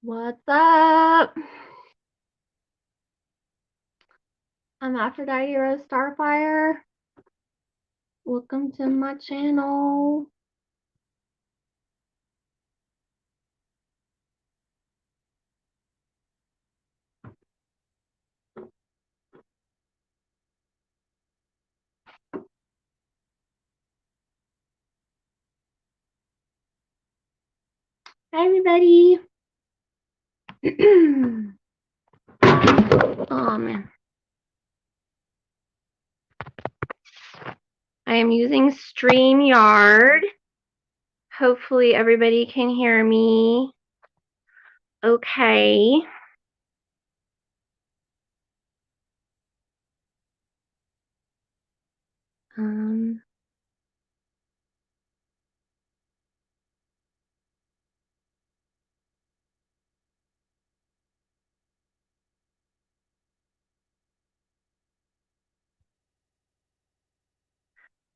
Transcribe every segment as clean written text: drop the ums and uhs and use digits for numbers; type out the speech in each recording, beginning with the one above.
What's up? I'm Aphrodite Rose Starfire. Welcome to my channel. Hi, everybody. Oh, man. I am using StreamYard. Hopefully, everybody can hear me okay.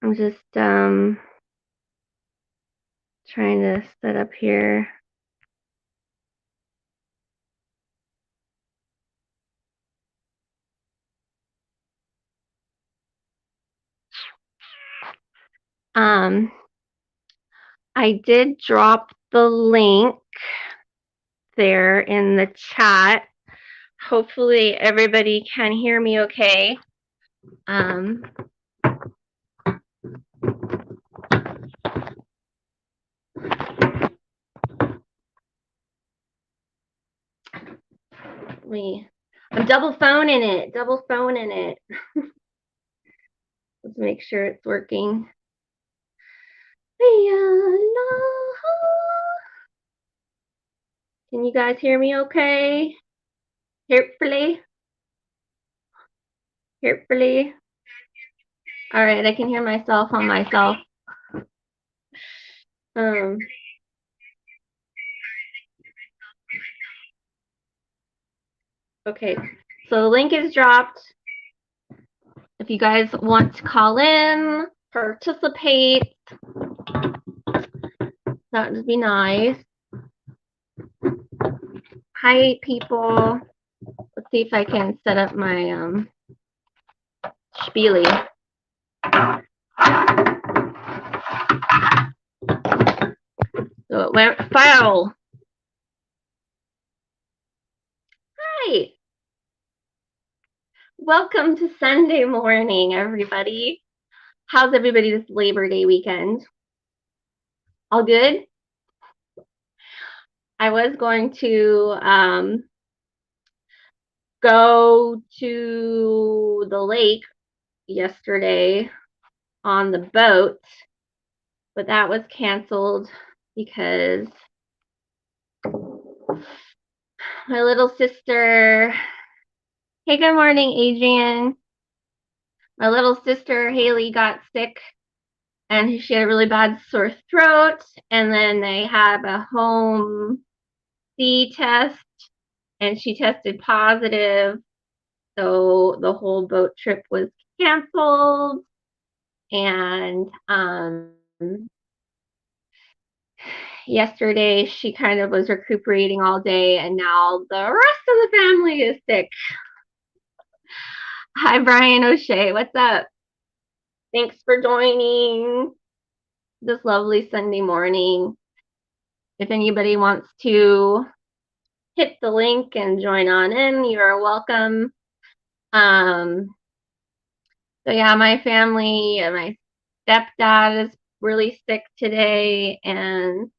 I'm just trying to set up here. I did drop the link there in the chat. Hopefully everybody can hear me okay. I'm double phoning it. Let's make sure it's working. Can you guys hear me okay? Hopefully. All right, I can hear myself on myself. Okay, so the link is dropped. If you guys want to call in, participate, that would be nice. Hi, people. Let's see if I can set up my spiely. So it went foul. Hi. Welcome to Sunday morning, everybody. How's everybody this Labor Day weekend? All good? I was going to go to the lake yesterday on the boat, but that was canceled because my little sister, hey, good morning, Adrian. My little sister, Haley, got sick and she had a really bad sore throat. And then they had a home C test and she tested positive. So the whole boat trip was canceled. And yesterday she kind of was recuperating all day, and now the rest of the family is sick. Hi, Brian O'Shea. What's up? Thanks for joining this lovely Sunday morning. If anybody wants to hit the link and join on in, you're welcome. So yeah, my family and my stepdad is really sick today, and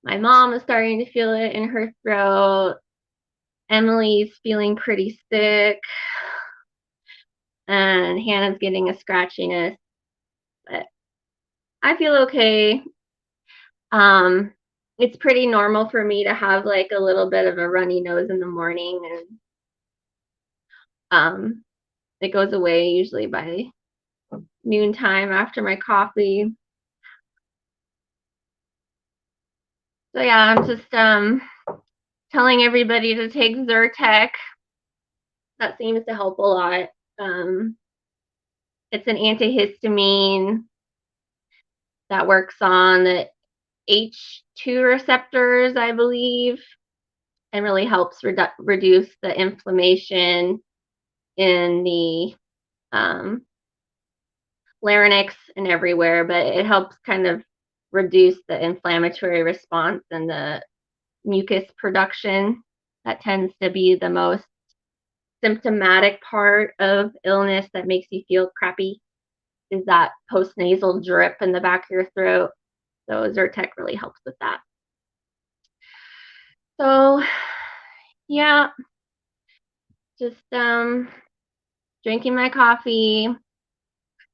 my mom is starting to feel it in her throat. Emily's feeling pretty sick, and Hannah's getting a scratchiness, but I feel okay. It's pretty normal for me to have like a little bit of a runny nose in the morning, and it goes away usually by noontime after my coffee. So yeah, I'm just telling everybody to take Zyrtec. That seems to help a lot. It's an antihistamine that works on the H2 receptors, I believe. and really helps reduce the inflammation in the larynx and everywhere, but it helps kind of reduce the inflammatory response and the mucus production. That tends to be the most symptomatic part of illness that makes you feel crappy, is that postnasal drip in the back of your throat. So Zyrtec really helps with that. So yeah, just drinking my coffee.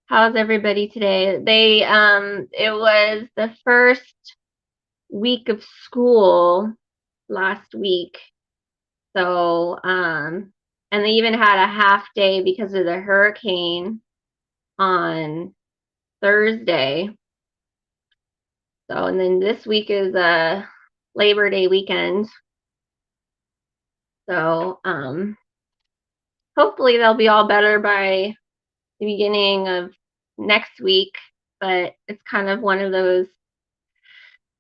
How's everybody today? It was the first week of school last week. So and they even had a half day because of the hurricane on Thursday. So, and then this week is a Labor Day weekend. So hopefully they'll be all better by the beginning of next week. But it's kind of one of those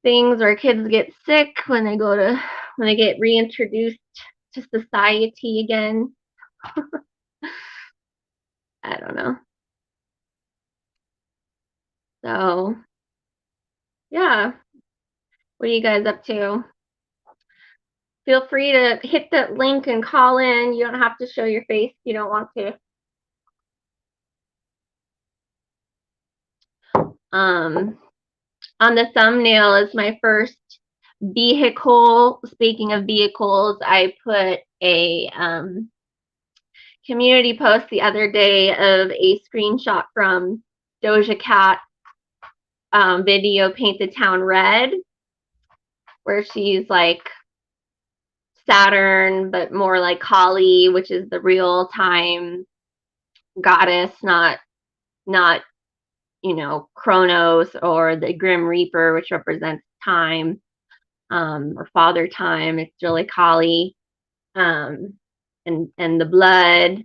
things where kids get sick when they get reintroduced to society again. I don't know. So yeah, what are you guys up to? Feel free to hit that link and call in. You don't have to show your face if you don't want to. On the thumbnail is my first vehicle. Speaking of vehicles, I put a community post the other day of a screenshot from Doja Cat video Paint the Town Red, where she's like Saturn, but more like Kali, which is the real time goddess, not Kronos or the Grim Reaper, which represents time, or Father Time. It's really Kali, and the blood.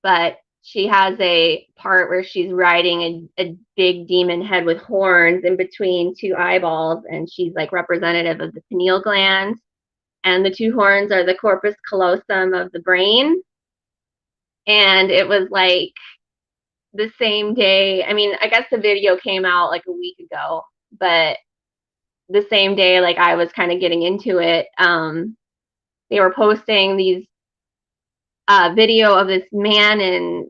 But she has a part where she's riding a big demon head with horns in between two eyeballs, and she's like representative of the pineal gland. And the two horns are the corpus callosum of the brain. And it was like the same day. I mean, I guess the video came out like a week ago, but the same day, like I was kind of getting into it, they were posting these video of this man in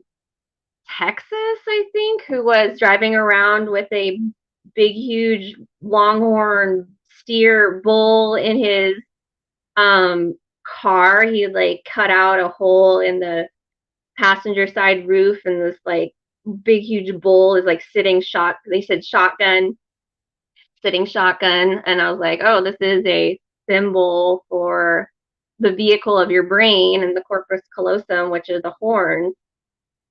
Texas, I think, who was driving around with a big, huge longhorn steer bull in his car. He like cut out a hole in the passenger side roof, and this like big, huge bull is like sitting they said shotgun, sitting shotgun. And I was like, oh, this is a symbol for the vehicle of your brain and the corpus callosum, which is the horns.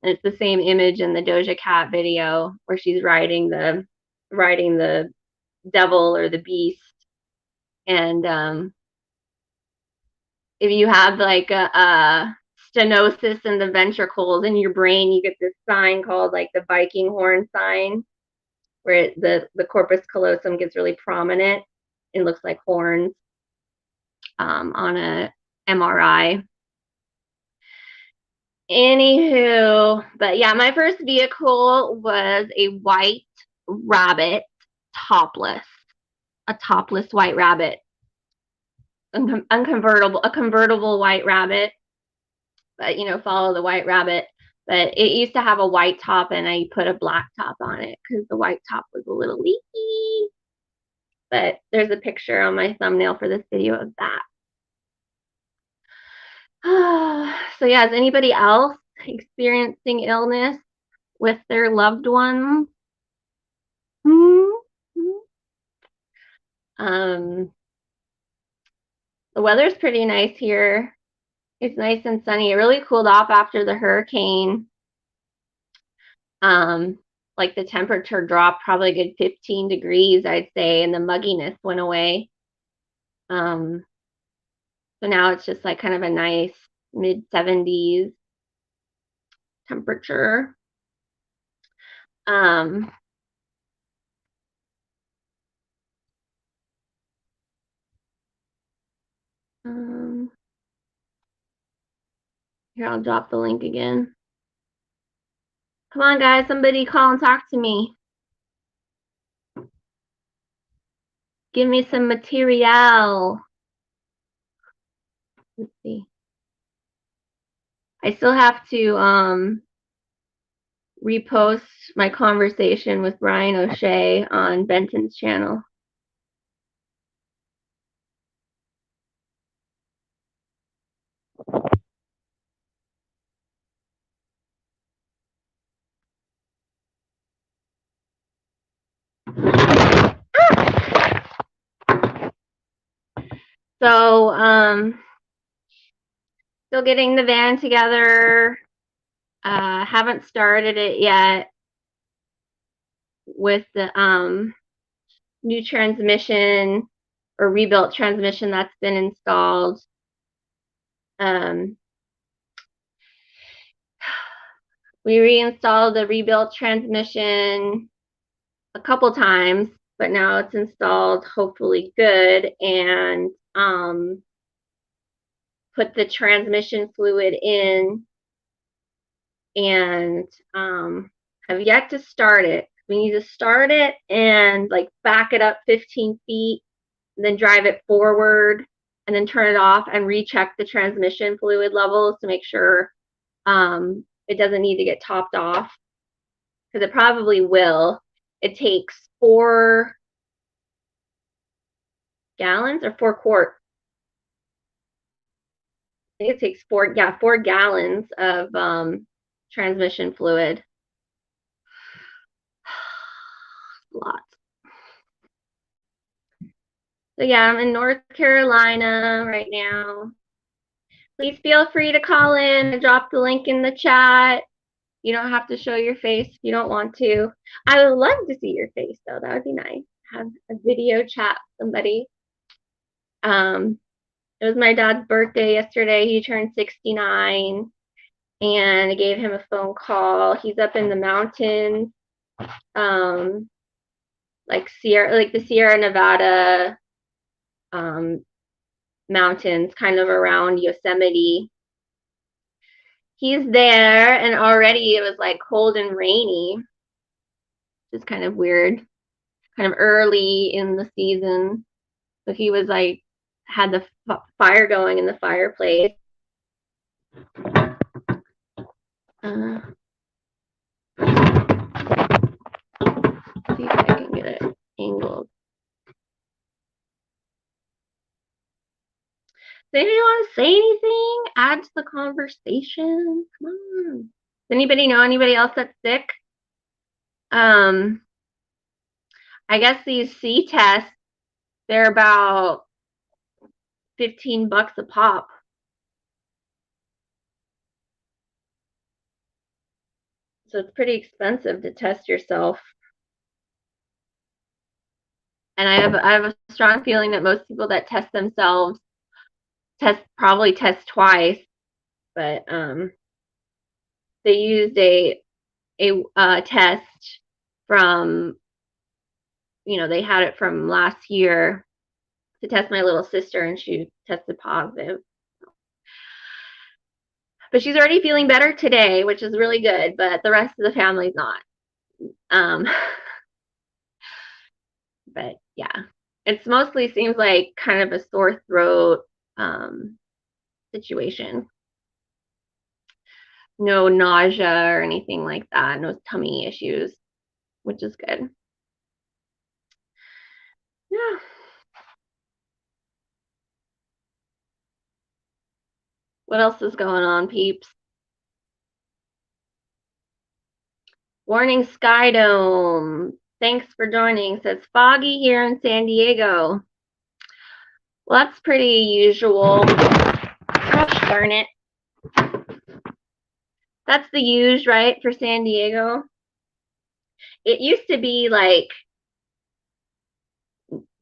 And it's the same image in the Doja Cat video where she's riding the devil or the beast. And if you have like a stenosis in the ventricles in your brain, you get this sign called like the Viking horn sign, where the corpus callosum gets really prominent. It looks like horns on a MRI. Anywho, but yeah, my first vehicle was a white rabbit, topless, a topless white rabbit, a convertible white rabbit, but follow the white rabbit. But it used to have a white top, and I put a black top on it because the white top was a little leaky. But there's a picture on my thumbnail for this video of that. So yeah, is anybody else experiencing illness with their loved ones? The weather's pretty nice here. It's nice and sunny. It really cooled off after the hurricane. Like the temperature dropped probably a good 15 degrees, I'd say, and the mugginess went away. So now it's just like kind of a nice mid-70s temperature. Here, I'll drop the link again. Come on, guys, somebody call and talk to me. Give me some material. Let's see. I still have to repost my conversation with Brian O'Shea on Benton's channel. So, still getting the van together. Haven't started it yet with the new transmission or rebuilt transmission that's been installed. We reinstalled the rebuilt transmission a couple times, but now it's installed hopefully good, and put the transmission fluid in, and have yet to start it. We need to start it and like back it up 15 feet, and then drive it forward, and then turn it off and recheck the transmission fluid levels to make sure it doesn't need to get topped off, because it probably will. It takes 4 gallons or 4 quarts. I think it takes 4 gallons of transmission fluid. A lot. So yeah, I'm in North Carolina right now. Please feel free to call in and drop the link in the chat. You don't have to show your face if you don't want to. I would love to see your face though. That would be nice. Have a video chat with somebody. It was my dad's birthday yesterday. He turned 69, and I gave him a phone call. He's up in the mountains, like the Sierra Nevada mountains, kind of around Yosemite. He's there, and already it was like cold and rainy, which is kind of weird, kind of early in the season. So he was like, had the fire going in the fireplace. See if I can get it angled. Does anybody want to say anything? Add to the conversation. Come on. Does anybody know anybody else that's sick? I guess these C tests, they're about $15 a pop. So it's pretty expensive to test yourself. And I have a strong feeling that most people that test themselves probably test twice, but they used a test from, they had it from last year to test my little sister, and she tested positive. But she's already feeling better today, which is really good, but the rest of the family's not. But yeah, it's mostly seems like kind of a sore throat situation. No nausea or anything like that, no tummy issues, which is good. Yeah. What else is going on, peeps? Warning, Sky Dome. Thanks for joining. Says foggy here in San Diego. Well, that's pretty usual. Gosh darn it. That's the use, right, for San Diego? It used to be like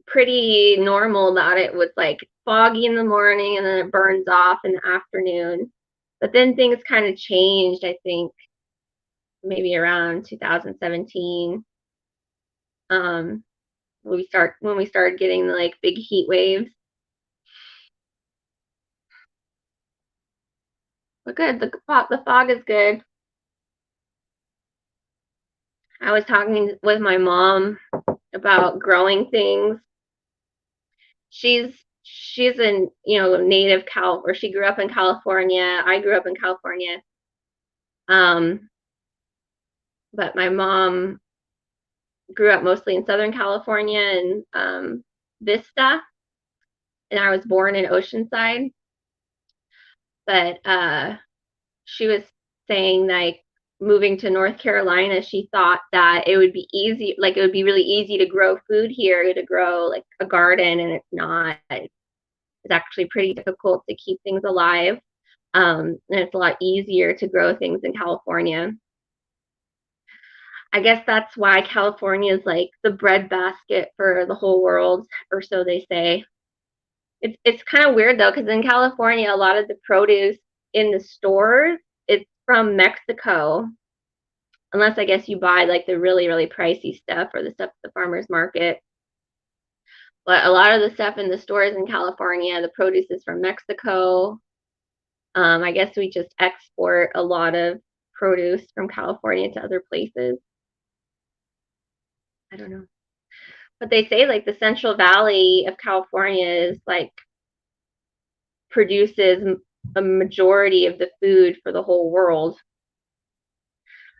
pretty normal that it was like foggy in the morning and then it burns off in the afternoon. But then things kind of changed, I think, maybe around 2017. When we started getting the like big heat waves. But good, the fog is good. I was talking with my mom about growing things. She's a native or she grew up in California. I grew up in California. But my mom grew up mostly in Southern California and Vista, and I was born in Oceanside. But she was saying, like, moving to North Carolina, she thought that it would be easy, like it would be really easy to grow food here, to grow like a garden, and it's not. It's actually pretty difficult to keep things alive. And it's a lot easier to grow things in California. I guess that's why California is like the breadbasket for the whole world, or so they say. It's kind of weird though, because in California, a lot of the produce in the stores, it's from Mexico, unless I guess you buy like the really, really pricey stuff or the stuff at the farmer's market. But a lot of the stuff in the stores in California, the produce is from Mexico. I guess we just export a lot of produce from California to other places. I don't know. But they say like the Central Valley of California is like produces a majority of the food for the whole world.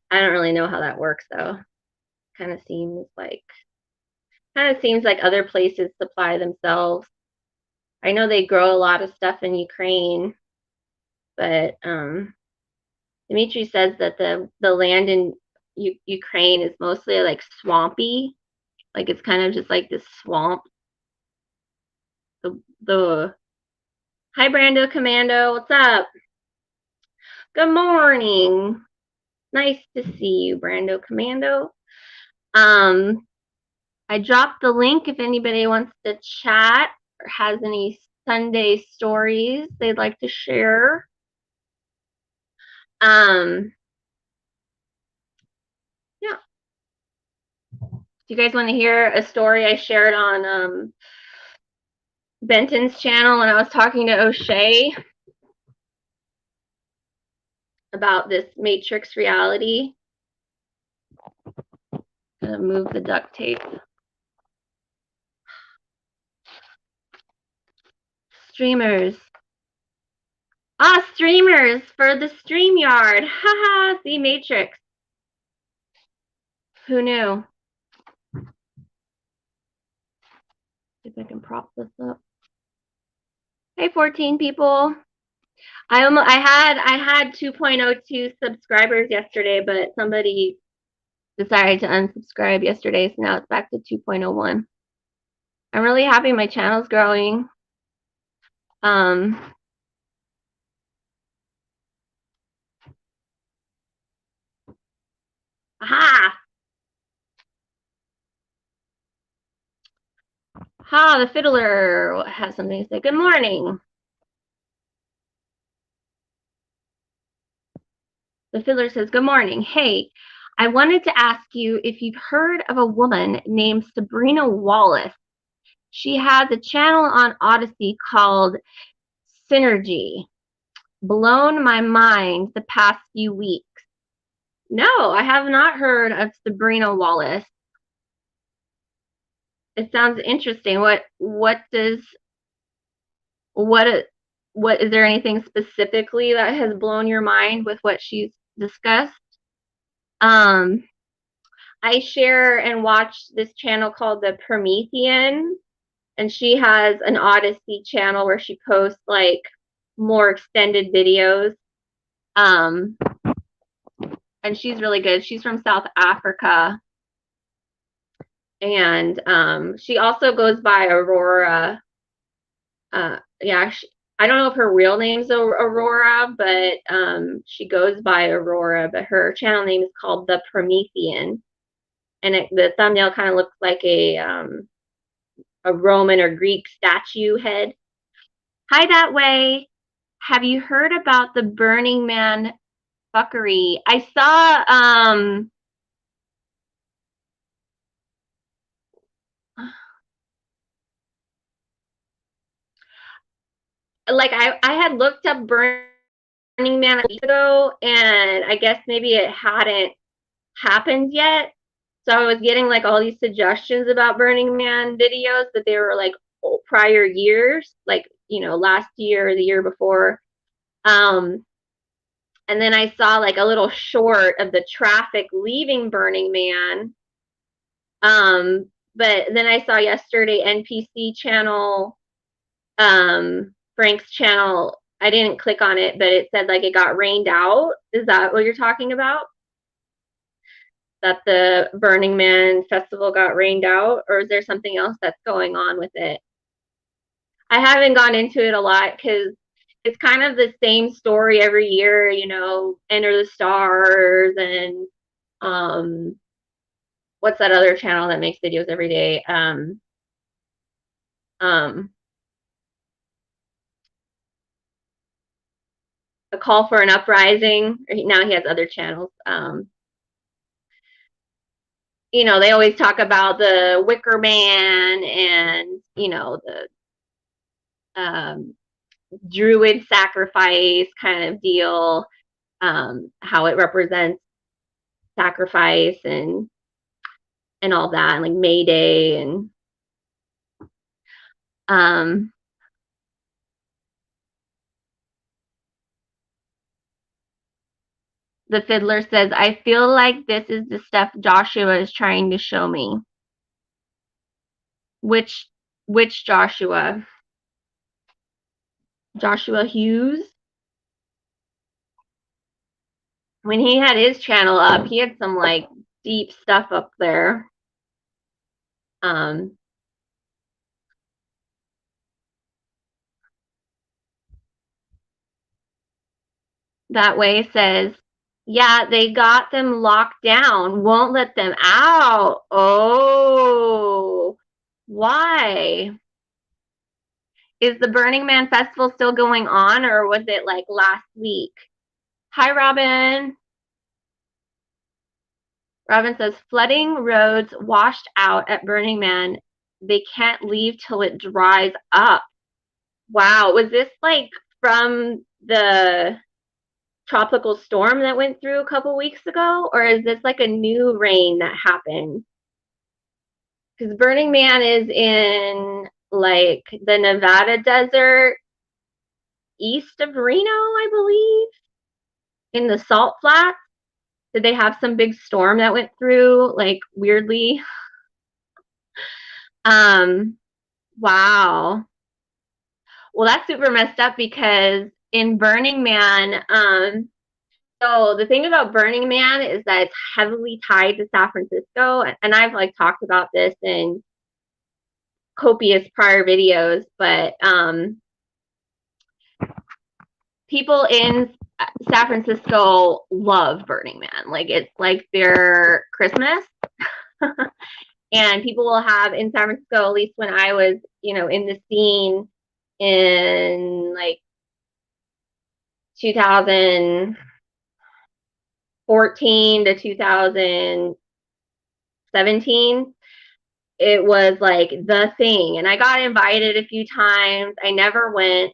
I don't really know how that works though. Kind of seems like other places supply themselves. I know they grow a lot of stuff in Ukraine, but Dimitri says that the land in Ukraine is mostly like swampy, like it's kind of just like this swamp. The Hi Brando Commando, what's up? Good morning. Nice to see you, Brando Commando. I dropped the link if anybody wants to chat or has any Sunday stories they'd like to share. Yeah. Do you guys want to hear a story I shared on Benton's channel when I was talking to O'Shea about this matrix reality? I'm gonna move the duct tape. Streamers. Streamers for the StreamYard. Haha, see Matrix. Who knew? See if I can prop this up. Hey, 14 people. I had 2.02 subscribers yesterday, but somebody decided to unsubscribe yesterday, so now it's back to 2.01. I'm really happy my channel's growing. Aha! The fiddler has something to say. Good morning. The fiddler says, good morning. Hey, I wanted to ask you if you've heard of a woman named Sabrina Wallace. She has a channel on Odyssey called Synergy. Blown my mind the past few weeks. No, I have not heard of Sabrina Wallace. It sounds interesting. What is there anything specifically that has blown your mind with what she's discussed? I share and watch this channel called The Promethean, and she has an Odyssey channel where she posts like more extended videos. And she's really good. She's from South Africa. And she also goes by Aurora. Yeah, I don't know if her real name's Aurora, but she goes by Aurora. But her channel name is called The Promethean, and the thumbnail kind of looks like a Roman or Greek statue head. Hi, that way. Have you heard about the Burning Man fuckery? I saw like I had looked up Burning Burning Man a week ago, and I guess maybe it hadn't happened yet. So I was getting like all these suggestions about Burning Man videos, but they were like prior years, like, you know, last year or the year before. And then I saw like a little short of the traffic leaving Burning Man. But then I saw yesterday NPC channel, Frank's channel. I didn't click on it, but it said like it got rained out. Is that what you're talking about? That the Burning Man festival got rained out, or is there something else that's going on with it? I haven't gone into it a lot because it's kind of the same story every year, you know, Enter the Stars and what's that other channel that makes videos every day? Um, A Call for an Uprising. Now he has other channels. You know, they always talk about the Wicker Man and, you know, the druid sacrifice kind of deal, how it represents sacrifice and all that, and like May Day and um the fiddler says, I feel like this is the stuff Joshua is trying to show me. Which Joshua? Joshua Hughes? When he had his channel up, he had some like deep stuff up there. Um that way says, yeah, they got them locked down, won't let them out. Oh, why? Is the Burning Man festival still going on, or was it like last week? Hi, Robin. Robin says, flooding roads washed out at Burning Man. They can't leave till it dries up. Wow. Was this like from the tropical storm that went through a couple weeks ago, or is this like a new rain that happened? Because Burning Man is in like the Nevada desert east of Reno, I believe, in the Salt Flats. Did they have some big storm that went through, like weirdly? Um, wow. Well, that's super messed up because in Burning Man, so the thing about Burning Man is that it's heavily tied to San Francisco, and I've like talked about this in copious prior videos, but people in San Francisco love Burning Man. Like it's like their Christmas. And people will have in San Francisco, at least when I was, you know, in the scene in like 2014 to 2017, it was like the thing. And I got invited a few times. I never went.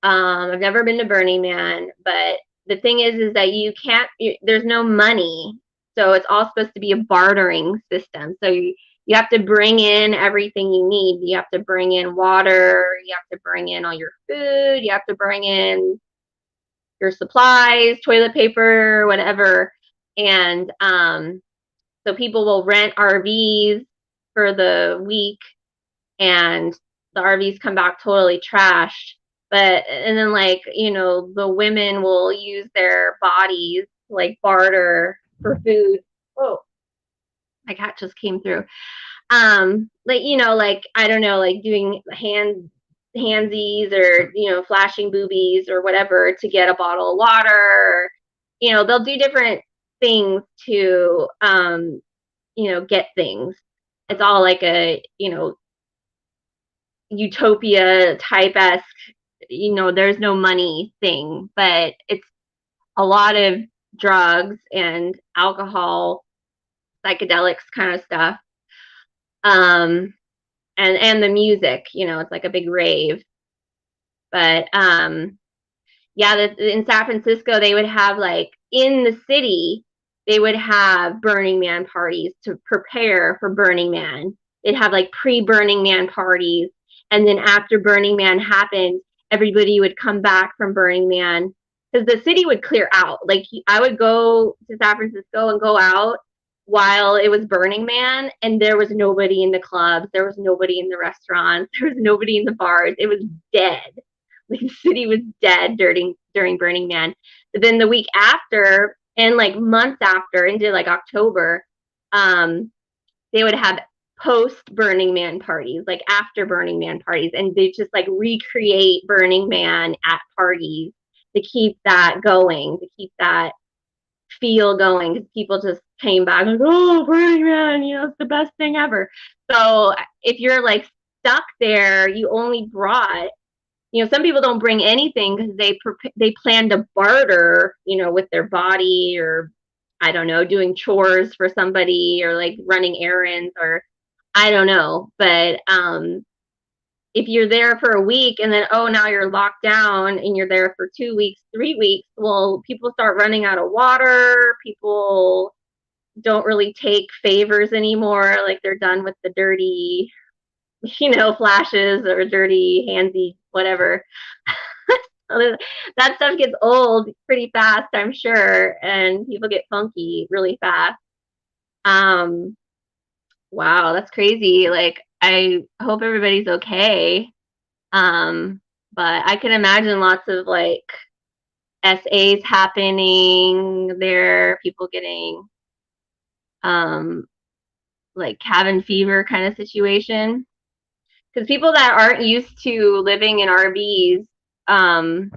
I've never been to Burning Man, but the thing is that you can't, there's no money. So it's all supposed to be a bartering system. So you have to bring in everything you need. You have to bring in water. You have to bring in all your food. You have to bring in your supplies, toilet paper, whatever. And so people will rent RVs for the week, and the RVs come back totally trashed. But and then like, you know, the women will use their bodies like barter for food. Oh, my cat just came through. Like, you know, like I don't know, like doing handsies, or, you know, flashing boobies or whatever to get a bottle of water. Or, you know, they'll do different things to you know, get things. It's all like a, you know, utopia type esque, you know, there's no money thing, but it's a lot of drugs and alcohol, psychedelics kind of stuff. Um, and the music, you know, it's like a big rave. But Yeah, in San Francisco, they would have like in the city, they would have Burning Man parties to prepare for Burning Man. They'd have like pre-Burning Man parties. And then after Burning Man happened, everybody would come back from Burning Man because the city would clear out. Like I would go to San Francisco and go out while it was Burning Man, and there was nobody in the clubs, there was nobody in the restaurants, there was nobody in the bars. It was dead. Like the city was dead during Burning Man. But then the week after, and like months after, into like October, they would have post Burning Man parties, like after Burning Man parties, and they just like recreate Burning Man at parties to keep that going, to keep that feel going, because people just came back like, oh, Burning Man, you know, it's the best thing ever. So if you're like stuck there, you only brought, you know, some people don't bring anything because they plan to barter, you know, with their body, or I don't know, doing chores for somebody, or like running errands, or I don't know. But if you're there for a week and then, oh, now you're locked down and you're there for 2 weeks, 3 weeks, well, people start running out of water. People don't really take favors anymore. Like they're done with the dirty, you know, flashes or dirty, handsy, whatever. That stuff gets old pretty fast, I'm sure, and people get funky really fast. Um, wow, that's crazy. Like, I hope everybody's okay. Um, but I can imagine lots of like SAs happening there, people getting um like cabin fever kind of situation. Because people that aren't used to living in RVs, um,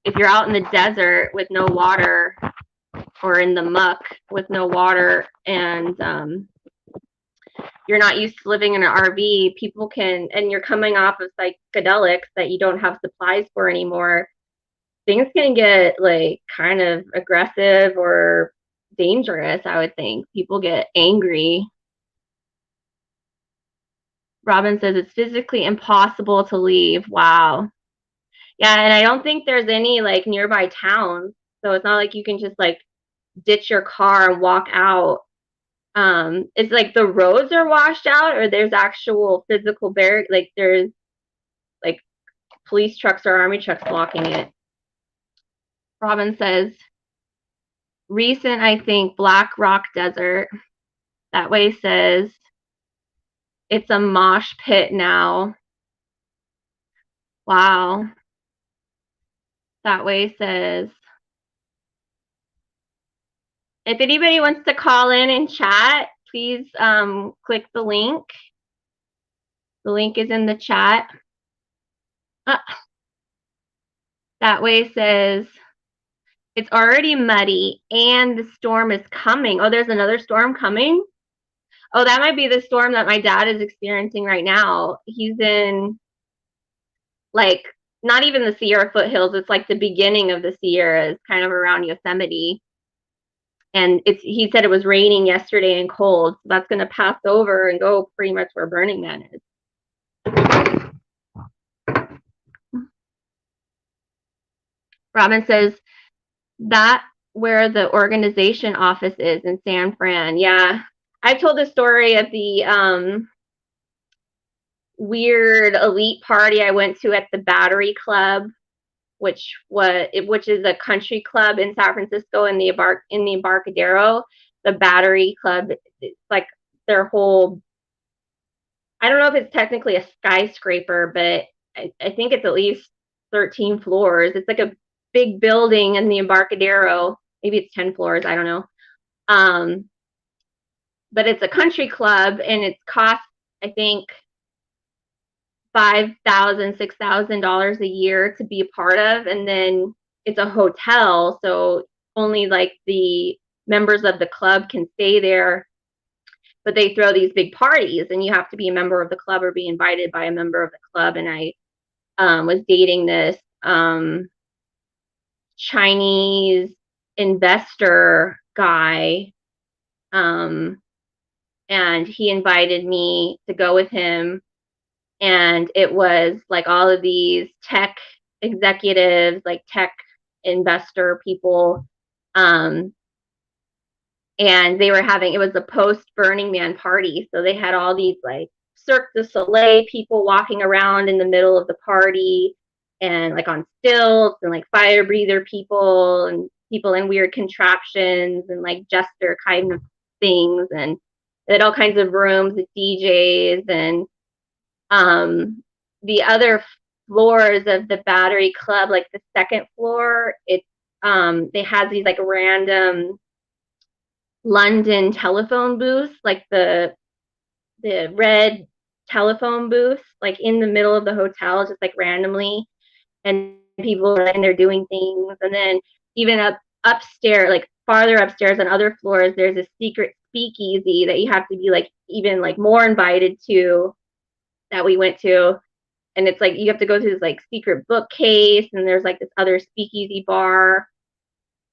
if you're out in the desert with no water, or in the muck with no water, and you're not used to living in an RV, people can, and you're coming off of psychedelics that you don't have supplies for anymore, things can get like kind of aggressive or dangerous, I would think. People get angry. Robin says it's physically impossible to leave. Wow. Yeah, and I don't think there's any like nearby towns, so it's not like you can just like ditch your car and walk out. It's like the roads are washed out, or there's actual physical barrier, like there's like police trucks or army trucks blocking it. Robin says recent, I think, Black Rock Desert. That way says it's a mosh pit now. Wow. That way says, if anybody wants to call in and chat, please click the link. The link is in the chat. That way says, it's already muddy and the storm is coming. Oh, there's another storm coming? Oh, that might be the storm that my dad is experiencing right now. He's in, like, not even the Sierra foothills. It's like the beginning of the Sierras, kind of around Yosemite. And he said it was raining yesterday and cold. So that's going to pass over and go pretty much where Burning Man is. Robin says, that where the organization office is in San Fran. Yeah. I told the story of the weird elite party I went to at the Battery Club, which is a country club in San Francisco in the Embarcadero. The Battery Club, it's like their whole, I don't know if it's technically a skyscraper, but I think it's at least 13 floors. It's like a big building in the Embarcadero. Maybe it's 10 floors, I don't know. But it's a country club, and it costs, I think, $5,000, $6,000 a year to be a part of, and then it's a hotel, so only like the members of the club can stay there. But they throw these big parties, and you have to be a member of the club or be invited by a member of the club. And I was dating this Chinese investor guy, and he invited me to go with him. And it was like all of these tech executives, like tech investor people. And they were having, it was a post Burning Man party. So they had all these like Cirque du Soleil people walking around in the middle of the party and like on stilts, and like fire breather people and people in weird contraptions and like jester kind of things. And they had all kinds of rooms with DJs. And the other floors of the Battery Club, like the second floor, they had these like random London telephone booths, like the red telephone booths, like in the middle of the hotel, just like randomly, and people are in there doing things. And then even upstairs, like farther upstairs on other floors, there's a secret speakeasy that you have to be like even like more invited to, that we went to. And it's like you have to go through this like secret bookcase, and there's like this other speakeasy bar.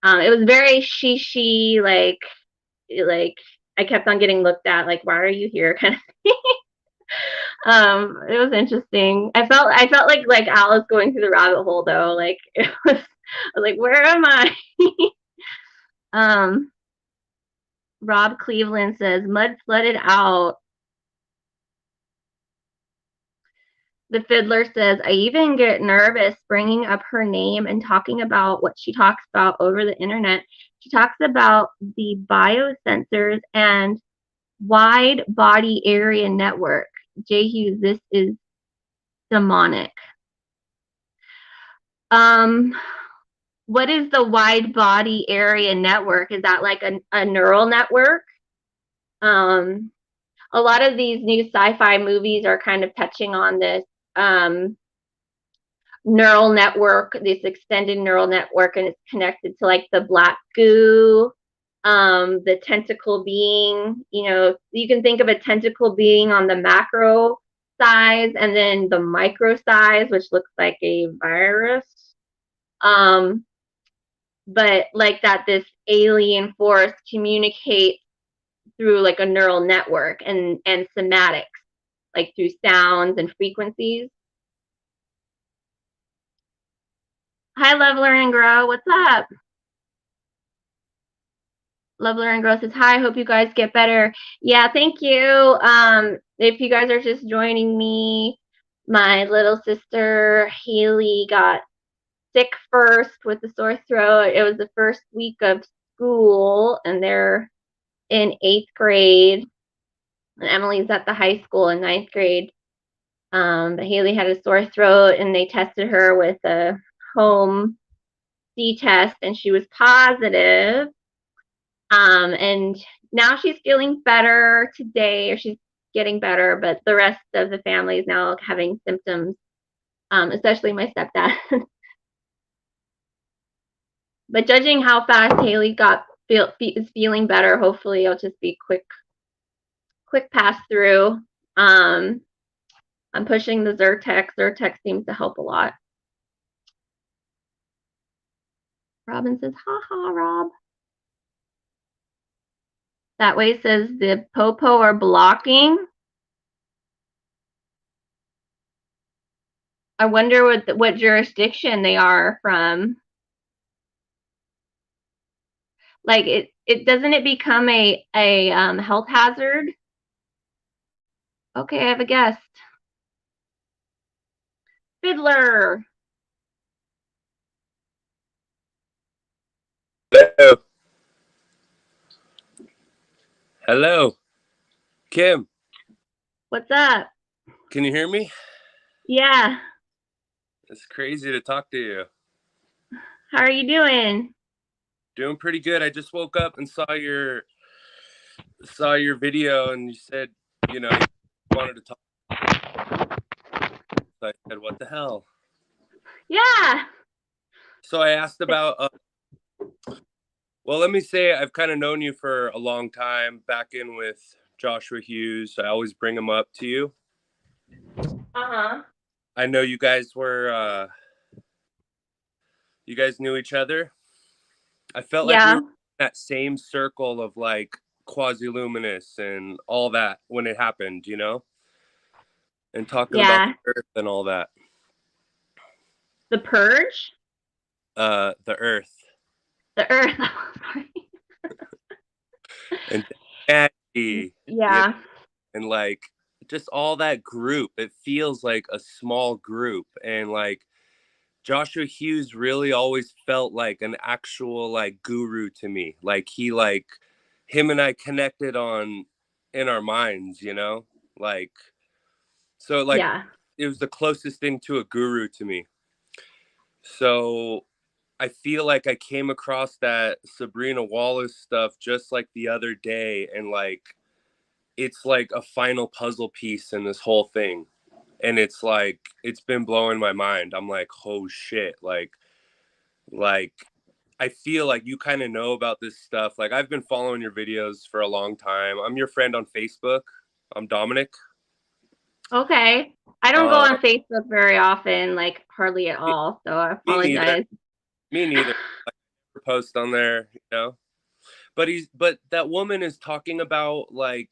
It was very shishi, like I kept on getting looked at, like, why are you here, kind of thing. It was interesting. I felt like Alice going through the rabbit hole though. Like it was, I was like, where am I? um, Rob Cleveland says mud flooded out. The Fiddler says, I even get nervous bringing up her name and talking about what she talks about over the internet. She talks about the biosensors and wide body area network. Jay Hughes, this is demonic. What is the wide body area network? Is that like a neural network? A lot of these new sci-fi movies are kind of touching on this neural network, this extended neural network, and it's connected to like the black goo, the tentacle being, you can think of a tentacle being on the macro size, and then the micro size, which looks like a virus. But like that, this alien force communicates through like a neural network and somatics, like through sounds and frequencies. Hi, Love, Learn, and Grow. What's up? Love, Learn, and Grow says, hi, hope you guys get better. Yeah, thank you. If you guys are just joining me, my little sister Haley got sick first with a sore throat. It was the first week of school, and they're in 8th grade. And Emily's at the high school in 9th grade. But Haley had a sore throat, and they tested her with a home C test, and she was positive. And now she's feeling better today, or she's getting better, but the rest of the family is now having symptoms, especially my stepdad. But judging how fast Haley is feeling better, hopefully it'll just be quick pass through. I'm pushing the Zyrtec. Zyrtec seems to help a lot. Robin says, ha ha, Rob. That way says the Popo are blocking. I wonder what jurisdiction they are from. Like it doesn't it become a health hazard? Okay, I have a guest. Fiddler. Hello. Hello. Kim. What's up? Can you hear me? Yeah. It's crazy to talk to you. How are you doing? Doing pretty good. I just woke up and saw your video, and you said, you wanted to talk. So I said, what the hell? Yeah. So I asked about well, let me say I've kind of known you for a long time, back in with Joshua Hughes. I always bring him up to you. Uh-huh. I know you guys knew each other. I felt like we were in that same circle of like Quasi-Luminous and all that when it happened, and talking about the Earth and all that. The Purge? The Earth. The Earth. Sorry. And Daddy, Yeah. and like just all that group. It feels like a small group, and like Joshua Hughes really always felt like an actual like guru to me. Like he like him and I connected on in our minds, you know? Like so like Yeah. it was the closest thing to a guru to me. So I feel like I came across that Sabrina Wallace stuff just like the other day, and like it's like a final puzzle piece in this whole thing. And it's like it's been blowing my mind. I'm like, oh shit, like I feel like you kind of know about this stuff. Like I've been following your videos for a long time. I'm your friend on Facebook. I'm Dominic. Okay. I don't go Uh, on Facebook very often, like hardly at me, all. So I me neither. apologize. Me neither. Post on there, you know. But that woman is talking about like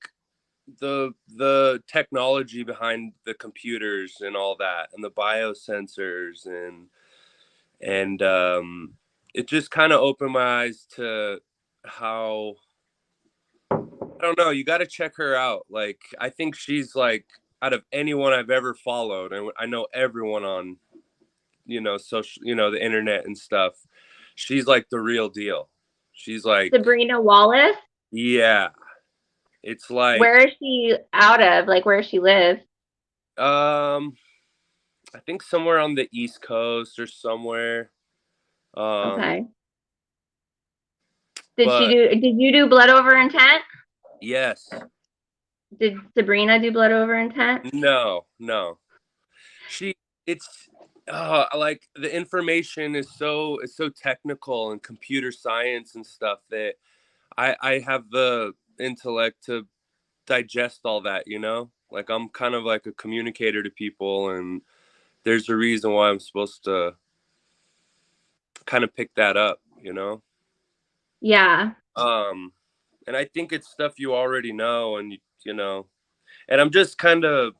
the technology behind the computers and all that, and the biosensors, and it just kind of opened my eyes to how I don't know. You got to check her out. Like, I think she's like out of anyone I've ever followed, and I know everyone on social, the internet and stuff. She's like the real deal. She's like, Sabrina Wallace. yeah, it's like, Where is she out of? Like, where does she live? um, I think somewhere on the East Coast or somewhere. Um, Okay. Did she but do? Did you do Blood Over Intent? yes, Did Sabrina do Blood Over Intent? no, no. She, it's like the information is so technical and computer science and stuff that I have the intellect to digest all that, like I'm kind of like a communicator to people, and there's a reason why I'm supposed to kind of pick that up, Yeah. um and I think it's stuff you already know, and and I'm just kind of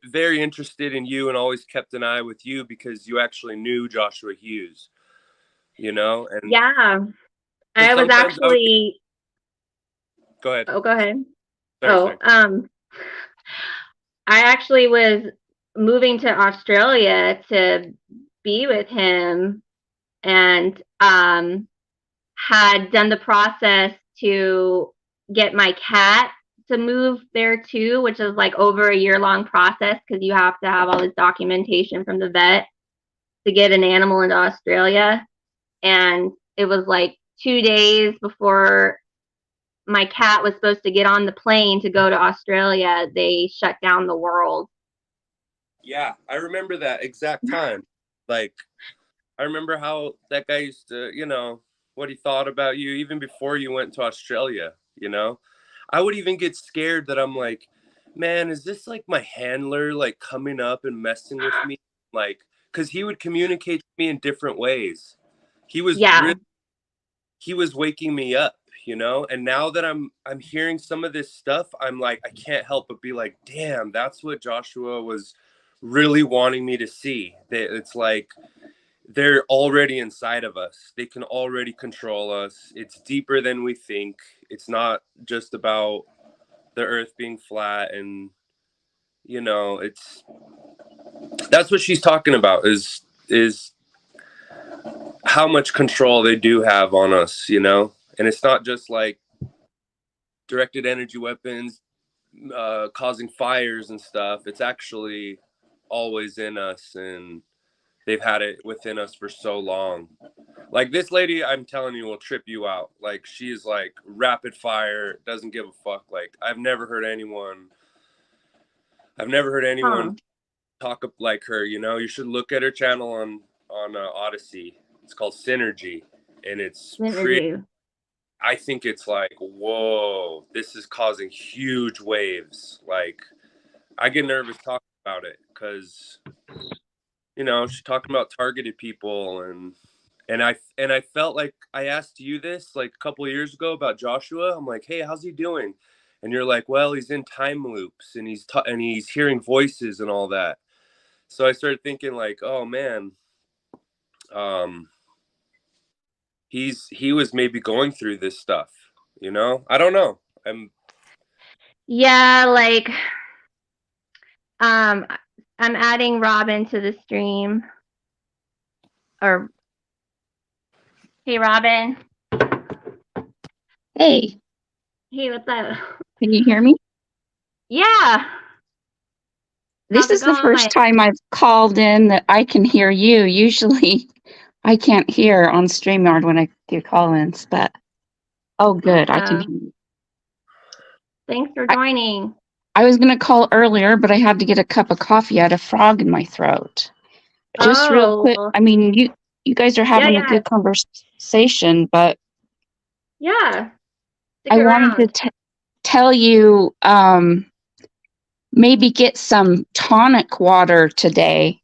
very interested in you, and always kept an eye with you because you actually knew Joshua Hughes, and Yeah. because I was sometimes I would actually. go ahead. Oh, go ahead. Sorry. Oh, I actually was moving to Australia to be with him, and had done the process to get my cat to move there too, which is like over a year long process because you have to have all this documentation from the vet to get an animal into Australia. And it was like 2 days before my cat was supposed to get on the plane to go to Australia, they shut down the world. Yeah, I remember that exact time. Like, I remember how that guy used to, what he thought about you even before you went to Australia, I would even get scared that I'm like, man, is this like my handler like coming up and messing with me? Like, because he would communicate to me in different ways. He was Yeah. really, he was waking me up, and now that I'm hearing some of this stuff, I'm like, I can't help but be like, damn, that's what Joshua was really wanting me to see. That it's like they're already inside of us. They can already control us. It's deeper than we think. It's not just about the earth being flat, and it's that's what she's talking about is how much control they do have on us, and it's not just like directed energy weapons causing fires and stuff. It's actually always in us, and they've had it within us for so long. Like this lady, I'm telling you, will trip you out. Like she's like rapid fire, doesn't give a fuck. Like I've never heard Huh. anyone talk like her. You should look at her channel on Odyssey. It's called Synergy, and it's pretty. Synergy. I think it's like, whoa, this is causing huge waves. Like I get nervous talking about it because she's talking about targeted people, and I felt like I asked you this like a couple of years ago about Joshua. I'm like, hey, how's he doing? And you're like, well, he's in time loops, and he's hearing voices and all that. So I started thinking like, oh man, um, he was maybe going through this stuff, you know? I don't know. Yeah, like um I'm adding Robin to the stream. Or hey Robin. Hey, Hey, what's up? can you hear me? Yeah. This How's it is the going? first time I've called in that I can hear you. Usually I can't hear on StreamYard when I do call-ins, but oh good, I can hear you. Thanks for joining. I was gonna call earlier, but I had to get a cup of coffee. I had a frog in my throat. Just real quick, Oh, I mean, you guys are having a yeah. good conversation, but Yeah. Stick I wanted around. to tell you, maybe get some tonic water today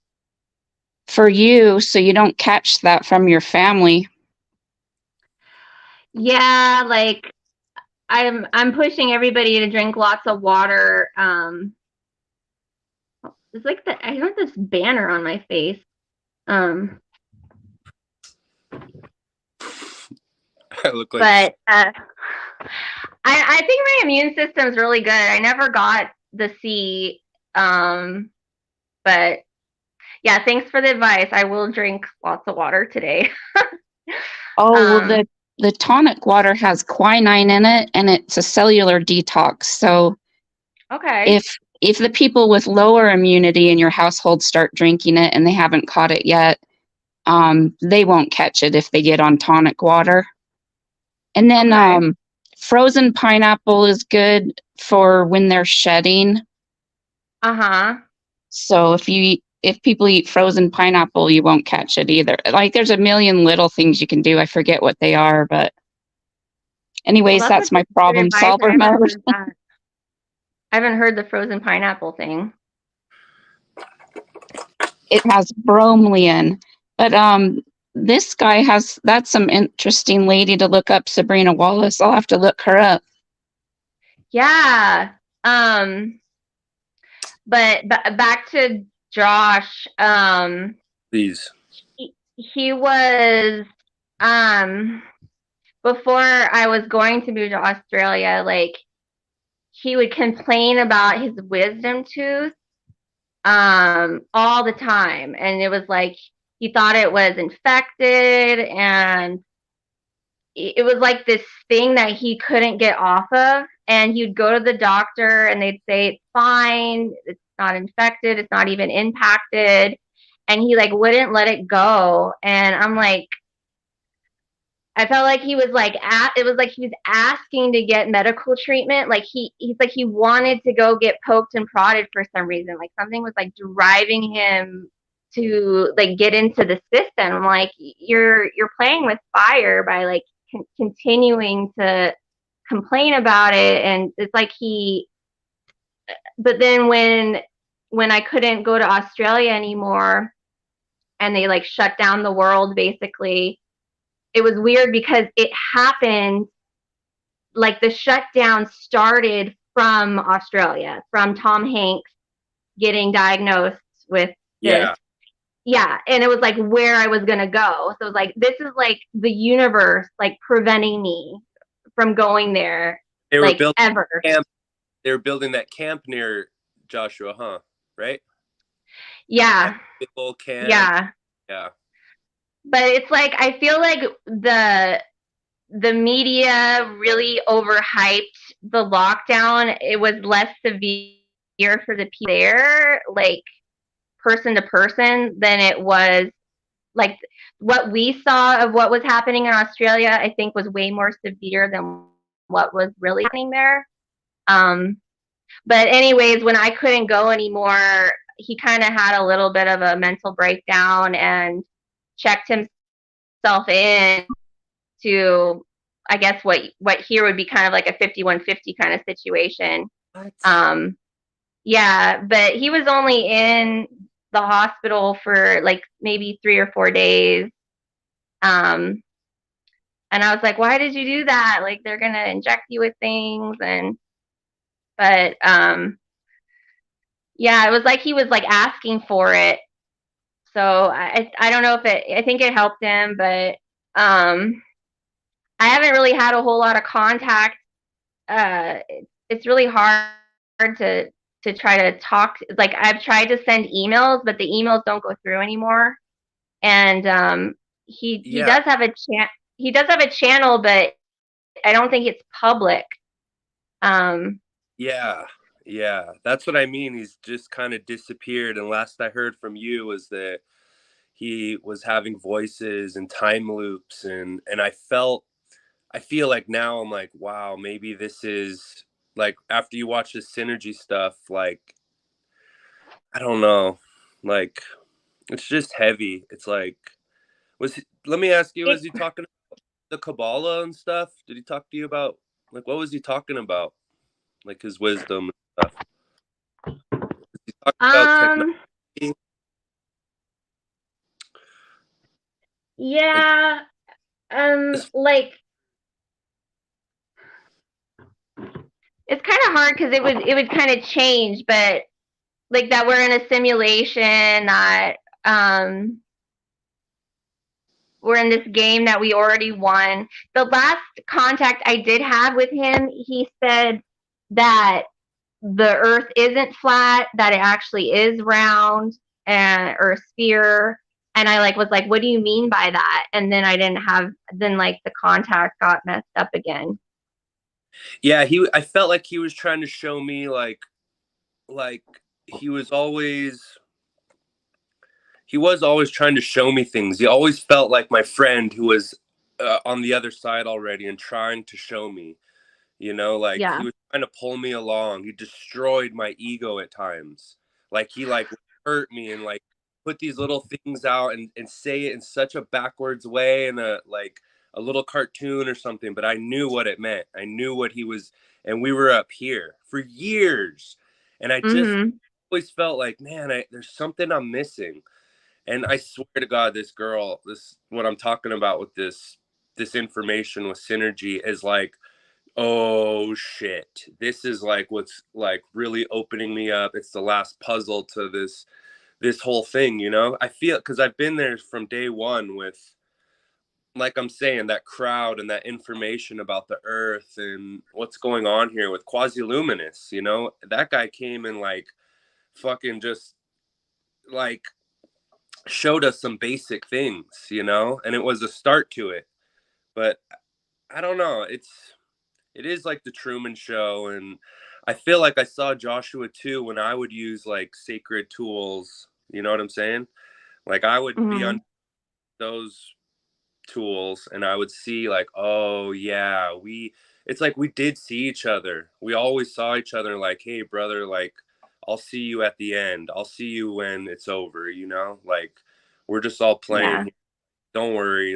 for you so you don't catch that from your family. Yeah, like I'm pushing everybody to drink lots of water. It's like I have this banner on my face. I look like, But I think my immune system's really good. I never got the C. But yeah, thanks for the advice. I will drink lots of water today. Oh, well, the tonic water has quinine in it and it's a cellular detox. So Okay. if the people with lower immunity in your household start drinking it and they haven't caught it yet, they won't catch it if they get on tonic water. And then Okay. frozen pineapple is good for when they're shedding. Uh-huh. So if people eat frozen pineapple, you won't catch it either. Like there's a million little things you can do. I forget what they are, but Well, anyways, that's that's my good problem advice. solver mode. I haven't heard the frozen pineapple thing. It has bromelain, but this guy that's some interesting lady to look up, Sabrina Wallace. I'll have to look her up. Yeah. But back to Josh. please. He was before I was going to move to Australia, like he would complain about his wisdom tooth all the time, and it was like he thought it was infected, and it was like this thing that he couldn't get off of. And he'd go to the doctor and they'd say it's fine, it's not infected, it's not even impacted, and he like wouldn't let it go. And I'm like, I felt like he was like it was like he was asking to get medical treatment. Like he's like he wanted to go get poked and prodded for some reason. Like something was like driving him to like get into the system. I'm like, you're playing with fire by like continuing to complain about it. And it's like but then when I couldn't go to Australia anymore and they like shut down the world basically, it was weird because it happened like the shutdown started from Australia, from Tom Hanks getting diagnosed with this. Yeah. Yeah. And it was like where I was going to go. So it was like, this is like the universe, like preventing me from going there, They were like building ever. camp. They were building that camp near Joshua, huh? Right? Yeah. That little camp. Yeah. Yeah. But it's like, I feel like the media really overhyped the lockdown. It was less severe for the people there, like person to person, than it was like what we saw of what was happening in Australia. I think was way more severe than what was really happening there. But anyways, when I couldn't go anymore, he kind of had a little bit of a mental breakdown and checked himself in to, I guess, what here would be kind of like a 5150 kind of situation. What? Yeah, but he was only in the hospital for like maybe 3 or 4 days. And I was like, why did you do that? Like they're gonna inject you with things. And but Yeah, it was like he was like asking for it. So I don't know if I think it helped him, but I haven't really had a whole lot of contact. It's really hard to try to talk. Like I've tried to send emails, but the emails don't go through anymore. And he Yeah, does have a channel, but I don't think it's public. Um, yeah, yeah. That's what I mean. He's just kind of disappeared. And last I heard from you was that he was having voices and time loops, and I feel like now I'm like, wow, maybe this is like after you watch this synergy stuff, like I don't know, like it's just heavy. It's like let me ask you, was it, he talking about the Kabbalah and stuff? Did he talk to you about like what was he talking about? Like his wisdom and stuff. He talked about um, technology. Like yeah, this, like it's kind of hard because it would kind of change, but like that we're in a simulation, that we're in this game that we already won. The last contact I did have with him, he said that the earth isn't flat, that it actually is round, and or a sphere. And I like was like, what do you mean by that? And then I didn't have then like the contact got messed up again. yeah, I felt like he was trying to show me like he was always he was always trying to show me things. He always felt like my friend who was on the other side already and trying to show me, like he Yeah. was trying to pull me along. He destroyed my ego at times. Like he like hurt me and like put these little things out and say it in such a backwards way and a like a little cartoon or something, but I knew what it meant. I knew what he was, and we were up here for years. And I just Mhm. always felt like, man, there's something I'm missing. And I swear to God, this girl, this what I'm talking about with this information with synergy is like, oh shit. This is like what's like really opening me up. It's the last puzzle to this whole thing. I feel because I've been there from day one with like I'm saying, that crowd and that information about the earth and what's going on here with Quasi-Luminous. That guy came and like fucking just like showed us some basic things, and it was a start to it. But I don't know. It is like the Truman Show, and I feel like I saw Joshua too when I would use like sacred tools. You know what I'm saying? Like I would be on Mhm. those tools, and I would see like, oh yeah, it's like we did see each other. We always saw each other like, hey brother, like I'll see you at the end. I'll see you when it's over. Like we're just all playing Yeah. here. Don't worry.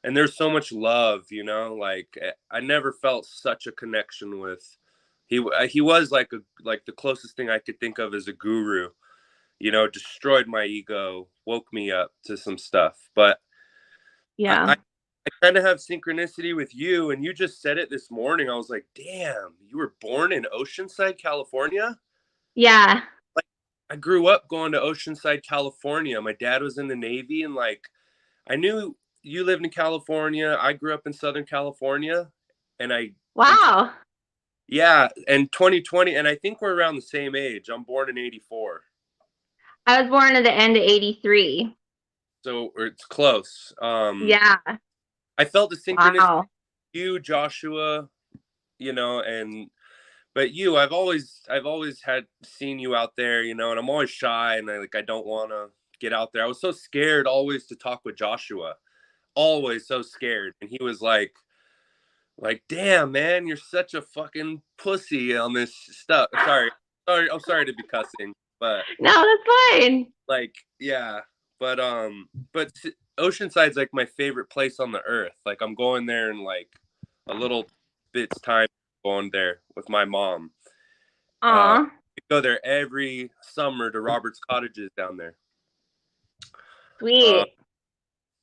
And there's so much love. Like I never felt such a connection with he was like the closest thing I could think of as a guru. Destroyed my ego, woke me up to some stuff. But I, Yeah. I, I kind of have synchronicity with you, and you just said it this morning. I was like, damn, you were born in Oceanside, California? Yeah. Like, I grew up going to Oceanside, California. My dad was in the Navy, and like, I knew you lived in California. I grew up in Southern California, and and Wow. yeah, and 2020, and I think we're around the same age. I'm born in '84, I was born at the end of 83. so it's close. Yeah. I felt the synchronicity. Wow. You, Joshua, and but I've always had seen you out there, and I'm always shy and I don't want to get out there. I was so scared always to talk with Joshua, always so scared, and he was like, damn man, you're such a fucking pussy on this stuff. Sorry, I'm sorry to be cussing, but No, that's fine. like yeah, but Oceanside's like my favorite place on the earth. Like I'm going there in like a little bit's time, going there with my mom. uh Aw. we go there every summer to Robert's Cottages down there. uh Sweet.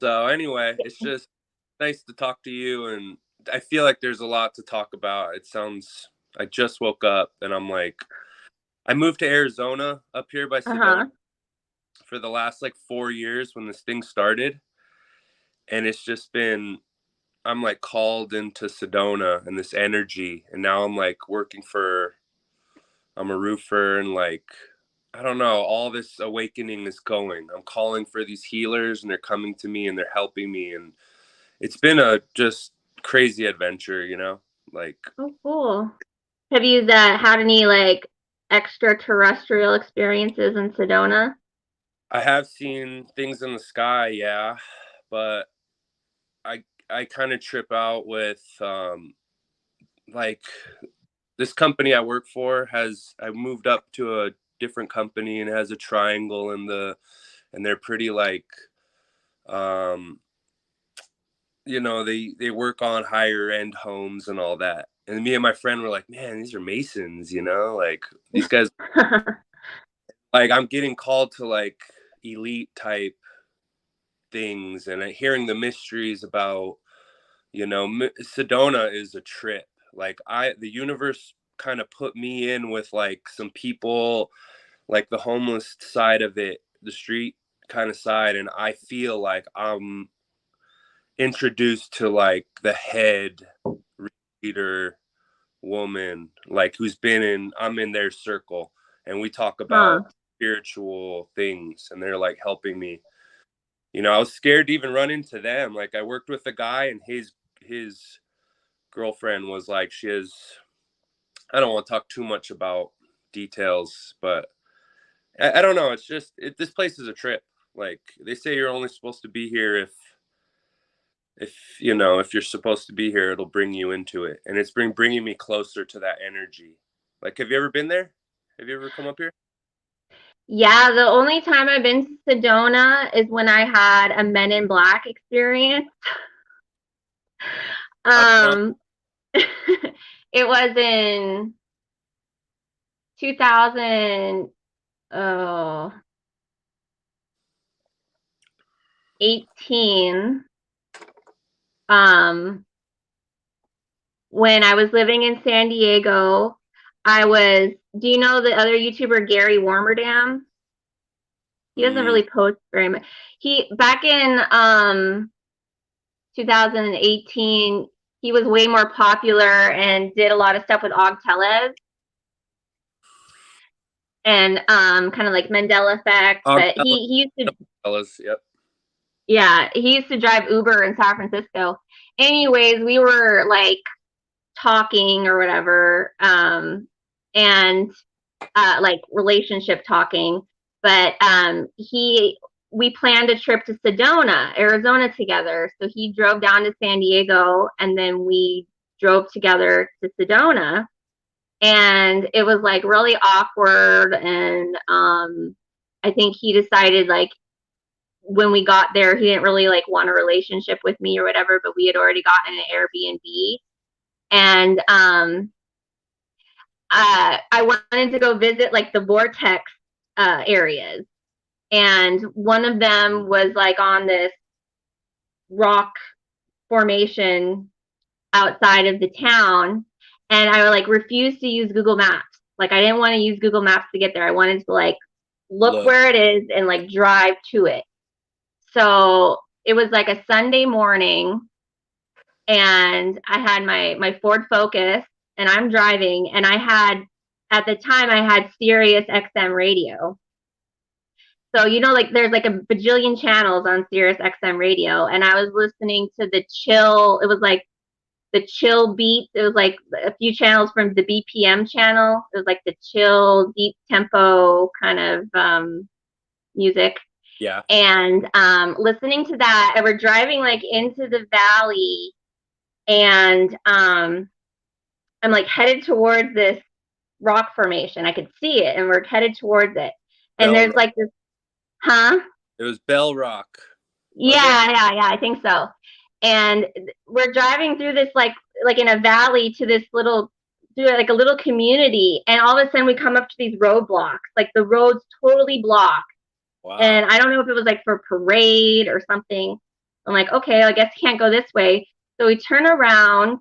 so anyway, it's just nice to talk to you, and I feel like there's a lot to talk about. I just woke up and I'm like, I moved to Arizona up here by Uh-huh. Sedona for the last like 4 years when this thing started. And it's just been, I'm like called into Sedona and this energy. And now I'm like I'm a roofer and like, I don't know, all this awakening is going. I'm calling for these healers and they're coming to me and they're helping me. And it's been a just crazy adventure, you know? Like, Oh, cool. Have you had any like extraterrestrial experiences in Sedona? I have seen things in the sky, yeah, but I kind of trip out with like this company I work for I moved up to a different company and it has a triangle and they're pretty like um they work on higher end homes and all that. And me and my friend were like, man, these are Masons, like these guys, like I'm getting called to like elite type things and hearing the mysteries about, Sedona is a trip. Like the universe kind of put me in with like some people, like the homeless side of it, the street kind of side. And I feel like I'm introduced to like the head reader woman, like I'm in their circle and we talk Huh. about spiritual things and they're like helping me. I was scared to even run into them. Like I worked with a guy and his girlfriend was like, I don't want to talk too much about details, but I don't know. It's just, this place is a trip. Like they say you're only supposed to be here if you're supposed to be here, it'll bring you into it. And it's bringing me closer to that energy. Like, have you ever been there? Have you ever come up here? Yeah, the only time I've been to Sedona is when I had a Men in Black experience. Um, it was in 2018. When I was living in San Diego, do you know the other YouTuber Gary Warmerdam? He doesn't really post very much. Back in 2018, he was way more popular and did a lot of stuff with Og Tellez and kind of like Mandela effect. But he used to, Yep. yeah, he used to drive Uber in San Francisco. Anyways, we were like talking or whatever, and like relationship talking. But we planned a trip to Sedona, Arizona together. So he drove down to San Diego and then we drove together to Sedona. And it was like really awkward. And I think he decided like when we got there, he didn't really like want a relationship with me or whatever, but we had already gotten an Airbnb. And I wanted to go visit like the vortex areas. And one of them was like on this rock formation outside of the town. And I like refused to use Google Maps. Like I didn't want to use Google Maps to get there. I wanted to like look where it is and like drive to it. So it was like a Sunday morning and I had my Ford Focus and I'm driving and at the time I had Sirius XM radio. So, like there's like a bajillion channels on Sirius XM radio. And I was listening to it was like the chill beats. It was like a few channels from the BPM channel. It was like the chill, deep tempo kind of music. Yeah. And listening to that, and we're driving like into the valley and I'm like headed towards this rock formation. I could see it and we're headed towards it. And there's like this, huh? It was Bell Rock. Yeah, I think so. And we're driving through this like in a valley to this through like a little community, and all of a sudden we come up to these roadblocks. Like the road's totally blocked. Wow. And I don't know if it was like for parade or something. I'm like, okay, I guess can't go this way. So we turn around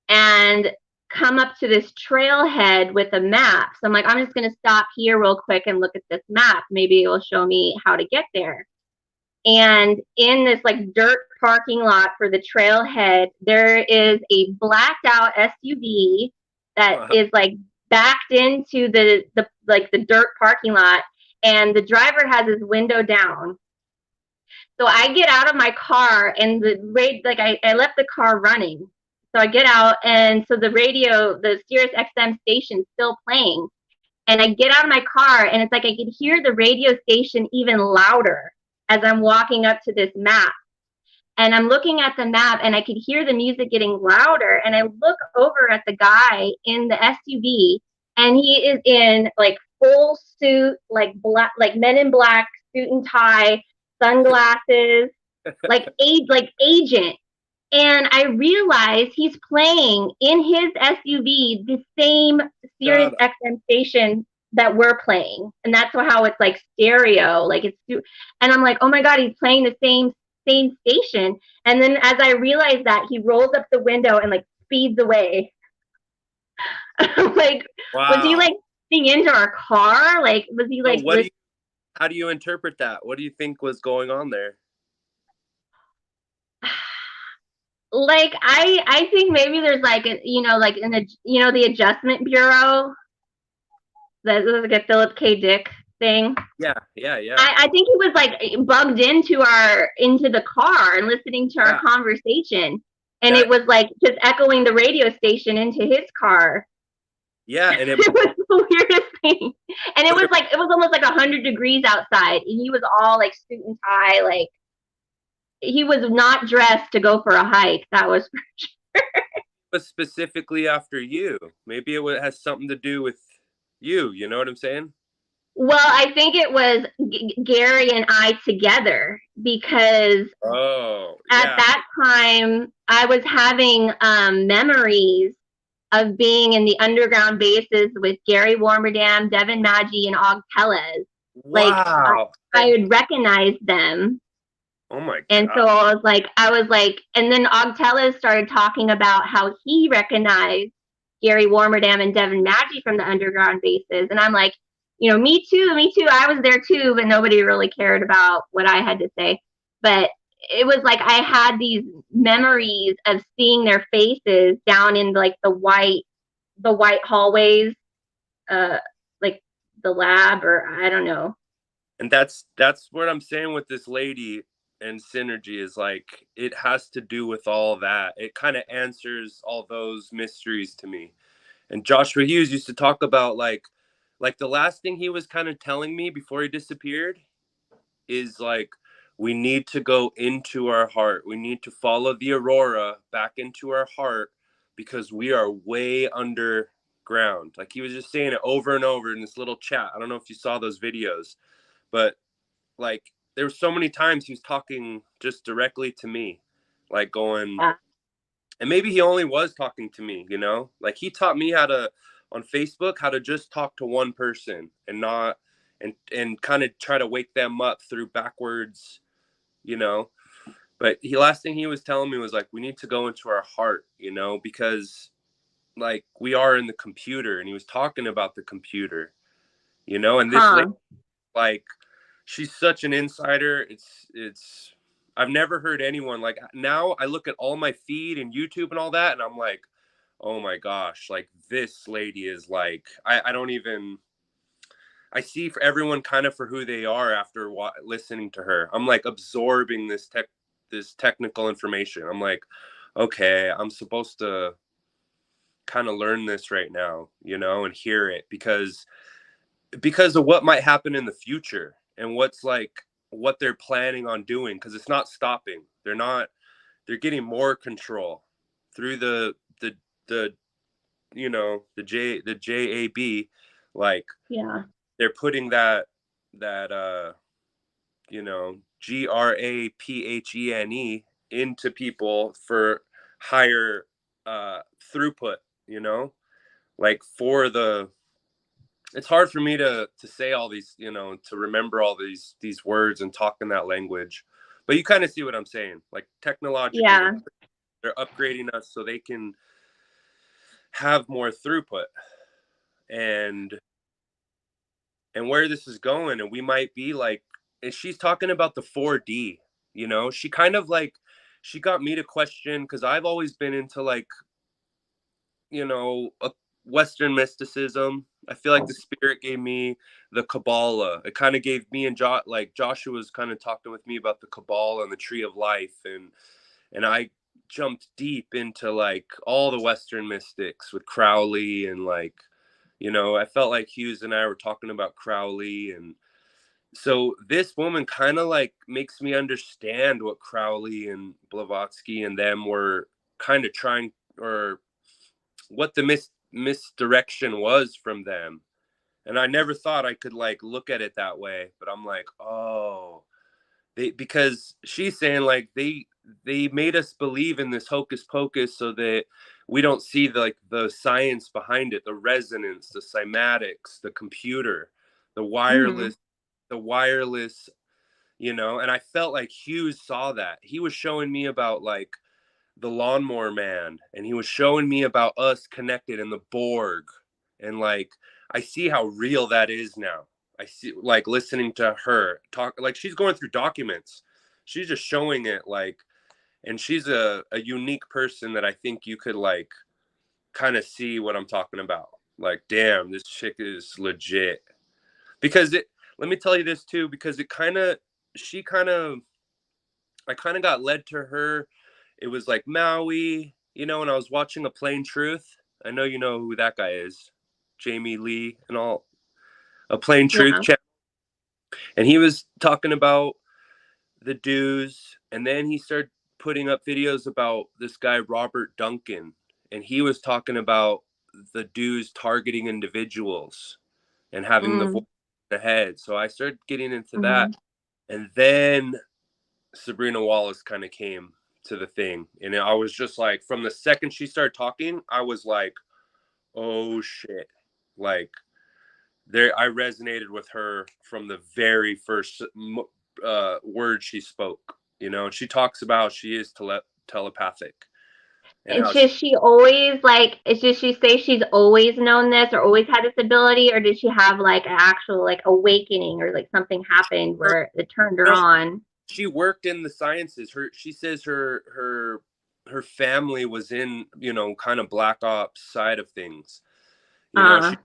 and come up to this trailhead with a map. So I'm like, I'm just going to stop here real quick and look at this map. Maybe it will show me how to get there. And in this like dirt parking lot for the trailhead, there is a blacked out SUV that is like backed into the dirt parking lot, and the driver has his window down. So I get out of my car, and I left the car running. So I get out, and so the radio, the Sirius XM station, still playing. And I get out of my car, and it's like I could hear the radio station even louder as I'm walking up to this map. And I'm looking at the map, and I could hear the music getting louder. And I look over at the guy in the SUV, and he is in like full suit, like black, like Men in Black suit and tie, sunglasses, like agent. And I realize he's playing in his SUV the same Sirius XM station that we're playing, and that's how it's like stereo, like it's. And I'm like, oh my god, he's playing the same station. And then as I realize that, he rolls up the window and like speeds away. Like, wow. Was he like speeding into our car? Like, was he like? So how do you interpret that? What do you think was going on there? Like, I think maybe there's like the Adjustment Bureau. That's like a Philip K. Dick thing. Yeah. I think he was like bugged into the car and listening to our conversation, and it was like just echoing the radio station into his car. Yeah, and it was the weirdest thing. And it was almost like 100 degrees outside, and he was all like suit and tie, like he was not dressed to go for a hike. That was for sure. But specifically after you, maybe it has something to do with you. You know what I'm saying? Well, I think it was Gary and I together, because at that time I was having memories of being in the underground bases with Gary Warmerdam, Devin Maggi, and Og Tellez. Wow. Like I had recognized them. Oh my god. And so I was like, and then Og Tellez started talking about how he recognized Gary Warmerdam and Devin Maggi from the underground bases. And I'm like, me too. I was there too, but nobody really cared about what I had to say. But it was like I had these memories of seeing their faces down in like the white hallways, like the lab, or I don't know. And that's what I'm saying with this lady and Synergy, is like it has to do with all that. It kind of answers all those mysteries to me. And Joshua Hughes used to talk about like the last thing he was kind of telling me before he disappeared is like, we need to go into our heart. We need to follow the aurora back into our heart, because we are way underground. Like he was just saying it over and over in this little chat. I don't know if you saw those videos, but like there were so many times he was talking just directly to me, like going, and maybe he only was talking to me, like he taught me on Facebook, how to just talk to one person and not, and kind of try to wake them up through backwards, but last thing he was telling me was like, we need to go into our heart, because like we are in the computer, and he was talking about the computer, and this lady, like, she's such an insider. It's I've never heard anyone like, now I look at all my feed and YouTube and all that, and I'm like, oh my gosh, like this lady is like, I see for everyone kind of for who they are after listening to her. I'm like absorbing this technical information. I'm like, okay, I'm supposed to kind of learn this right now, and hear it because of what might happen in the future, and what they're planning on doing, because it's not stopping. They're getting more control through the JAB, like, yeah, they're putting that GRAPHENE into people for higher throughput, like for the, it's hard for me to say all these, to remember all these words and talk in that language, but you kind of see what I'm saying. Like technologically, they're upgrading us so they can have more throughput, and where this is going, and we might be like, and she's talking about the 4D, you know, she kind of like, she got me to question, because I've always been into like, you know, a Western mysticism. I feel like the spirit gave me the Kabbalah. It kind of gave me and like Joshua's kind of talking with me about the Kabbalah and the Tree of Life, and I jumped deep into like all the Western mystics with Crowley, and like, you know, I felt like Hughes and I were talking about Crowley, and so this woman kind of like makes me understand what Crowley and Blavatsky and them were kind of trying, or what the misdirection was from them. And I never thought I could like look at it that way, but I'm like, oh, because she's saying like they made us believe in this hocus pocus so that we don't see the science behind it, the resonance, the cymatics, the computer, the wireless, you know. And I felt like Hughes saw that. He was showing me about like the Lawnmower Man, and he was showing me about us connected in the Borg, and like I see how real that is now. I see, like, listening to her talk, like she's going through documents, she's just showing it, like, and she's a unique person that I think you could like kind of see what I'm talking about. Like, damn, this chick is legit. Because it, let me tell you this too, because it kind of, I kind of got led to her. It was like Maui, you know, and I was watching A Plain Truth. I know you know who that guy is, Jamie Lee and all. A Plain Truth Yeah. channel. And he was talking about the dues, and then he started putting up videos about this guy Robert Duncan, and he was talking about the dues targeting individuals and having the voice Mm. in the head. So I started getting into that, Mhm. and then Sabrina Wallace kind of came to the thing, and I was just like, from the second she started talking, I was like, oh shit, like, there, I resonated with her from the very first word she spoke. You know, she talks about she is telepathic, and And how does she always like? Does she say she's always known this or always had this ability, or did she have like an actual like awakening or like something happened where it turned her on? she worked in the sciences. She says her family was in, you know, kind of black ops side of things. You know, Uh, she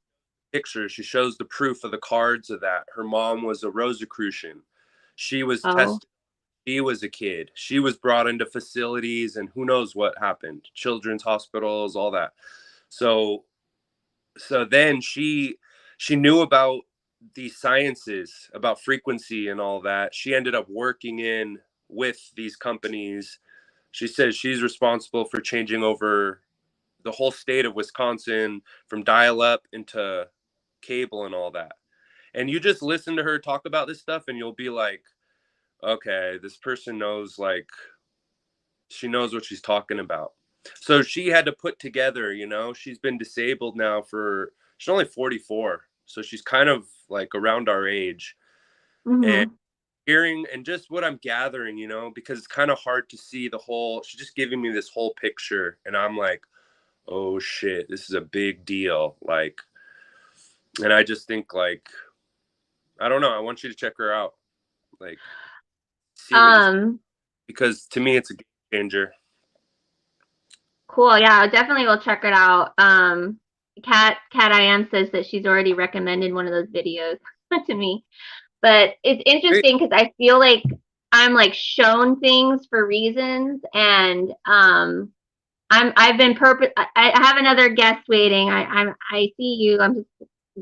pictures, she shows the proof of the cards of that. Her mom was a Rosicrucian. She was oh, tested. She was a kid. She was brought into facilities, and who knows what happened. Children's hospitals, all that. So then she knew about these sciences, about frequency and all that. She ended up working in with these companies. She says she's responsible for changing over the whole state of Wisconsin from dial up into cable and all that. And you just listen to her talk about this stuff, and you'll be like, okay, this person knows, like, she knows what she's talking about. So she had to put together, you know, she's been disabled now for, she's only 44. So she's kind of like around our age. And mm-hmm. hearing, and just what I'm gathering, you know, because it's kind of hard to see the whole, she's just giving me this whole picture. And I'm like, oh shit, this is a big deal. Like, and I just think like, I don't know. I want you to check her out. Like, see what you, Um, because to me, it's a game changer. cool. Yeah, I definitely will check it out. Cat I am says that she's already recommended one of those videos to me. But it's interesting because I feel like I'm like shown things for reasons, and I've been I have another guest waiting. I see you. I'm just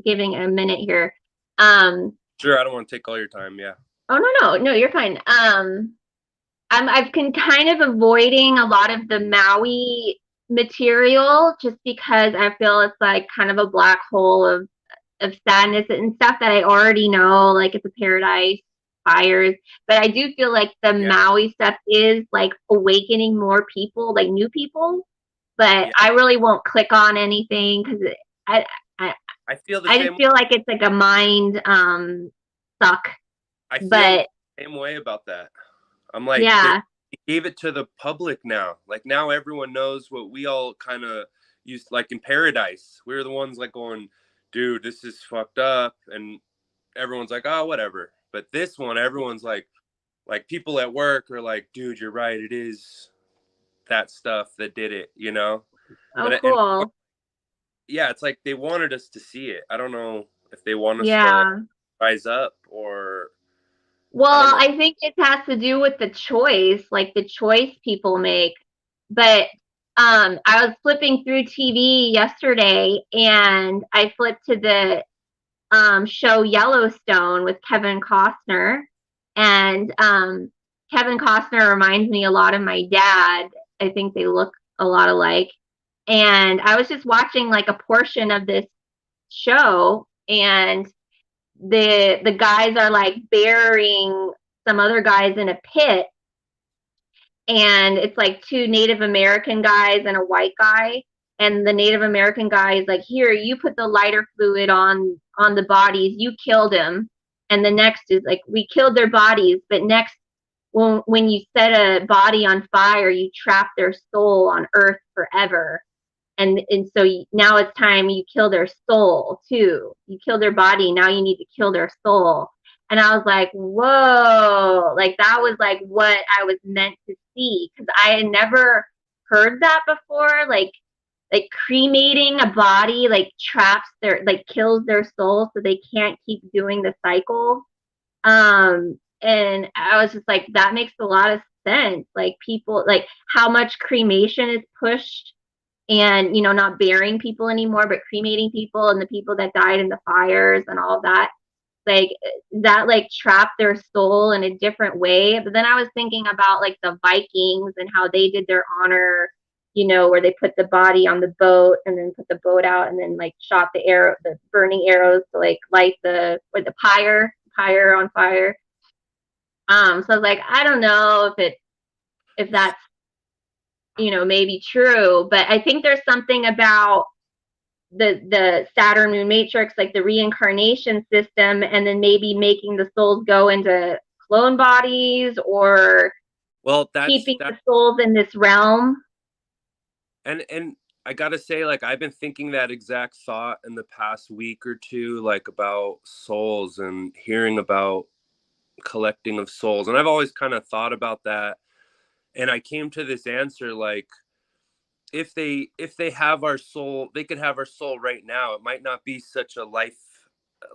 giving a minute here. Sure, I don't want to take all your time. Yeah. Oh no, you're fine. I've been kind of avoiding a lot of the Maui material just because I feel it's like kind of a black hole of sadness and stuff that I already know, like it's a paradise, fires. But I do feel like the Yeah. Maui stuff is like awakening more people, like new people. But Yeah. I really won't click on anything because I, I I feel the I same. just feel like it's like a mind suck. I feel But the same way about that. I'm like, they yeah, gave it to the public now. Like, now everyone knows what we all kind of used, like in Paradise, we were the ones like going, dude, this is fucked up, and everyone's like, oh, whatever. But this one, everyone's like people at work are like, dude, you're right, it is that stuff that did it, you know. Oh, But and cool. yeah, it's like they wanted us to see it. I don't know if they want us to Yeah. rise up, or I don't Well, know. I think it has to do with the choice, like the choice people make. But I was flipping through TV yesterday and I flipped to the show Yellowstone with Kevin Costner. And Kevin Costner reminds me a lot of my dad. I think they look a lot alike. And I was just watching like a portion of this show, and the guys are like burying some other guys in a pit, and it's like two Native American guys and a white guy, and the Native American guy is like, here, you put the lighter fluid on the bodies, you killed him. And the next is like, we killed their bodies, but next, when you set a body on fire, you trap their soul on earth forever. And so now it's time you kill their soul too. You kill their body, now you need to kill their soul. And I was like, whoa, like that was like what I was meant to see, because I had never heard that before. Like cremating a body like traps their, like kills their soul so they can't keep doing the cycle. And I was just like, that makes a lot of sense. Like people, like how much cremation is pushed, and not burying people anymore but cremating people, and the people that died in the fires and all of that, like that, like trapped their soul in a different way. But then I was thinking about like the Vikings and how they did their honor, where they put the body on the boat and then put the boat out and then like shot the burning arrows to like light the pyre on fire. So I was like, I don't know if that's maybe true, but I think there's something about the Saturn moon matrix, like the reincarnation system, and then maybe making the souls go into clone bodies, or Well, keeping the souls in this realm. And I gotta say, like, I've been thinking that exact thought in the past week or two, like about souls and hearing about collecting of souls. And I've always kind of thought about that. And I came to this answer, like, if they have our soul, they could have our soul right now. It might not be such a life,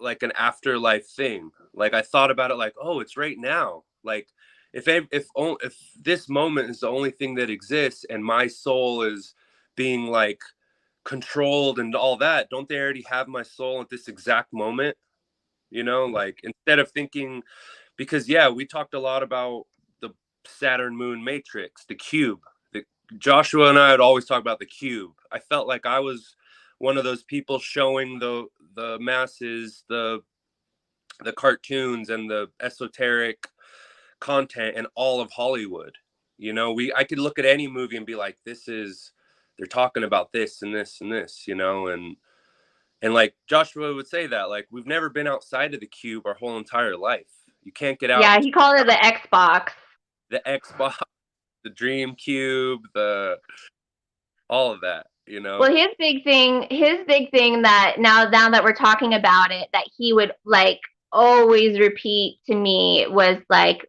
like an afterlife thing. Like I thought about it, like, oh, it's right now. Like if this moment is the only thing that exists, and my soul is being like controlled and all that, don't they already have my soul at this exact moment? Like instead of thinking, because yeah, we talked a lot about the Saturn moon matrix, the cube. Joshua and I had always talked about the cube. I felt like I was one of those people showing the masses the cartoons and the esoteric content in all of Hollywood. I could look at any movie and be like, they're talking about this and this and this, and like Joshua would say that, like, we've never been outside of the cube our whole entire life. You can't get out. Yeah, he called it the Xbox. The Xbox, the Dream Cube, all of that, Well, his big thing that now that we're talking about it, that he would like always repeat to me was like,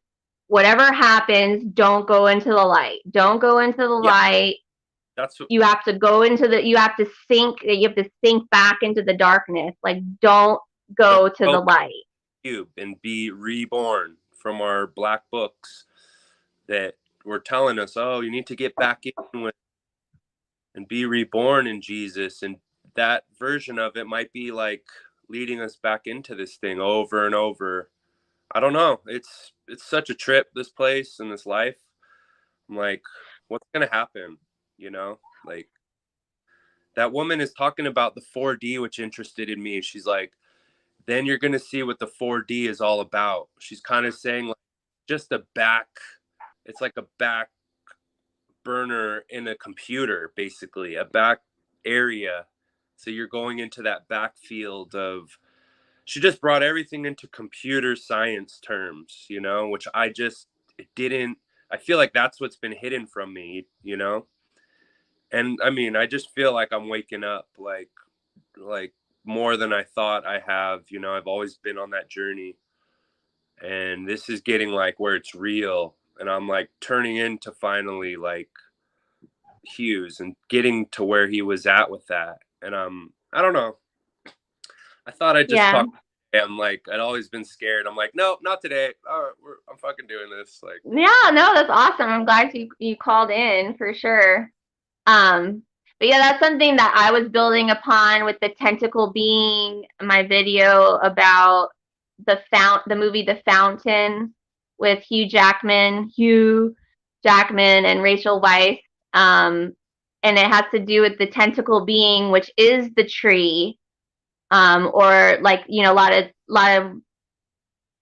whatever happens, don't go into the light. Don't go into the light. That's what you have to go into you have to sink back into the darkness. Like, don't go to the light. Cube and be reborn from our black books that were telling us, oh, you need to get back in with and be reborn in Jesus. And that version of it might be like leading us back into this thing over and over. I don't know. It's such a trip, this place and this life. I'm like, what's gonna happen? Like that woman is talking about the 4D, which interested in me. She's like, then you're gonna see what the 4D is all about. She's kind of saying like just it's like a back burner in a computer, basically a back area. So you're going into that backfield of, she just brought everything into computer science terms, which it feel like that's what's been hidden from me, And I mean, I just feel like I'm waking up like more than I thought I have. You know, I've always been on that journey, and this is getting like where it's real, and I'm like turning into finally like Hughes and getting to where he was at with that. And I don't know. I thought I'd just Yeah. talk. I'm like, I'd always been scared. I'm like, no, not today. All right, I'm fucking doing this. Like, Yeah, no, that's awesome. I'm glad you called in for sure. But yeah, that's something that I was building upon with the tentacle being my video about the movie The Fountain with Hugh Jackman and Rachel Weisz. And it has to do with the tentacle being, which is the tree, or like, you know, a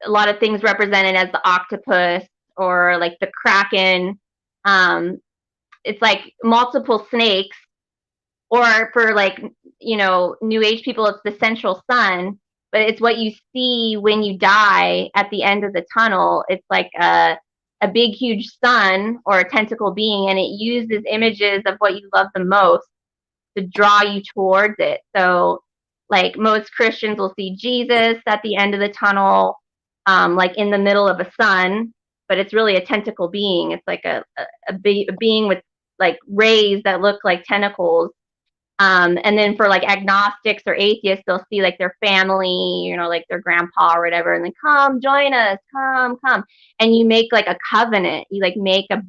lot of things represented as the octopus or like the kraken. It's like multiple snakes, or for like, you know, new age people, it's the central sun, but it's what you see when you die at the end of the tunnel. It's like a big huge sun or a tentacle being, and it uses images of what you love the most to draw you towards it. So like most Christians will see Jesus at the end of the tunnel, like in the middle of a sun, but it's really a tentacle being. It's like a being with like rays that look like tentacles. And then for like agnostics or atheists, they'll see like their family, you know, like their grandpa or whatever, and then come join us, come. And you make like a covenant. You like make a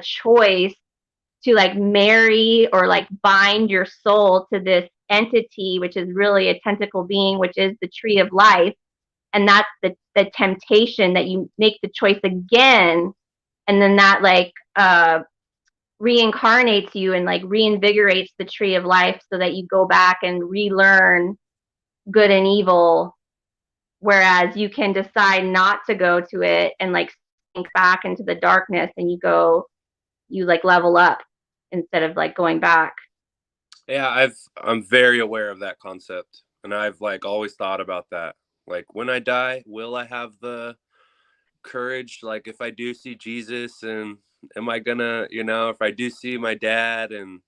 choice to like marry or like bind your soul to this entity, which is really a tentacle being, which is the tree of life. And that's the temptation that you make the choice again. And then that like reincarnates you and like reinvigorates the tree of life so that you go back and relearn good and evil. Whereas you can decide not to go to it and like sink back into the darkness, and you like level up instead of like going back. yeah, I'm very aware of that concept, and I've like always thought about that. Like, when I die, will I have the courage? Like, if I do see Jesus, and am I gonna, you know, if I do see my dad, and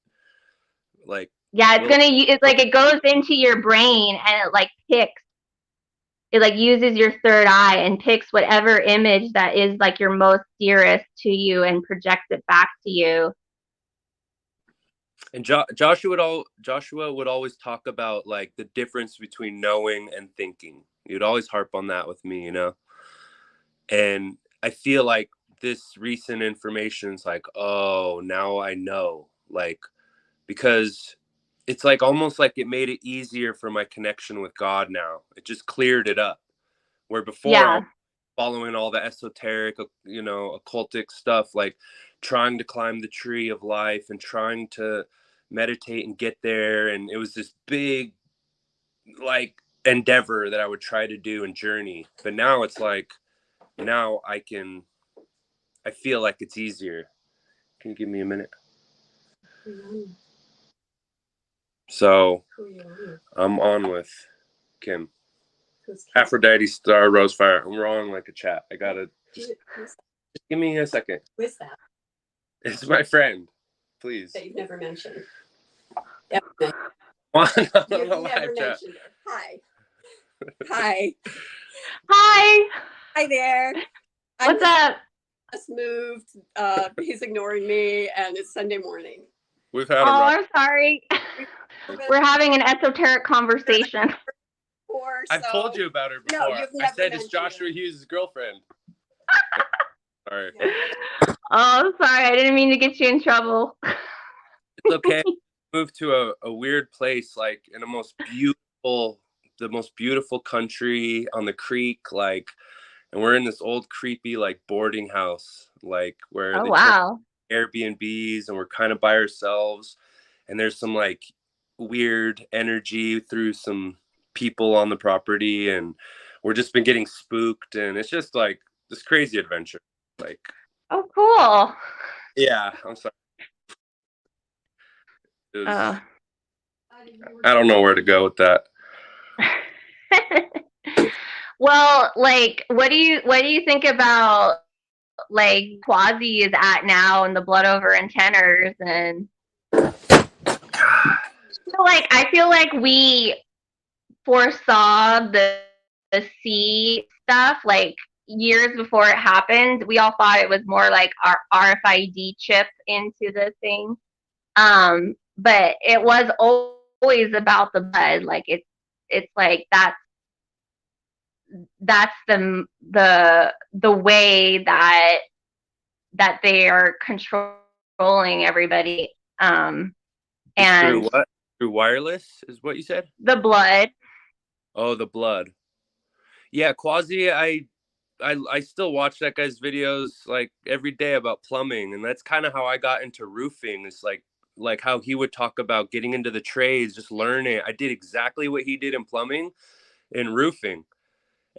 like, yeah, it's like it goes into your brain and it like picks. It like uses your third eye and picks whatever image that is like your most dearest to you and projects it back to you. And Joshua would always talk about like the difference between knowing and thinking. You'd always harp on that with me, you know. And I feel like this recent information is like, oh, now I know, like, because it's like almost like it made it easier for my connection with God now. It just cleared it up. Where before, Yeah. I was following all the esoteric, you know, occultic stuff, like trying to climb the tree of life and trying to meditate and get there. And it was this big, like, endeavor that I would try to do and journey. But now it's like, now I feel like it's easier. Can you give me a minute? So I'm on with Kim. Aphrodite Star Rosefire. We're on like a chat. I gotta just give me a second. Who is that? It's my friend. Please. That you've never mentioned. On You've the never live chat. mentioned her. Hi. Hi. Hi. Hi there. What's up? Just moved. He's ignoring me, and it's Sunday morning. We've had Oh, a rough. I'm sorry. We're having an esoteric conversation. I've told you about her No, before. you've I never said it's mentioned Joshua her. Hughes' girlfriend. Sorry. Oh, I'm sorry. I didn't mean to get you in trouble. It's okay. Moved to a weird place, like in the most beautiful country on the creek, like, and we're in this old creepy like boarding house, like where Oh, they wow. Airbnbs, and we're kind of by ourselves, and there's some like weird energy through some people on the property, and we're just been getting spooked, and it's just like this crazy adventure. Like, Oh, cool. yeah, I'm sorry. I don't know where to go with that. Well, like, what do you think about like Quasi is at now and the Blood Over and Tenors and I feel like we foresaw the sea stuff like years before it happened. We all thought it was more like our RFID chip into the thing. But it was always about the blood. Like it's like that's the way that they are controlling everybody. It's through And what? Through wireless is what you said? the blood. Oh, the blood. Yeah, Quasi, I still watch that guy's videos like every day about plumbing, and that's kind of how I got into roofing. It's like how he would talk about getting into the trades, just learning. I did exactly what he did in plumbing in roofing.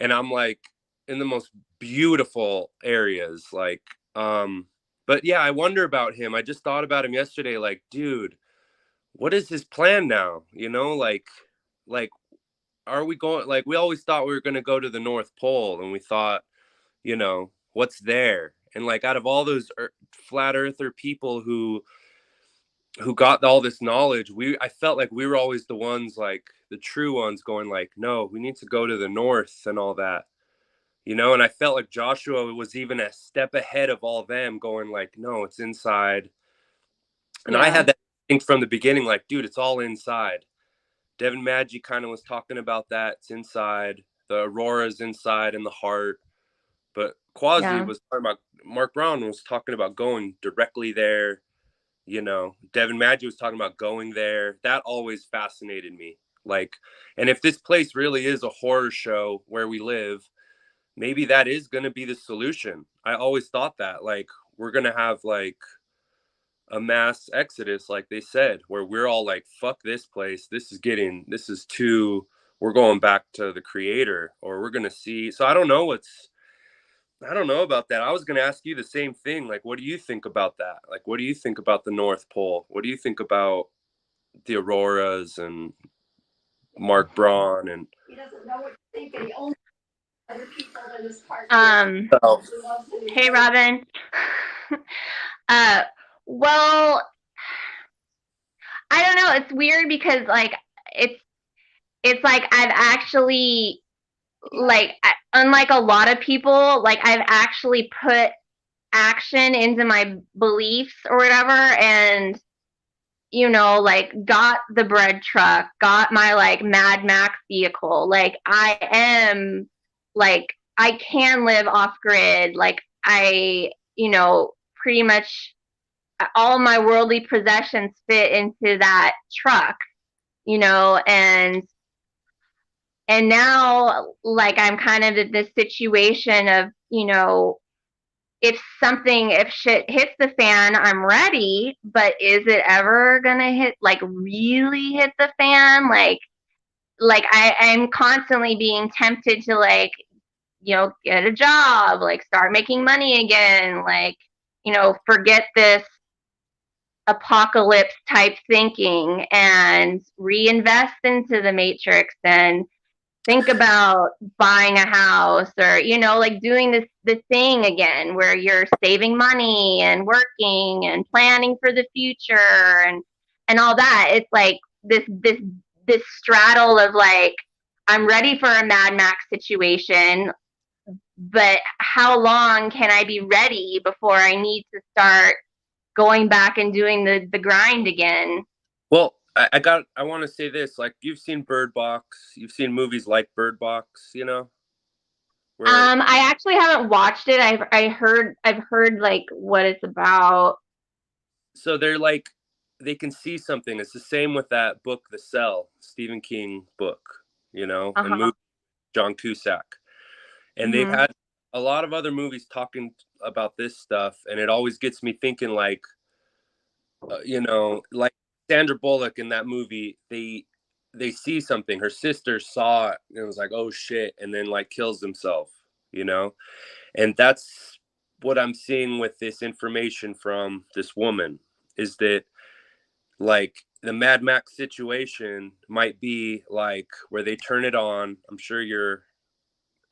And I'm like in the most beautiful areas but yeah, I wonder about him. I just thought about him yesterday, like, dude, what is his plan now? Like are we going, like, we always thought we were going to go to the North Pole, and we thought, what's there? And like out of all those flat earther people who got all this knowledge, I felt like we were always the ones, like the true ones, going like, no, we need to go to the north and all that. And I felt like Joshua was even a step ahead of all them, going like, no, it's inside. And I had that thing from the beginning, like, dude, it's all inside. Devin Maggi kind of was talking about that. It's inside. The Aurora's inside in the heart. But Quasi was talking about, Mark Brown was talking about going directly there. Devin Maggi was talking about going there. That always fascinated me. Like, and if this place really is a horror show where we live, maybe that is going to be the solution. I always thought that, like, we're going to have like a mass exodus, like they said, where we're all like, fuck this place. This is too, we're going back to the creator, or we're going to see. So I don't know about that. I was going to ask you the same thing. Like, what do you think about that? Like, what do you think about the North Pole? What do you think about the Auroras and Mark Braun? And He doesn't know what to think, and he only other people in his partner. so, Hey, Robin. Well, I don't know. It's weird because like it's like I've actually, like, unlike a lot of people, like I've actually put action into my beliefs or whatever, and like got the bread truck, got my like Mad Max vehicle. Like I am, like, I can live off grid. Like I, pretty much all my worldly possessions fit into that truck, and now, like, I'm kind of in this situation of, if shit hits the fan, I'm ready, but is it ever gonna really hit the fan? Like I'm constantly being tempted to, like, get a job, like start making money again, like, forget this apocalypse type thinking and reinvest into the matrix and think about buying a house, or like doing this thing again where you're saving money and working and planning for the future and all that. It's like this straddle of, like, I'm ready for a Mad Max situation, but how long can I be ready before I need to start going back and doing the grind again? well, I want to say this, like, you've seen Bird Box, you've seen movies like Bird Box, where I actually haven't watched it. I've heard like what it's about. so they're like, they can see something. It's the same with that book, The Cell, Stephen King book, and movie, John Cusack. And they've had a lot of other movies talking about this stuff, and it always gets me thinking, like, like Sandra Bullock in that movie, they see something. Her sister saw it and it was like, oh shit, and then like kills himself, and that's what I'm seeing with this information from this woman, is that, like, the Mad Max situation might be like where they turn it on. I'm sure you're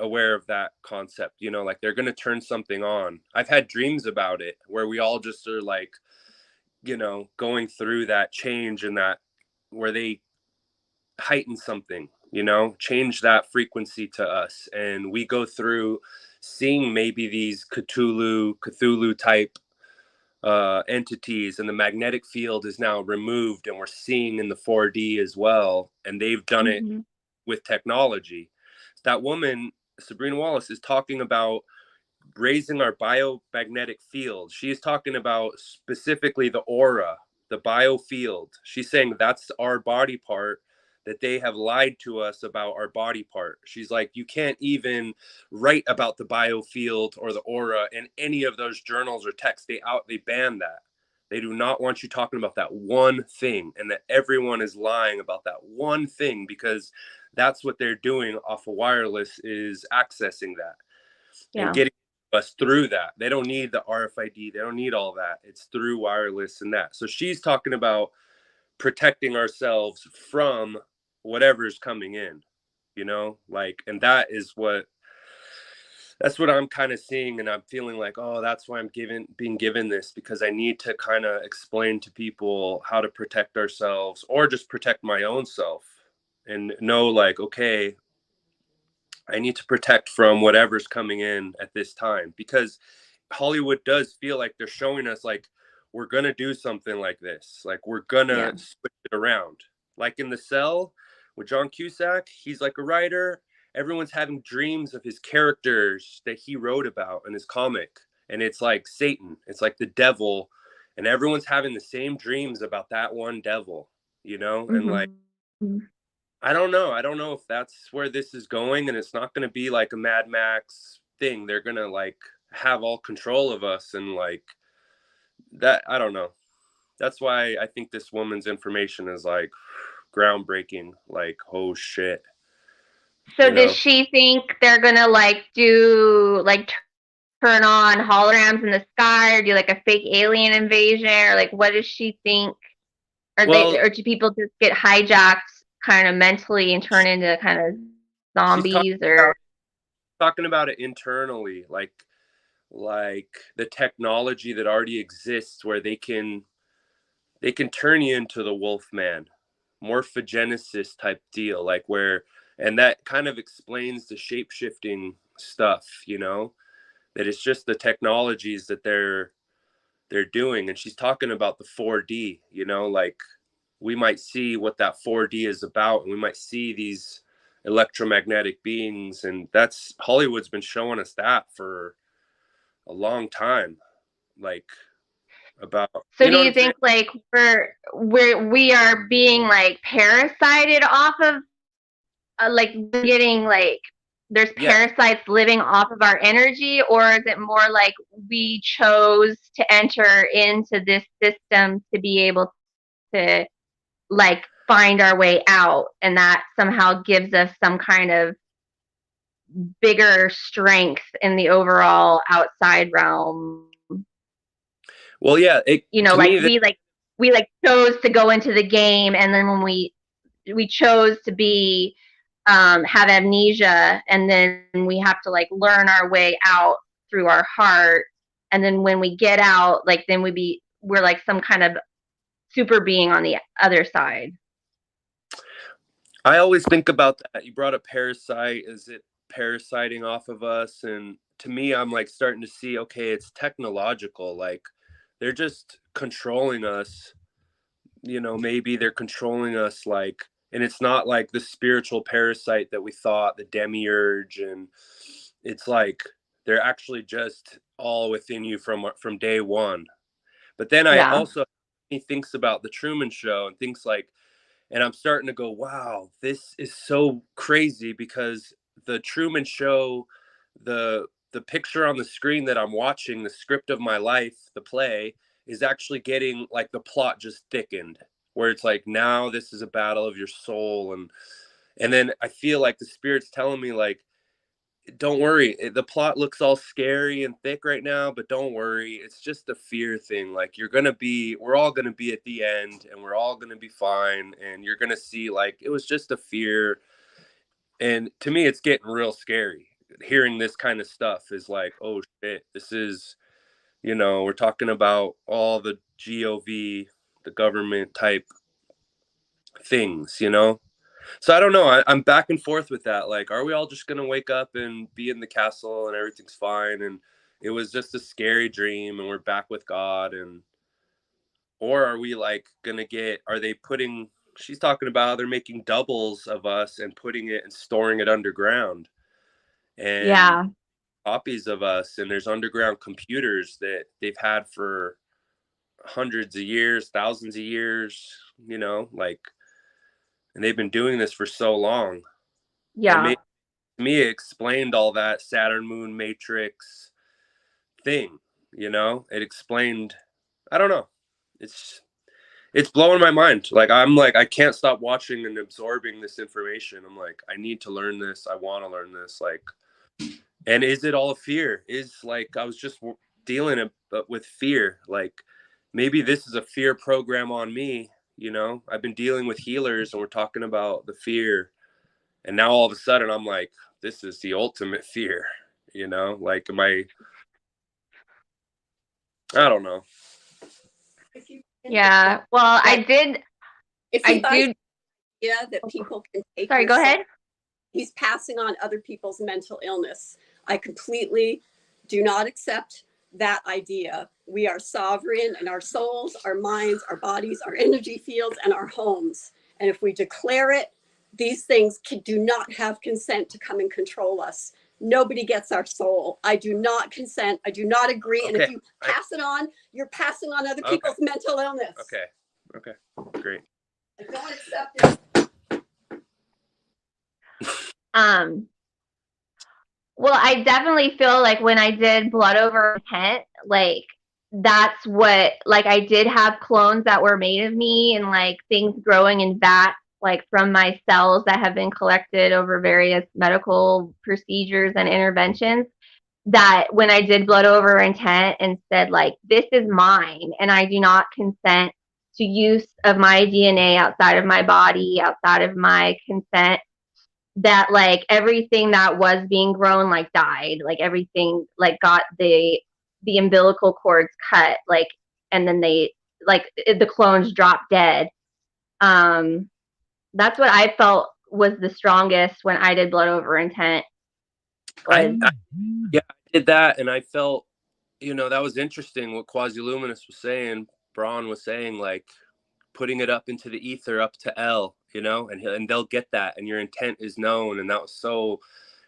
aware of that concept, like they're going to turn something on. I've had dreams about it where we all just are like, going through that change, and that where they heighten something, change that frequency to us, and we go through seeing maybe these Cthulhu type entities, and the magnetic field is now removed, and we're seeing in the 4D as well, and they've done it Mhm. with technology. That woman, Sabrina Wallace, is talking about raising our biomagnetic field. She's talking about specifically the aura, the biofield. She's saying that's our body part, that they have lied to us about our body part. She's like, you can't even write about the biofield or the aura in any of those journals or texts. They ban that. They do not want you talking about that one thing, and that everyone is lying about that one thing, because that's what they're doing off of wireless, is accessing that and Yeah. getting us through that. They don't need the RFID. They don't need all that. It's through wireless and that. So she's talking about protecting ourselves from whatever's coming in, and that's what I'm kind of seeing. And I'm feeling like, oh, that's why I'm being given this, because I need to kind of explain to people how to protect ourselves, or just protect my own self, and know, like, okay, I need to protect from whatever's coming in at this time, because Hollywood does feel like they're showing us, like, we're going to do something like this. Like, we're going Yeah. to switch it around. Like in The Cell with John Cusack, he's like a writer. Everyone's having dreams of his characters that he wrote about in his comic. And it's like Satan, it's like the devil. And everyone's having the same dreams about that one devil, And like, Mhm. I don't know. I don't know if that's where this is going, and it's not going to be like a Mad Max thing. They're going to like have all control of us, and like that. I don't know. That's why I think this woman's information is like groundbreaking. Like, oh shit, So you does know? she think they're gonna like do like turn on holograms in the sky, or do like a fake alien invasion, or like what does she think? Well, Or do people just get hijacked kind of mentally and turn into kind of she's zombies, about, or talking about it internally, like the technology that already exists, where they can turn you into the wolf man, morphogenesis type deal, like where, and that kind of explains the shape shifting stuff, that it's just the technologies that they're doing. And she's talking about the 4D, like we might see what that 4D is about, and we might see these electromagnetic beings, and that's Hollywood's been showing us that for a long time, like about, so do what you I'm saying? think like we are being like parasited off of like getting like there's Yeah. parasites living off of our energy, or is it more like we chose to enter into this system to be able to like find our way out, and that somehow gives us some kind of bigger strength in the overall outside realm? Well, yeah, to Like me that, we like chose to go into the game, and then when we chose to be have amnesia, and then we have to like learn our way out through our heart, and then when we get out, like then we're like some kind of super being on the other side. I always think about that. You brought up parasite. Is it parasiting off of us? And to me, I'm like starting to see, okay, it's technological. Like they're just controlling us. Maybe they're controlling us, like, and it's not like the spiritual parasite that we thought, the demiurge, and it's like they're actually just all within you from day one. But then I Yeah. also, he thinks about the Truman Show and thinks like, and I'm starting to go, wow, this is so crazy, because the Truman Show, the picture on the screen that I'm watching, the script of my life, the play, is actually getting like the plot just thickened, where it's like, now this is a battle of your soul, and then I feel like the spirit's telling me, like, don't worry, the plot looks all scary and thick right now, but don't worry, it's just a fear thing. Like, we're all gonna be at the end, and we're all gonna be fine, and you're gonna see, like, it was just a fear. And to me, it's getting real scary. Hearing this kind of stuff is like, oh shit, this is, we're talking about all the gov, the government type things, you know. So I don't know. I'm back and forth with that. Like, are we all just gonna wake up and be in the castle and everything's fine and it was just a scary dream and we're back with God? And or are we like gonna get, are they putting, she's talking about how they're making doubles of us and putting it and storing it underground, and Yeah. copies of us, and there's underground computers that they've had for hundreds of years, thousands of years, you know, like, and they've been doing this for so long. Yeah. It made me, it explained all that Saturn moon matrix thing, you know. It explained, I don't know, it's blowing my mind. Like, I'm like, I can't stop watching and absorbing this information. I'm like, I need to learn this, I want to learn this. Like, and is it all fear? Is, like, I was just dealing with fear. Like, maybe this is a fear program on me, you know. I've been dealing with healers and we're talking about the fear, and now all of a sudden I'm like, this is the ultimate fear, you know. Like, I don't know. Yeah. Well, I did. If I he buys do. the idea that people can take Sorry, your go soul, ahead. he's passing on other people's mental illness. I completely do not accept that idea. We are sovereign in our souls, our minds, our bodies, our energy fields, and our homes. And if we declare it, these things do not have consent to come and control us. Nobody gets our soul. I do not consent. I do not agree. And if Okay. you pass it on, you're passing on other Okay. people's mental illness. Okay, great. I don't accept it. Well, I definitely feel like when I did Blood Over Intent, like, that's what, like, I did have clones that were made of me and, like, things growing in vats, like, from my cells that have been collected over various medical procedures and interventions, that when I did Blood Over Intent and said, like, this is mine and I do not consent to use of my DNA outside of my body, outside of my consent, that, like, everything that was being grown, like, died, like, everything, like, got the umbilical cords cut, like, and then they, like, the clones dropped dead. That's what I felt was the strongest when I did Blood Over Intent. I did that, and I felt, you know, that was interesting what Quasi-Luminous was saying, Braun was saying, like, putting it up into the ether, up to L, you know, and they'll get that, and your intent is known. And that was so,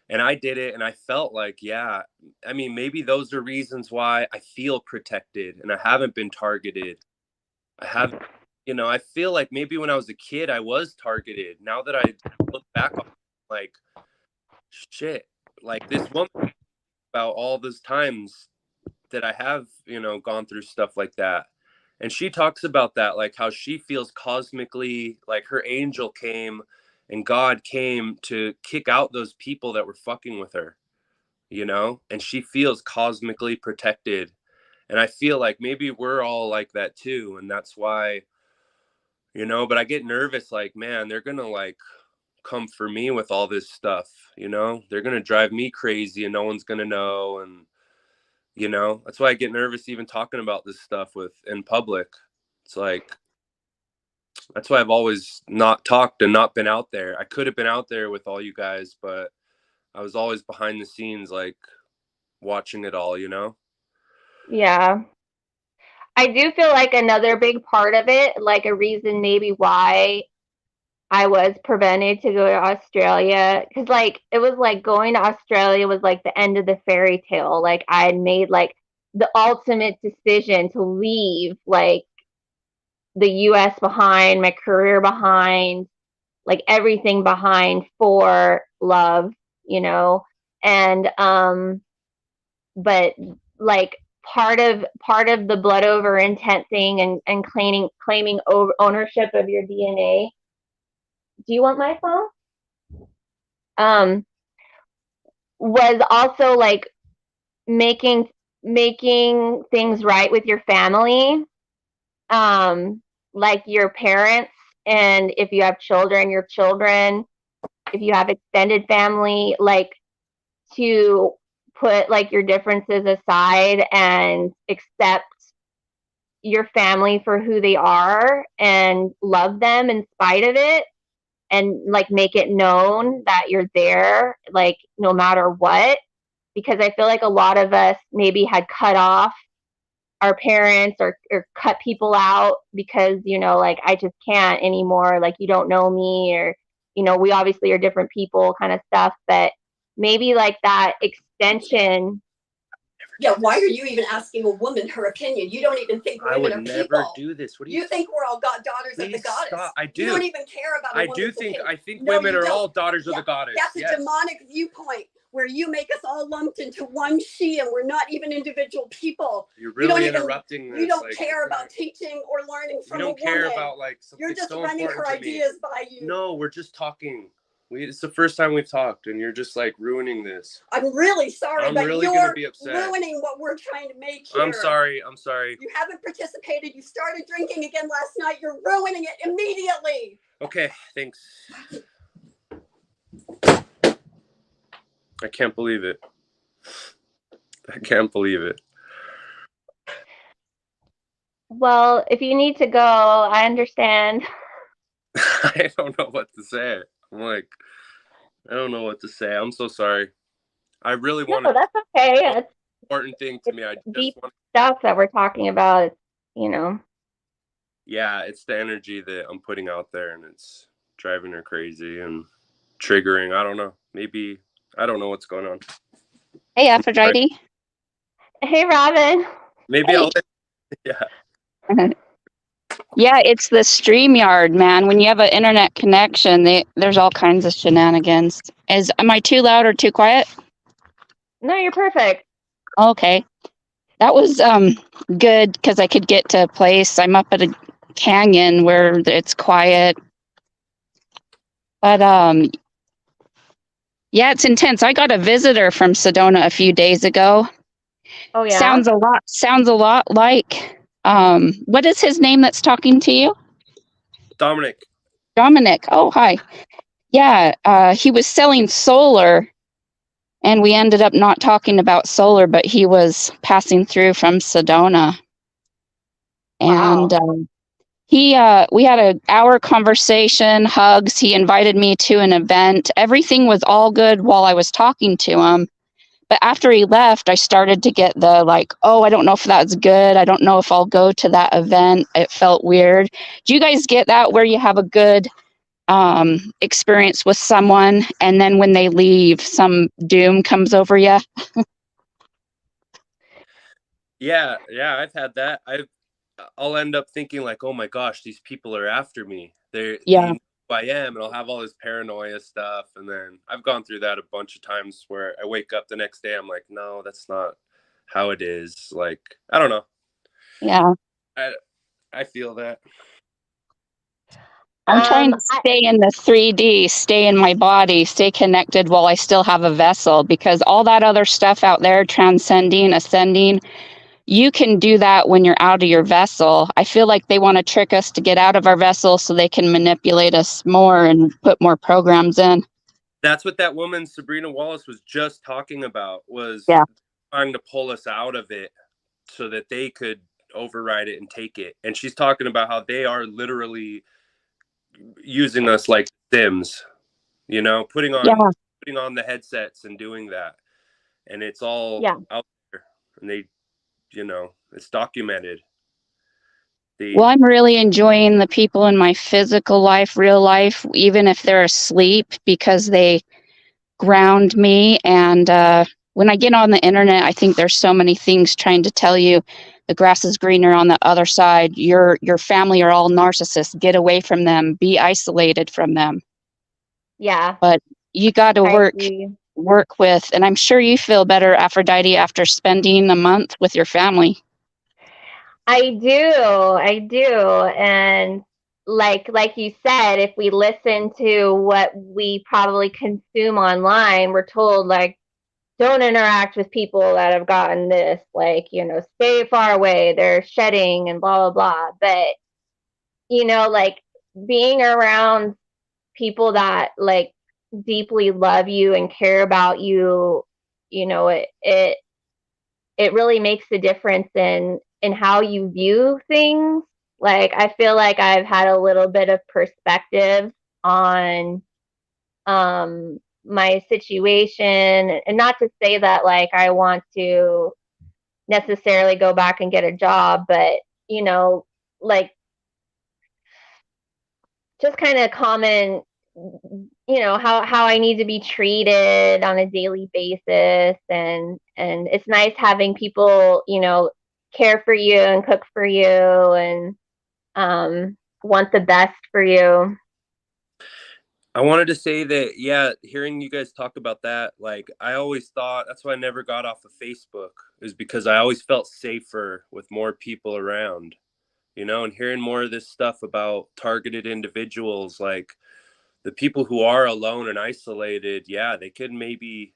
and I did it, and I felt like, yeah, I mean, maybe those are reasons why I feel protected and I haven't been targeted. I haven't, you know, I feel like maybe when I was a kid I was targeted. Now that I look back on, like, shit, like, this woman, about all those times that I have, you know, gone through stuff like that. And she talks about that, like, how she feels cosmically, like, her angel came and God came to kick out those people that were fucking with her, you know, and she feels cosmically protected. And I feel like maybe we're all like that too. And that's why, you know, but I get nervous, like, man, they're gonna, like, come for me with all this stuff, you know, they're gonna drive me crazy and no one's gonna know. And you know, that's why I get nervous even talking about this stuff in public. It's like, that's why I've always not talked and not been out there. I could have been out there with all you guys, but I was always behind the scenes, like, watching it all, you know? Yeah. I do feel like another big part of it, like a reason maybe why I was prevented to go to Australia, because, like, it was like going to Australia was like the end of the fairy tale. Like, I had made, like, the ultimate decision to leave, like, the US behind, my career behind, like, everything behind for love, you know. And but, like, part of the Blood Over Intent thing and claiming ownership of your DNA. Do you want my phone? Was also, like, making things right with your family, like your parents, and if you have children, your children, if you have extended family, like, to put, like, your differences aside and accept your family for who they are and love them in spite of it, and like make it known that you're there, like no matter what. Because I feel like a lot of us maybe had cut off our parents, or cut people out because, like, I just can't anymore. Like, you don't know me, or, we obviously are different people kind of stuff. But maybe like that extension. Yeah, why are you even asking a woman her opinion? You don't even think I women would are never people. do this. What do You think we're all daughters of the Please goddess. stop. I do. You don't even care about a I woman's do think. opinion. I think No, women you are don't. all daughters of Yeah, the goddess. That's a Yes. demonic viewpoint where you make us all lumped into one she, and we're not even individual people. You're You don't really even- interrupting this. You don't like, care about teaching or learning from You a don't care woman. about like something You're just so running her important to me. ideas by you. No, we're just talking. It's the first time we've talked, and you're just like ruining this. I'm really sorry, I'm but really you're gonna be upset. ruining what we're trying to make here. I'm sorry. I'm sorry. You haven't participated. You started drinking again last night. You're ruining it immediately. Okay, thanks. I can't believe it. I can't believe it. Well, if you need to go, I understand. I don't know what to say. I'm like, I don't know what to say. I'm so sorry. I really want No, to. that's okay. It's Important thing to me. I just deep want. stuff that we're talking about. Yeah, it's the energy that I'm putting out there, and it's driving her crazy and triggering. I don't know. Maybe I don't know what's going on. Hey, Aphrodite. Hey, Robin. Maybe I'll. Yeah. Yeah, it's the StreamYard, man. When you have an internet connection, there's all kinds of shenanigans. Am I too loud or too quiet? No, you're perfect. Okay. That was good because I could get to a place. I'm up at a canyon where it's quiet. But yeah, it's intense. I got a visitor from Sedona a few days ago. Oh yeah. Sounds a lot like what is his name that's talking to you? Dominic. Dominic. Oh, hi. Yeah, he was selling solar, and we ended up not talking about solar, but he was passing through from Sedona. Wow. And we had an hour conversation, hugs. He invited me to an event. Everything was all good while I was talking to him. But after he left, I started to get the like, oh, I don't know if that's good. I don't know if I'll go to that event. It felt weird. Do you guys get that where you have a good experience with someone, and then when they leave, some doom comes over you? Yeah, I've had that. I'll end up thinking like, oh my gosh, these people are after me. They know who I am, and I'll have all this paranoia stuff. And then I've gone through that a bunch of times where I wake up the next day, I'm like, no, that's not how it is. Like, I don't know. Yeah. I feel that. I'm trying to stay in the 3D, stay in my body, stay connected while I still have a vessel, because all that other stuff out there, transcending, ascending, you can do that when you're out of your vessel. I feel like they want to trick us to get out of our vessel so they can manipulate us more and put more programs in. That's what that woman, Sabrina Wallace, was just talking about, was trying to pull us out of it so that they could override it and take it. And she's talking about how they are literally using us like Sims, putting on the headsets and doing that. And it's all out there. And they, it's documented. Well, I'm really enjoying the people in my physical life, real life, even if they're asleep, because they ground me. And when I get on the internet, I think there's so many things trying to tell you the grass is greener on the other side. Your family are all narcissists. Get away from them. Be isolated from them. Yeah. But you got to work with, and I'm sure you feel better, Aphrodite, after spending a month with your family. I do. And like you said, if we listen to what we probably consume online, we're told like, don't interact with people that have gotten this, like, stay far away, they're shedding and blah, blah, blah. But, like being around people that like deeply love you and care about you, it really makes a difference in in how you view things. Like, I feel like I've had a little bit of perspective on my situation, and not to say that like I want to necessarily go back and get a job, but you know, like just kind of comment, you know, how I need to be treated on a daily basis, and it's nice having people, you know, care for you and cook for you and want the best for you. I wanted to say that, yeah, hearing you guys talk about that, like I always thought that's why I never got off of Facebook, is because I always felt safer with more people around, you know, and hearing more of this stuff about targeted individuals, like the people who are alone and isolated, yeah, they could maybe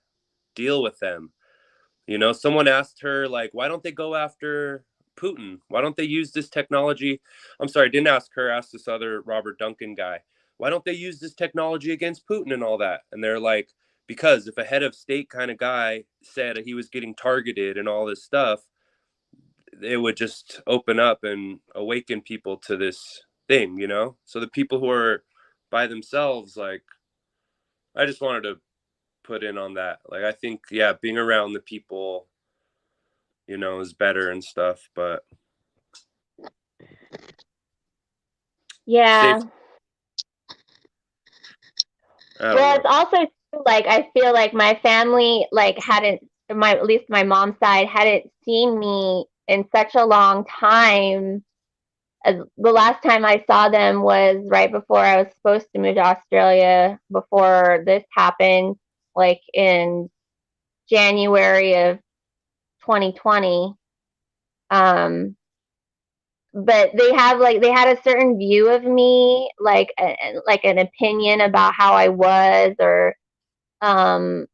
deal with them. You know, someone asked her, like, why don't they go after Putin? Why don't they use this technology? I'm sorry, I didn't ask her, asked this other Robert Duncan guy. Why don't they use this technology against Putin and all that? And they're like, because if a head of state kind of guy said he was getting targeted and all this stuff, it would just open up and awaken people to this thing, you know? So the people who are by themselves, like, I just wanted to put in on that. Like, I think, yeah, being around the people, you know, is better and stuff, but Yeah. safe. I don't Well, know. it's also too, like I feel like my family like hadn't, my at least my mom's side hadn't seen me in such a long time. As the last time I saw them was right before I was supposed to move to Australia, before this happened, like in January of 2020. Um, but they had a certain view of me, like an opinion about how I was, or um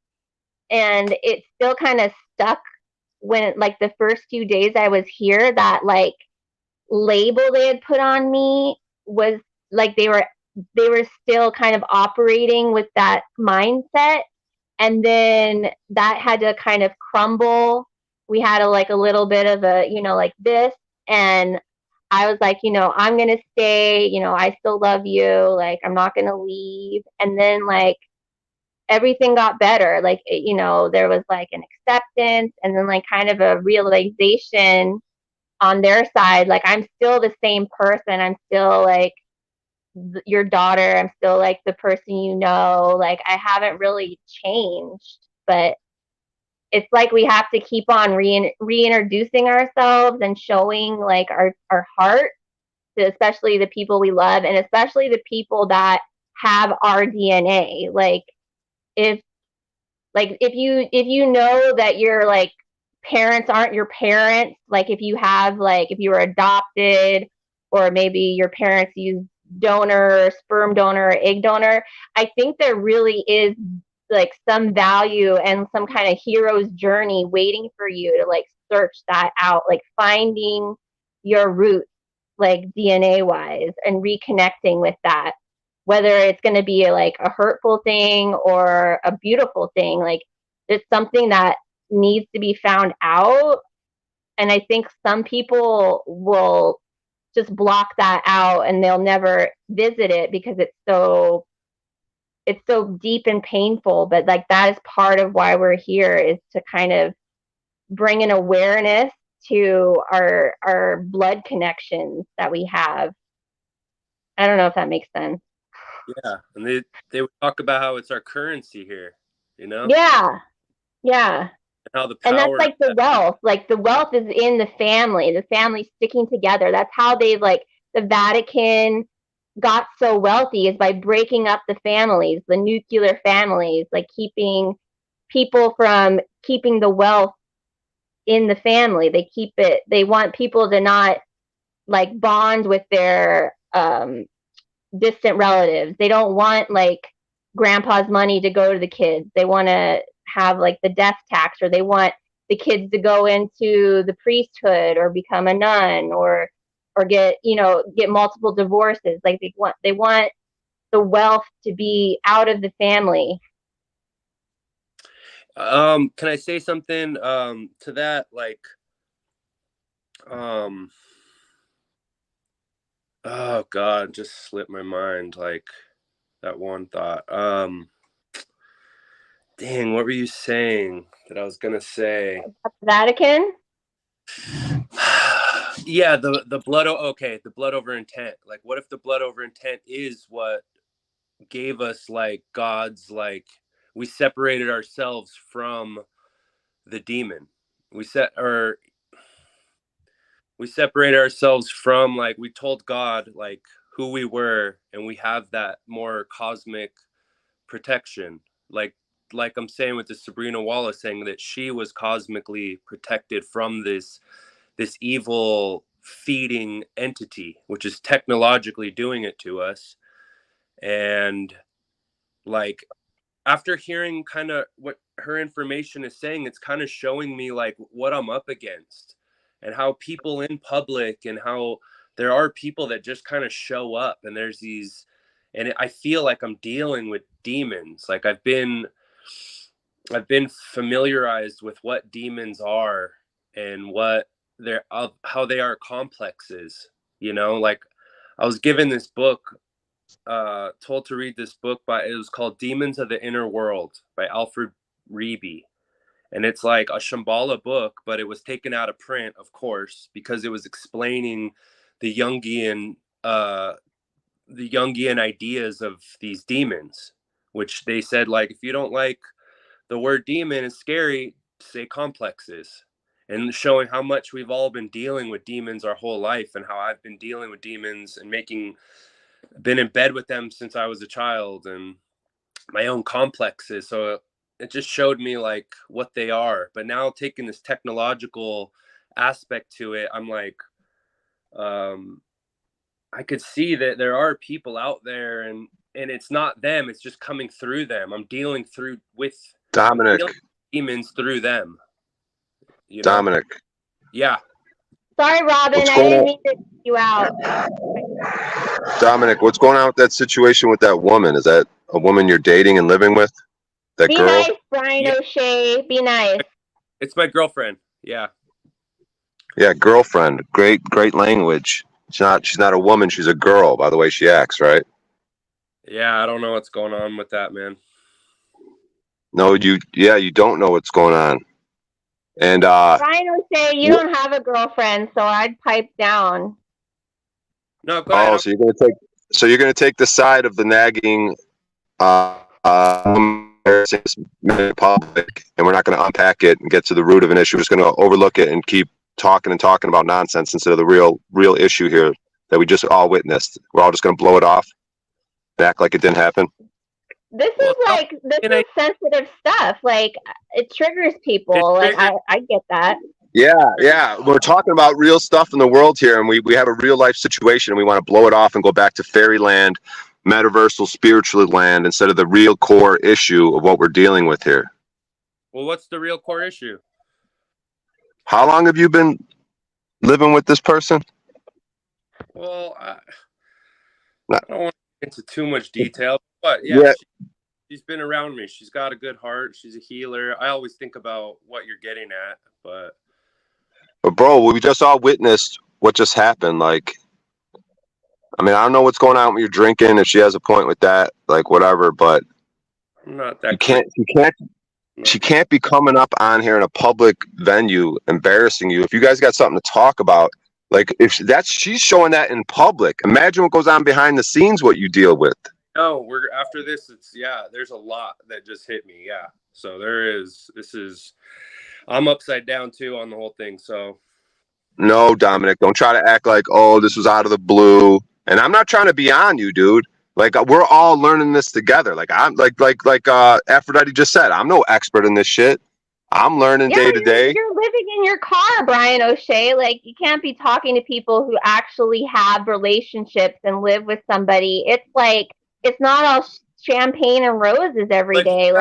and it still kind of stuck when like the first few days I was here, that like label they had put on me was like they were still kind of operating with that mindset, and then that had to kind of crumble. We had a little bit of a, you know, like this, and I was like, you know, I'm going to stay, you know, I still love you, like I'm not going to leave. And then like everything got better. Like, you know, there was like an acceptance, and then like kind of a realization on their side. Like, I'm still the same person. I'm still like your daughter. I'm still like the person, you know, like I haven't really changed, but it's like we have to keep on reintroducing ourselves and showing like our heart to especially the people we love, and especially the people that have our DNA. Like, if if you know that your like parents aren't your parents, like if you have like if you were adopted, or maybe your parents use donor, sperm donor, or egg donor, I think there really is like some value and some kind of hero's journey waiting for you to like search that out, like finding your roots, like DNA wise, and reconnecting with that, whether it's going to be like a hurtful thing or a beautiful thing. Like, it's something that needs to be found out, and I think some people will just block that out and they'll never visit it because it's so deep and painful. But like that is part of why we're here, is to kind of bring an awareness to our blood connections that we have. I don't know if that makes sense. Yeah, and they would talk about how it's our currency here, you know, Yeah, yeah. and how the And that's power like the that, wealth. Like, the wealth is in the family sticking together. That's how they've like the Vatican got so wealthy, is by breaking up the families, the nuclear families, like keeping people from keeping the wealth in the family. They want people to not like bond with their distant relatives. They don't want like grandpa's money to go to the kids. They want to have like the death tax, or they want the kids to go into the priesthood or become a nun, or get, you know, get multiple divorces. Like, they want the wealth to be out of the family. can I say something to that? Like, Um, oh God, just slipped my mind. Like that one thought. Dang, what were you saying that I was gonna say? Vatican. Yeah, the blood. Okay, the blood over intent. Like, what if the blood over intent is what gave us like God's like we separated ourselves from the demon. We set or we separate ourselves from like we told God like who we were, and we have that more cosmic protection. Like I'm saying with the Sabrina Wallace saying that she was cosmically protected from this evil feeding entity, which is technologically doing it to us. And like after hearing kind of what her information is saying, it's kind of showing me like what I'm up against and how people in public and how there are people that just kind of show up, and there's these, and I feel like I'm dealing with demons. Like I've been familiarized with what demons are and what they're how they are complexes, you know. Like I was given this book, told to read this book by, it was called Demons of the Inner World by Alfred Reeby. And it's like a Shambhala book, but it was taken out of print, of course, because it was explaining the uh the Jungian ideas of these demons, which they said like if you don't like the word demon is scary, say complexes, and showing how much we've all been dealing with demons our whole life, and how I've been dealing with demons and been in bed with them since I was a child, and my own complexes. So it just showed me like what they are. But now taking this technological aspect to it, I'm like, I could see that there are people out there, and it's not them, it's just coming through them. I'm dealing Dominic, demons through them, you know. Dominic, Sorry, Robin, what's I going didn't on? mean to kick you out. Dominic, what's going on with that situation with that woman? Is that a woman you're dating and living with? That Be girl? nice, Brian Yeah. O'Shea. Be nice. It's my girlfriend. Yeah. Yeah, girlfriend. Great language. She's not a woman, she's a girl by the way she acts, right? Yeah, I don't know what's going on with that, man. No, you don't know what's going on. And Brian O'Shea, you don't have a girlfriend, so I'd pipe down. No, go ahead. so you're gonna take the side of the nagging public, and we're not going to unpack it and get to the root of an issue. We're just going to overlook it and keep talking about nonsense instead of the real issue here that we just all witnessed. We're all just going to blow it off, act like it didn't happen. This is sensitive stuff. Like, it triggers people. Like, I get that. Yeah. We're talking about real stuff in the world here, and we have a real life situation, and we want to blow it off and go back to fairyland, metaversal, spiritual land, instead of the real core issue of what we're dealing with here. Well, what's the real core issue? How long have you been living with this person? Well, I don't want to get into too much detail, but she's been around me. She's got a good heart. She's a healer. I always think about what you're getting at, but bro, we just all witnessed what just happened. Like, I mean, I don't know what's going on with your drinking, if she has a point with that, like whatever, but I'm not that she can't be coming up on here in a public venue embarrassing you. If you guys got something to talk about, like if she's showing that in public, imagine what goes on behind the scenes, what you deal with. No, we're after this. There's a lot that just hit me. Yeah. So I'm upside down too on the whole thing. So no, Dominic, don't try to act like, oh, this was out of the blue. And I'm not trying to be on you, dude. Like, we're all learning this together. Like, I'm like Aphrodite just said, I'm no expert in this shit. I'm learning day to day. You're living in your car, Brian O'Shea. Like, you can't be talking to people who actually have relationships and live with somebody. It's like, it's not all champagne and roses every day.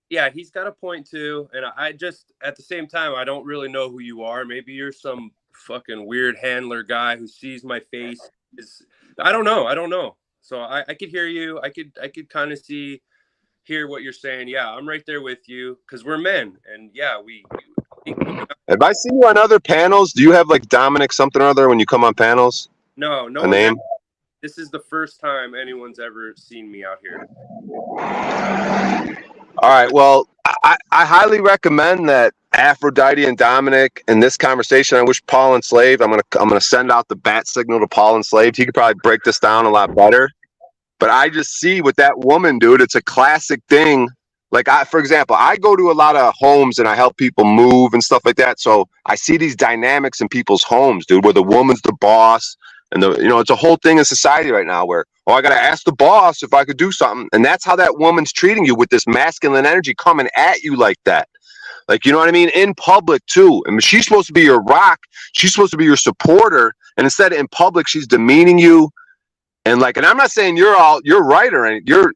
Yeah, he's got a point too. And I just, at the same time, I don't really know who you are. Maybe you're some fucking weird handler guy who sees my face. I don't know. So I could hear you. I could kind of hear what you're saying. Yeah, I'm right there with you because we're men, and yeah, we Have I seen you on other panels? Do you have like Dominic something or other when you come on panels? No, no A one's name? this is the first time anyone's ever seen me out here. All right. Well, I highly recommend that Aphrodite and Dominic in this conversation. I wish Paul Enslaved. I'm gonna send out the bat signal to Paul Enslaved. He could probably break this down a lot better. But I just see with that woman, dude, it's a classic thing. Like for example, I go to a lot of homes and I help people move and stuff like that. So I see these dynamics in people's homes, dude, where the woman's the boss. And it's a whole thing in society right now where, I got to ask the boss if I could do something. And that's how that woman's treating you with this masculine energy coming at you like that. Like, you know what I mean? In public too. I mean, she's supposed to be your rock. She's supposed to be your supporter. And instead in public, she's demeaning you. And I'm not saying you're right or anything.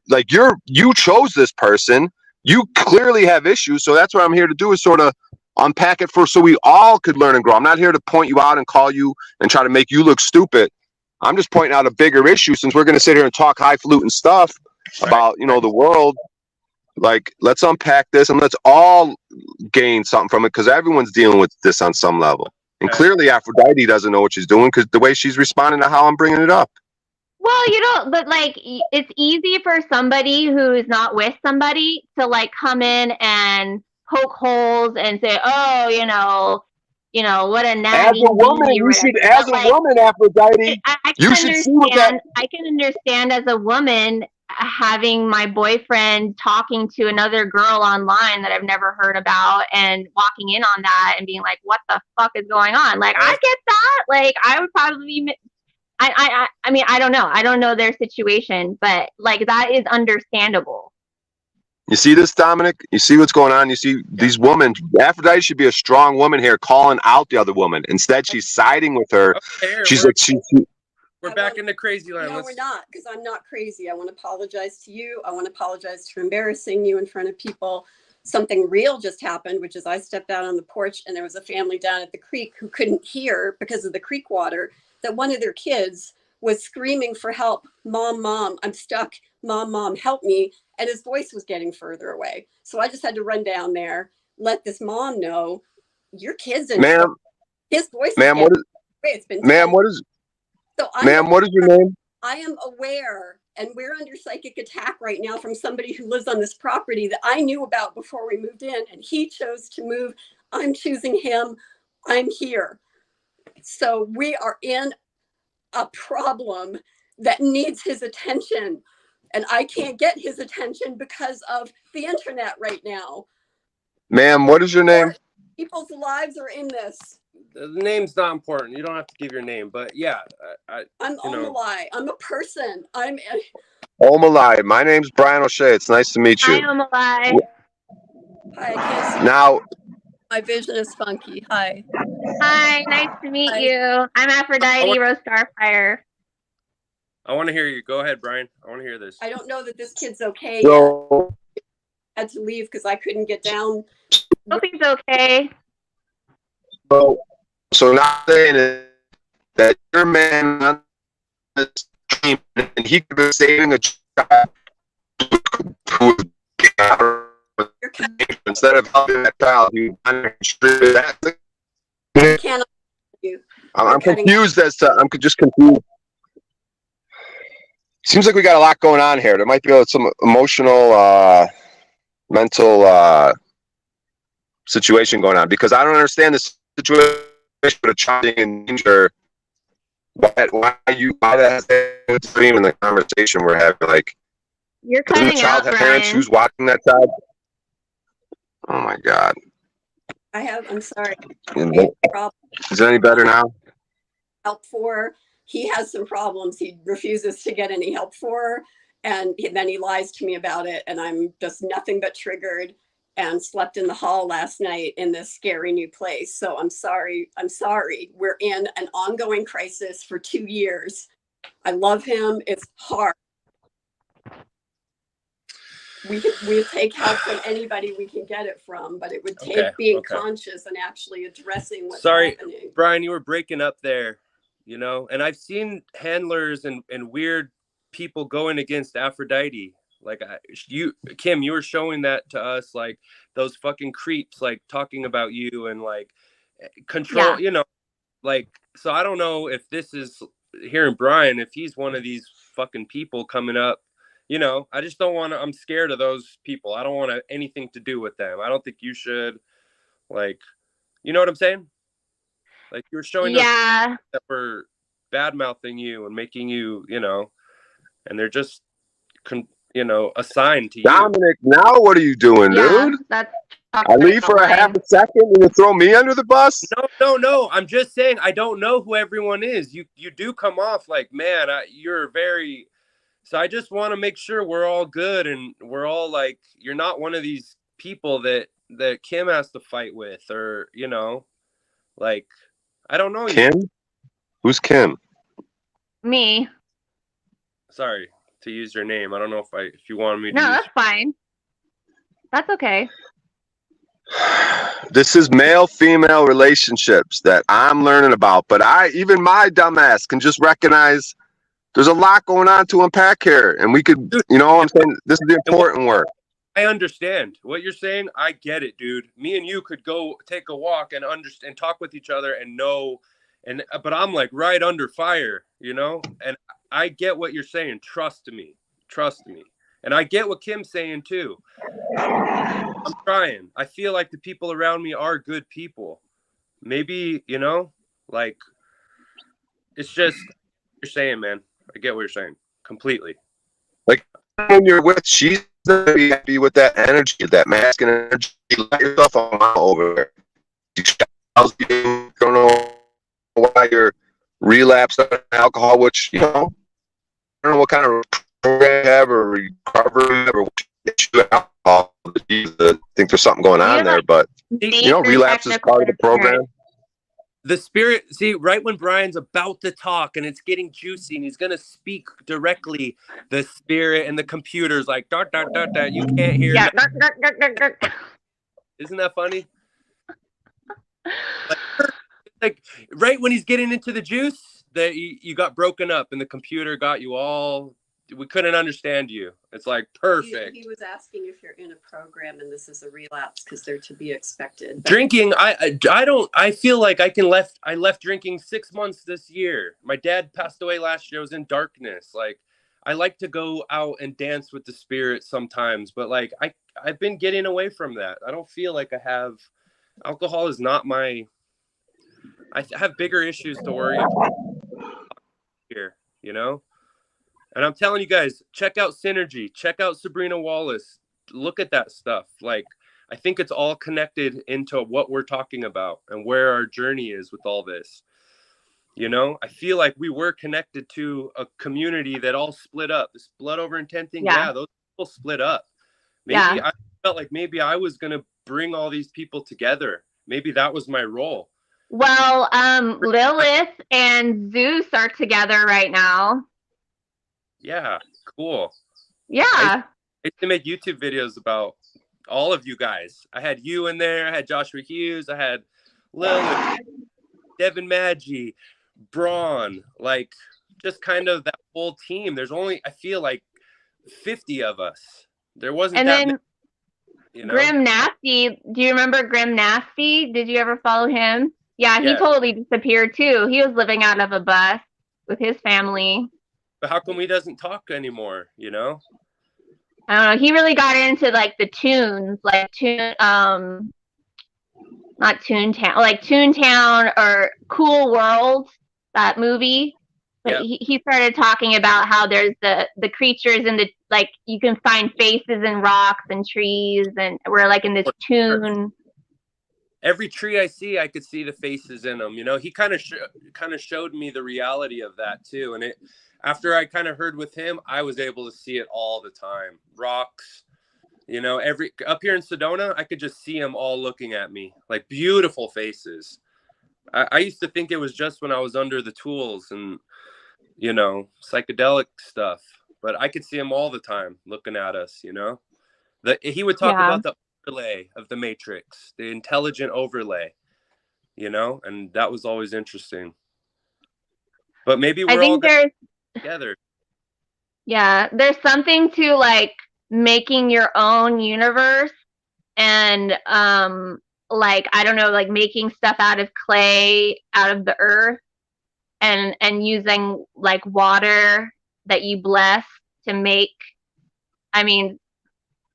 You chose this person. You clearly have issues. So that's what I'm here to do is sort of unpack it so we all could learn and grow. I'm not here to point you out and call you and try to make you look stupid. I'm just pointing out a bigger issue since we're going to sit here and talk highfalutin stuff about, the world. Like, let's unpack this and let's all gain something from it because everyone's dealing with this on some level. And clearly Aphrodite doesn't know what she's doing because the way she's responding to how I'm bringing it up. Well, but it's easy for somebody who's not with somebody to come in and poke holes and say, oh, what a nagging as a woman, bee or you should, whatever. as a woman, Aphrodite, I you can should see what that. I can understand as a woman having my boyfriend talking to another girl online that I've never heard about and walking in on that and being like, what the fuck is going on? Like, I get that. I would probably I mean, I don't know. I don't know their situation, but that is understandable. You see this, Dominic? You see what's going on? You see these women. Aphrodite should be a strong woman here, calling out the other woman. Instead, she's siding with her. Okay, She's we're back in the crazy land. No, we're not, because I'm not crazy. I want to apologize to you. I want to apologize for embarrassing you in front of people. Something real just happened, which is I stepped out on the porch and there was a family down at the creek who couldn't hear because of the creek water, that one of their kids was screaming for help. Mom, I'm stuck. Mom, help me. And his voice was getting further away. So I just had to run down there, let this mom know your kid's in trouble. His voice. Ma'am, what is? It's been. Ma'am, what is? So ma'am, what is your name? I am aware, and we're under psychic attack right now from somebody who lives on this property that I knew about before we moved in, and he chose to move. I'm choosing him. I'm here. So we are in a problem that needs his attention, and I can't get his attention because of the internet right now. Ma'am, what is your name? People's lives are in this. The name's not important. You don't have to give your name, but yeah, I'm Omalai. I'm a person. I'm Omalai. My name's Brian O'Shea. It's nice to meet you. Hi, Omalai. Hi, I can't see. Now, my vision is funky. Hi. Hi, nice to meet you. I'm Aphrodite, Rose Starfire. I want to hear you. Go ahead, Brian. I want to hear this. I don't know that this kid's okay yet. I had to leave because I couldn't get down. Hope he's okay. So now saying that your man on this dream and he could be saving a child who instead of helping that child, you that. Cannot you. I'm confused as to. I'm just confused. Seems like we got a lot going on here. There might be some emotional, mental situation going on because I don't understand this situation with a child in danger. Why that has dream in the conversation we're having? Like, you're doesn't the cutting child out, have Brian. parents who's watching that child? Oh my God. I'm sorry. Is it any better now? Help for. He has some problems he refuses to get any help for. And then he lies to me about it. And I'm just nothing but triggered and slept in the hall last night in this scary new place. So I'm sorry. We're in an ongoing crisis for 2 years. I love him. It's hard. We take help from anybody we can get it from, but it would take being conscious and actually addressing what's happening. Brian, you were breaking up there, and I've seen handlers and weird people going against Aphrodite. Like Kim, you were showing that to us, like those fucking creeps, like talking about you and like control, Yeah. Like, so I don't know if this is hearing Brian, if he's one of these fucking people coming up, I just don't want to, I'm scared of those people. I don't want anything to do with them. I don't think you should, like, you know what I'm saying? Like, you're showing those Yeah. that were bad mouthing you and making you, and they're just, assigned to you. Dominic, now what are you doing, Yeah. dude? That's I leave for a half a second and you throw me under the bus? No. I'm just saying I don't know who everyone is. You do come off like, man, you're very. So I just want to make sure we're all good and we're all like, you're not one of these people that Kim has to fight with, or like, I don't know. Kim? Who's Kim? Me. Sorry to use your name. I don't know if you wanted me to. No, that's fine. That's okay. This is male-female relationships that I'm learning about, but even my dumbass can just recognize there's a lot going on to unpack here, and we could, I'm saying, this is the important work. I understand what you're saying. I get it, dude. Me and you could go take a walk and understand, talk with each other and know, but I'm like right under fire, and I get what you're saying. Trust me. And I get what Kim's saying too. I'm trying. I feel like the people around me are good people. Maybe, like, it's just, you're saying, man. I get what you're saying completely. Like, when you're with, she's gonna be happy with that energy, that masculine energy. Let yourself over there. You don't know why you're relapsed on alcohol, which, I don't know what kind of program you have or recovery or alcohol. I think there's something going on there, but relapse is part of the program. The spirit, see, right when Brian's about to talk and it's getting juicy and he's going to speak directly, the spirit and the computer's like, dot, dot, dot, dot, you can't hear. Yeah. Isn't that funny? Like right when he's getting into the juice, that you got broken up and the computer got you all. We couldn't understand you. It's like perfect. He was asking if you're in a program and this is a relapse because they're to be expected. Drinking, I don't. I feel like I left drinking 6 months this year. My dad passed away last year. I was in darkness. Like, I like to go out and dance with the spirit sometimes, but like I've been getting away from that. I don't feel like I have. Alcohol is not my. I have bigger issues to worry about here. And I'm telling you guys, check out Synergy, check out Sabrina Wallace, look at that stuff. Like, I think it's all connected into what we're talking about and where our journey is with all this. I feel like we were connected to a community that all split up. This blood over intent thing, yeah those people split up. Maybe I felt like maybe I was going to bring all these people together. Maybe that was my role. Well, Lilith and Zeus are together right now. Yeah, cool. Yeah. I used to make YouTube videos about all of you guys. I had you in there. I had Joshua Hughes. I had Lilith, Devin Maggi, Braun, like just kind of that whole team. There's only, I feel like 50 of us. There wasn't and that then many, Grim Nasty. Do you remember Grim Nasty? Did you ever follow him? Yeah, he totally disappeared too. He was living out of a bus with his family. But how come he doesn't talk anymore? I don't know. He really got into like the tunes, like not Toontown, like Toontown or Cool World, that movie. But he started talking about how there's the creatures in the, like, you can find faces in rocks and trees, and we're like in this tune. Every tree I see, I could see the faces in them. He kind of showed me the reality of that too, and after I kind of heard with him, I was able to see it all the time. Rocks, up here in Sedona, I could just see them all looking at me, like beautiful faces. I used to think it was just when I was under the tools and, psychedelic stuff, but I could see him all the time looking at us, he would talk about the overlay of the Matrix, the intelligent overlay, and that was always interesting. But maybe we're all together. Yeah, there's something to like making your own universe and like, I don't know, like making stuff out of clay, out of the earth, and using like water that you bless to make, I mean,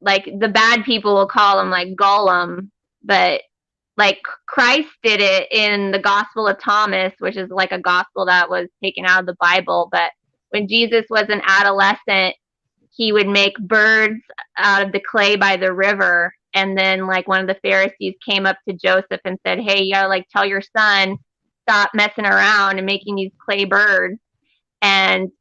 like the bad people will call him like Gollum, but like Christ did it in the Gospel of Thomas, which is like a gospel that was taken out of the Bible. But when Jesus was an adolescent, he would make birds out of the clay by the river. And then like one of the Pharisees came up to Joseph and said, hey, you gotta like tell your son, stop messing around and making these clay birds. And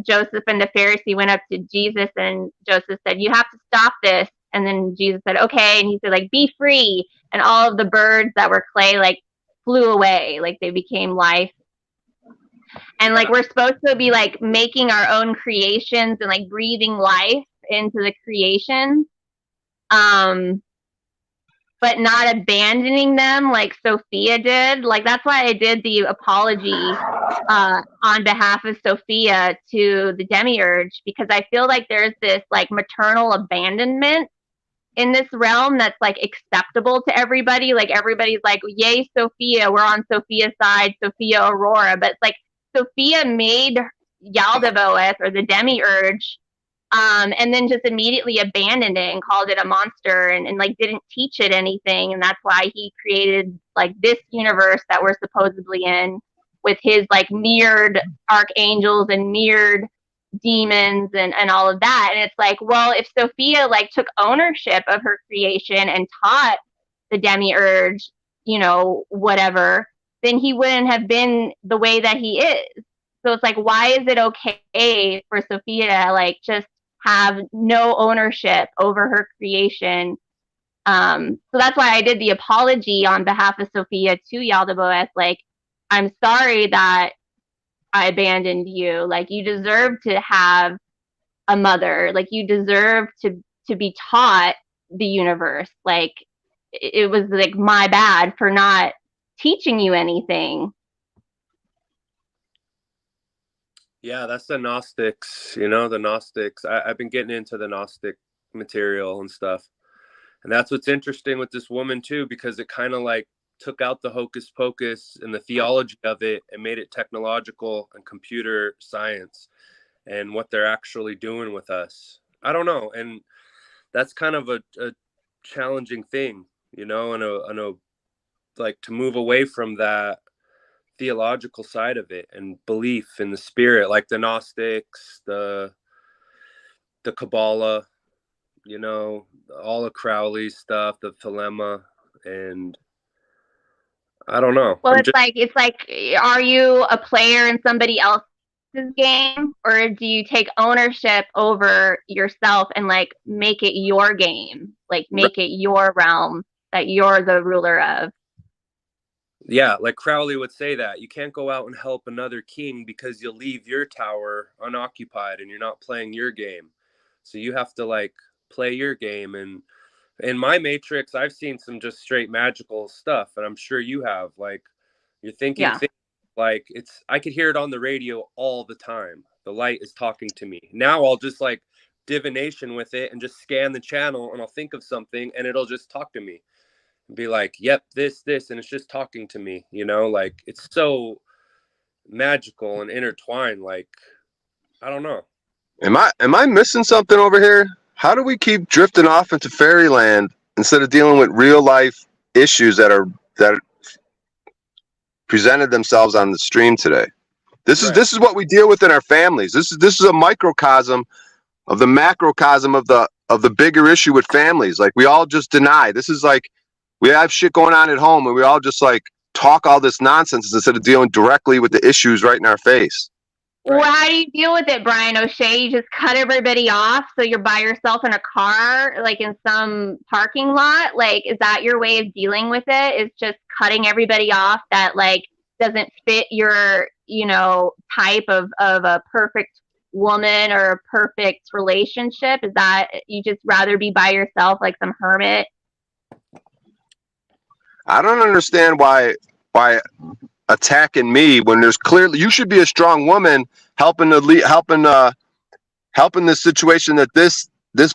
Joseph and the Pharisee went up to Jesus, and Joseph said, you have to stop this. And then Jesus said, okay. And he said, like, be free. And all of the birds that were clay, like, flew away. Like, they became life. And, like, we're supposed to be, like, making our own creations and, like, breathing life into the creation. But not abandoning them like Sophia did. Like, that's why I did the apology on behalf of Sophia to the demiurge, because I feel like there's this like maternal abandonment in this realm that's like acceptable to everybody. Like, everybody's like, yay, Sophia, we're on Sophia's side, Sophia Aurora. But it's like Sophia made Yaldabaoth, or the demiurge, and then just immediately abandoned it and called it a monster, and like didn't teach it anything. And that's why he created like this universe that we're supposedly in, with his like mirrored archangels and mirrored demons and all of that. And it's like, well, if Sophia like took ownership of her creation and taught the demiurge, you know, whatever, then he wouldn't have been the way that he is. So it's like, why is it okay for Sophia to like just have no ownership over her creation? So that's why I did the apology on behalf of Sophia to Yaldabaoth. Like, I'm sorry that I abandoned you. Like, you deserve to have a mother. Like, you deserve to be taught the universe. Like, it was like my bad for not teaching you anything. Yeah, that's the Gnostics, you know, the Gnostics. I've been getting into the Gnostic material and stuff. And that's what's interesting with this woman too, because it kind of like took out the hocus pocus and the theology of it and made it technological and computer science and what they're actually doing with us. I don't know. And that's kind of a challenging thing, you know, and like to move away from that theological side of it and belief in the spirit, like the Gnostics, the Kabbalah, you know, all of Crowley's stuff, the Thelema, and I don't know. Well, it's like, are you a player in somebody else's game, or do you take ownership over yourself and like make it your game, like make it your realm that you're the ruler of? Yeah, like Crowley would say that you can't go out and help another king because you'll leave your tower unoccupied and you're not playing your game. So you have to like play your game. And in my Matrix, I've seen some just straight magical stuff, and I'm sure you have. Like, you're thinking things, like I could hear it on the radio all the time. The light is talking to me. Now I'll just like divination with it and just scan the channel, and I'll think of something and it'll just talk to me and be like, yep, this, and it's just talking to me, you know, like it's so magical and intertwined. Like, I don't know. Am I missing something over here? How do we keep drifting off into fairyland instead of dealing with real life issues that presented themselves on the stream today? This is what we deal with in our families. This is a microcosm of the macrocosm of the bigger issue with families. Like, we all just deny. This is like, we have shit going on at home and we all just like talk all this nonsense instead of dealing directly with the issues right in our face. Well, how do you deal with it, Brian O'Shea? You just cut everybody off so you're by yourself in a car, like in some parking lot? Like, is that your way of dealing with it? Is just cutting everybody off that like doesn't fit your, you know, type of a perfect woman or a perfect relationship? Is that you just rather be by yourself like some hermit? I don't understand why attacking me when there's clearly, you should be a strong woman helping this situation that this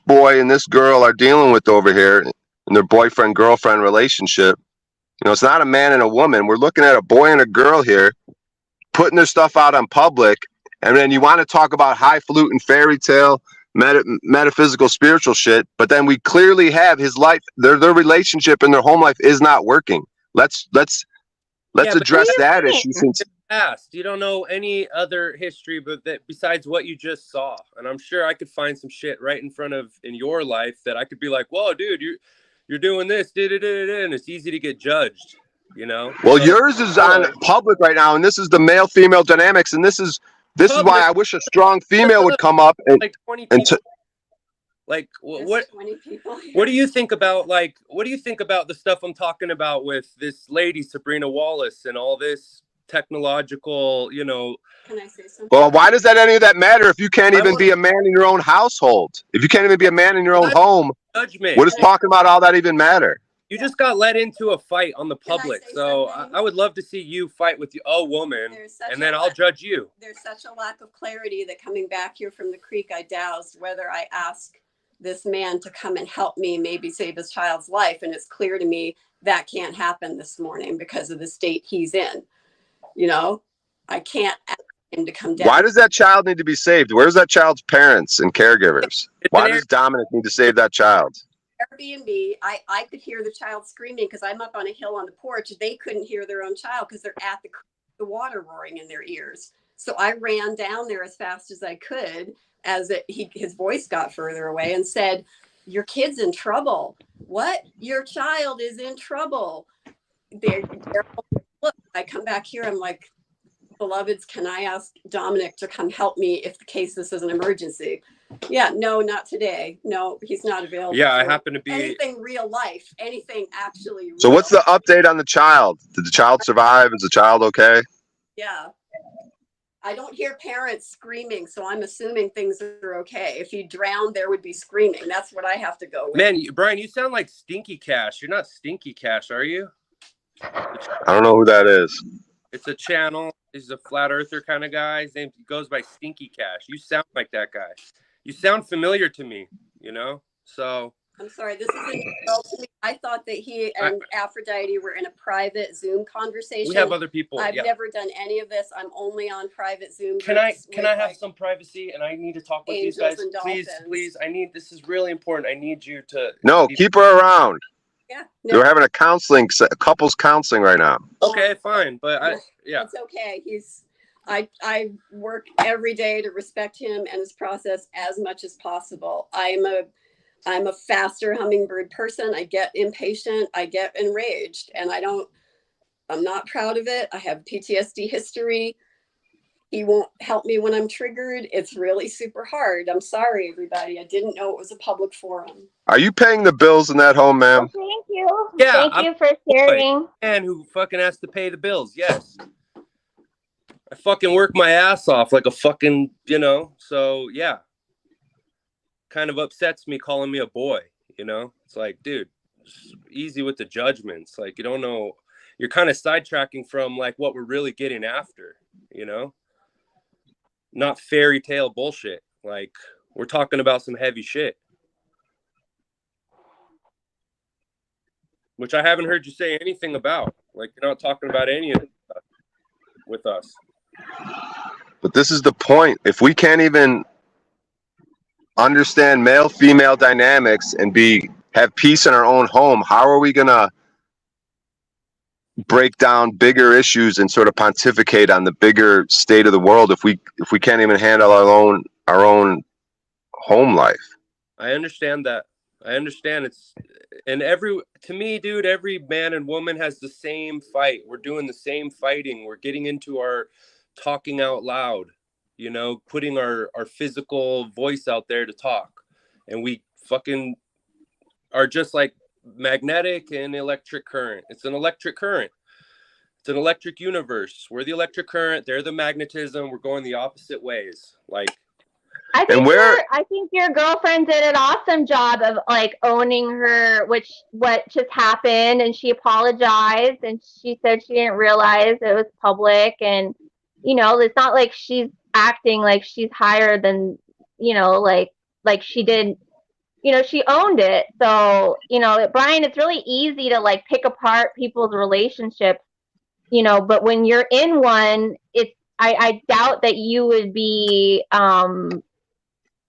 boy and this girl are dealing with over here in their boyfriend girlfriend relationship. You know, it's not a man and a woman. We're looking at a boy and a girl here putting their stuff out on public. And then you want to talk about highfalutin fairy tale, metaphysical, spiritual shit. But then we clearly have his life, their relationship and their home life is not working. Let's Yeah, but address what do you that mean? issue since past. You don't know any other history but that besides what you just saw. And I'm sure I could find some shit right in front of in your life that I could be like, whoa, dude, you're doing this, and it's easy to get judged, you know? well, So, yours is on public right now, and this is the male female dynamics, and this is why public, I wish a strong female would come up like 20 and people. Like There's what 20 people here. what do you think about the stuff I'm talking about with this lady Sabrina Wallace and all this technological, you know? Can I say something? well, why does any of that matter if you can't I even be a man in your own household? If you can't even be a man in your own home, Judgment. what does talking about all that even matter? You just got let into a fight on the Can I public, say so something? I would love to see you fight with a woman, There's such and a then I'll lack- judge you. There's such a lack of clarity that coming back here from the creek, I doused whether I ask this man to come and help me maybe save his child's life. And it's clear to me that can't happen this morning because of the state he's in. You know, I can't ask him to come down. Why does that child need to be saved? Where's that child's parents and caregivers? It's Why an does Dominic need to save that child? Airbnb, I could hear the child screaming because I'm up on a hill on the porch. They couldn't hear their own child because they're at the water roaring in their ears. So I ran down there as fast as I could as his voice got further away and said, "Your kid's in trouble." "What? Your child is in trouble." Look, I come back here. I'm like, "Beloveds, can I ask Dominic to come help me if the case this is an emergency?" "Yeah, no, not today. No, he's not available." Yeah, I for happen to be. anything real life, anything actually real. So what's the update on the child? Did the child survive? Is the child okay? Yeah. I don't hear parents screaming, so I'm assuming things are okay. If he drowned, there would be screaming. That's what I have to go with. Man, Brian, you sound like Stinky Cash. You're not Stinky Cash, are you? I don't know who that is. It's a channel. He's a flat earther kind of guy. His name goes by Stinky Cash. You sound like that guy. You sound familiar to me, you know? So I'm sorry, this is a new world to me. I thought that he and Aphrodite were in a private Zoom conversation. we have other people. I've Yeah. never done any of this. I'm only on private Zoom. Can I groups with, have like, some privacy? And I need to talk with these angels guys. and Please, dolphins. please. This is really important. I need you to. No, keep her around. Yeah, They're having a couples counseling right now. Okay, fine. But yeah. It's okay. I work every day to respect him and his process as much as possible. I'm a faster hummingbird person. I get impatient. I get enraged, and I'm not proud of it. I have PTSD history. He won't help me when I'm triggered. It's really super hard. I'm sorry, everybody. I didn't know it was a public forum. Are you paying the bills in that home, ma'am? Thank you. Yeah, Thank you for sharing. Man who fucking has to pay the bills. Yes. I fucking work my ass off like a fucking, you know, so yeah. Kind of upsets me calling me a boy, you know? It's like, dude, easy with the judgments. Like, you don't know, you're kind of sidetracking from like what we're really getting after, you know? Not fairy tale bullshit. Like, we're talking about some heavy shit. Which I haven't heard you say anything about. Like, you're not talking about any of it with us. But this is the point. If we can't even understand male female dynamics and have peace in our own home, how are we gonna break down bigger issues and sort of pontificate on the bigger state of the world if we can't even handle our own home life? I understand that. I understand to me, dude, every man and woman has the same fight. We're doing the same fighting. We're getting into our talking out loud, you know, putting our physical voice out there to talk. And we fucking are just like magnetic and electric current. It's an electric current. It's an electric universe. We're the electric current. They're the magnetism. We're going the opposite ways. Like, I think your girlfriend did an awesome job of like owning what just happened, and she apologized and she said she didn't realize it was public, and you know, it's not like she's acting like she's higher than, you know, like she did she owned it. So, Brian, it's really easy to like pick apart people's relationships, but when you're in one, I doubt that you would be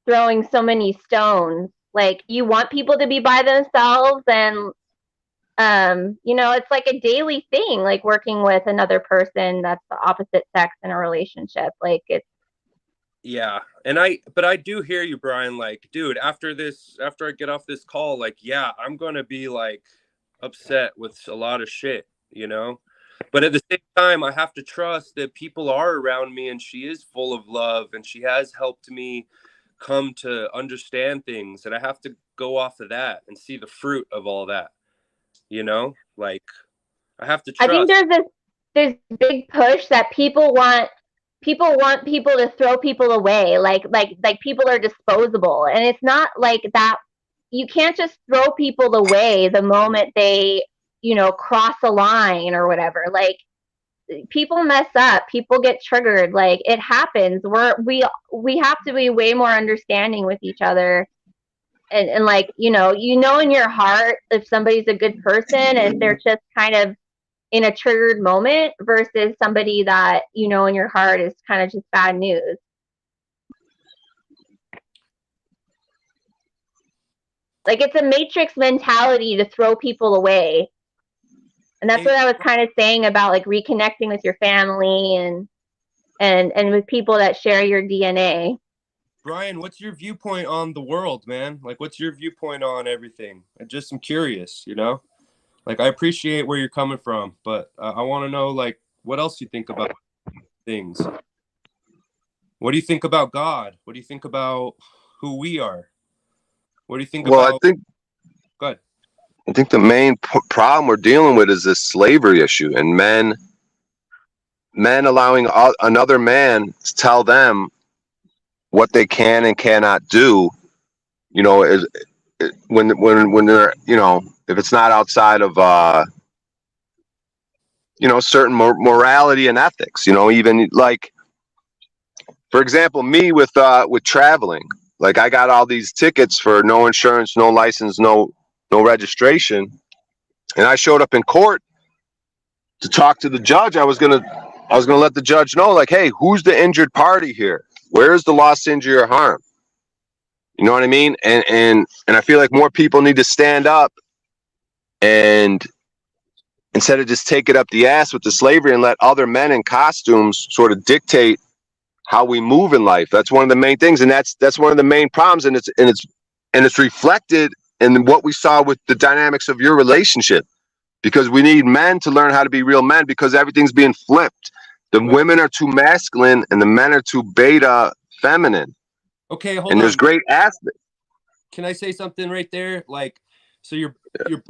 throwing so many stones. Like, you want people to be by themselves, and it's like a daily thing, like working with another person that's the opposite sex in a relationship. Like, it's Yeah. But I do hear you, Brian. Like, dude, after I get off this call, like, yeah, I'm going to be like upset with a lot of shit, But at the same time, I have to trust that people are around me and she is full of love and she has helped me come to understand things. And I have to go off of that and see the fruit of all that, Like, I have to I think trust. there's big push that people want people to throw people away, like people are disposable, and it's not like that. You can't just throw people away the moment they cross a line or whatever. Like, people mess up, people get triggered, like, it happens. We have to be way more understanding with each other, and like, in your heart if somebody's a good person and they're just kind of in a triggered moment versus somebody that in your heart is kind of just bad news. Like, it's a matrix mentality to throw people away. And that's what I was kind of saying about like reconnecting with your family and with people that share your DNA. Brian, what's your viewpoint on the world, man? Like, what's your viewpoint on everything? I'm curious, Like, I appreciate where you're coming from, but I want to know, like, what else you think about things. What do you think about God? What do you think about who we are? What do you think about? Go ahead. I think the main problem we're dealing with is this slavery issue, and men allowing another man to tell them what they can and cannot do. Is when they're if it's not outside of certain morality and ethics. Even like, for example, me with traveling. Like, I got all these tickets for no insurance, no license, no registration, and I showed up in court to talk to the judge. I was gonna let the judge know, like, hey, who's the injured party here? Where's the loss, injury, or harm? You know what I mean? And I feel like more people need to stand up and, instead of just take it up the ass with the slavery and let other men in costumes sort of dictate how we move in life. That's one of the main things, and that's one of the main problems, and it's reflected in what we saw with the dynamics of your relationship, because we need men to learn how to be real men, because everything's being flipped. The women are too masculine and the men are too beta feminine. Okay, hold on. And there's great aspects. Can I say something right there? Like, so you're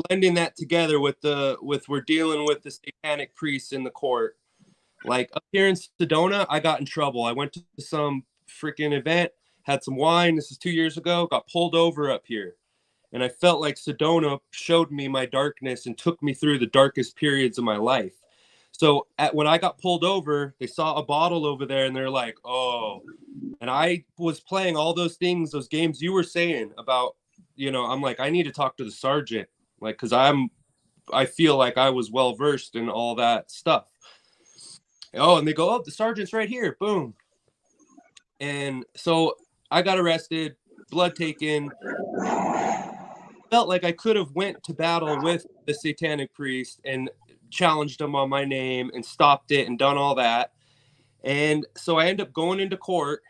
blending that together with we're dealing with the satanic priests in the court. Like, up here in Sedona, I got in trouble. I went to some freaking event, had some wine. This is 2 years ago. Got pulled over up here. And I felt like Sedona showed me my darkness and took me through the darkest periods of my life. So when I got pulled over, they saw a bottle over there and they're like, oh. And I was playing all those things, those games you were saying about, I'm like, I need to talk to the sergeant. Like, because I feel like I was well versed in all that stuff. Oh, and they go, oh, the sergeant's right here. Boom. And so I got arrested, blood taken. Felt like I could have went to battle with the satanic priest and challenged him on my name and stopped it and done all that. And so I end up going into court,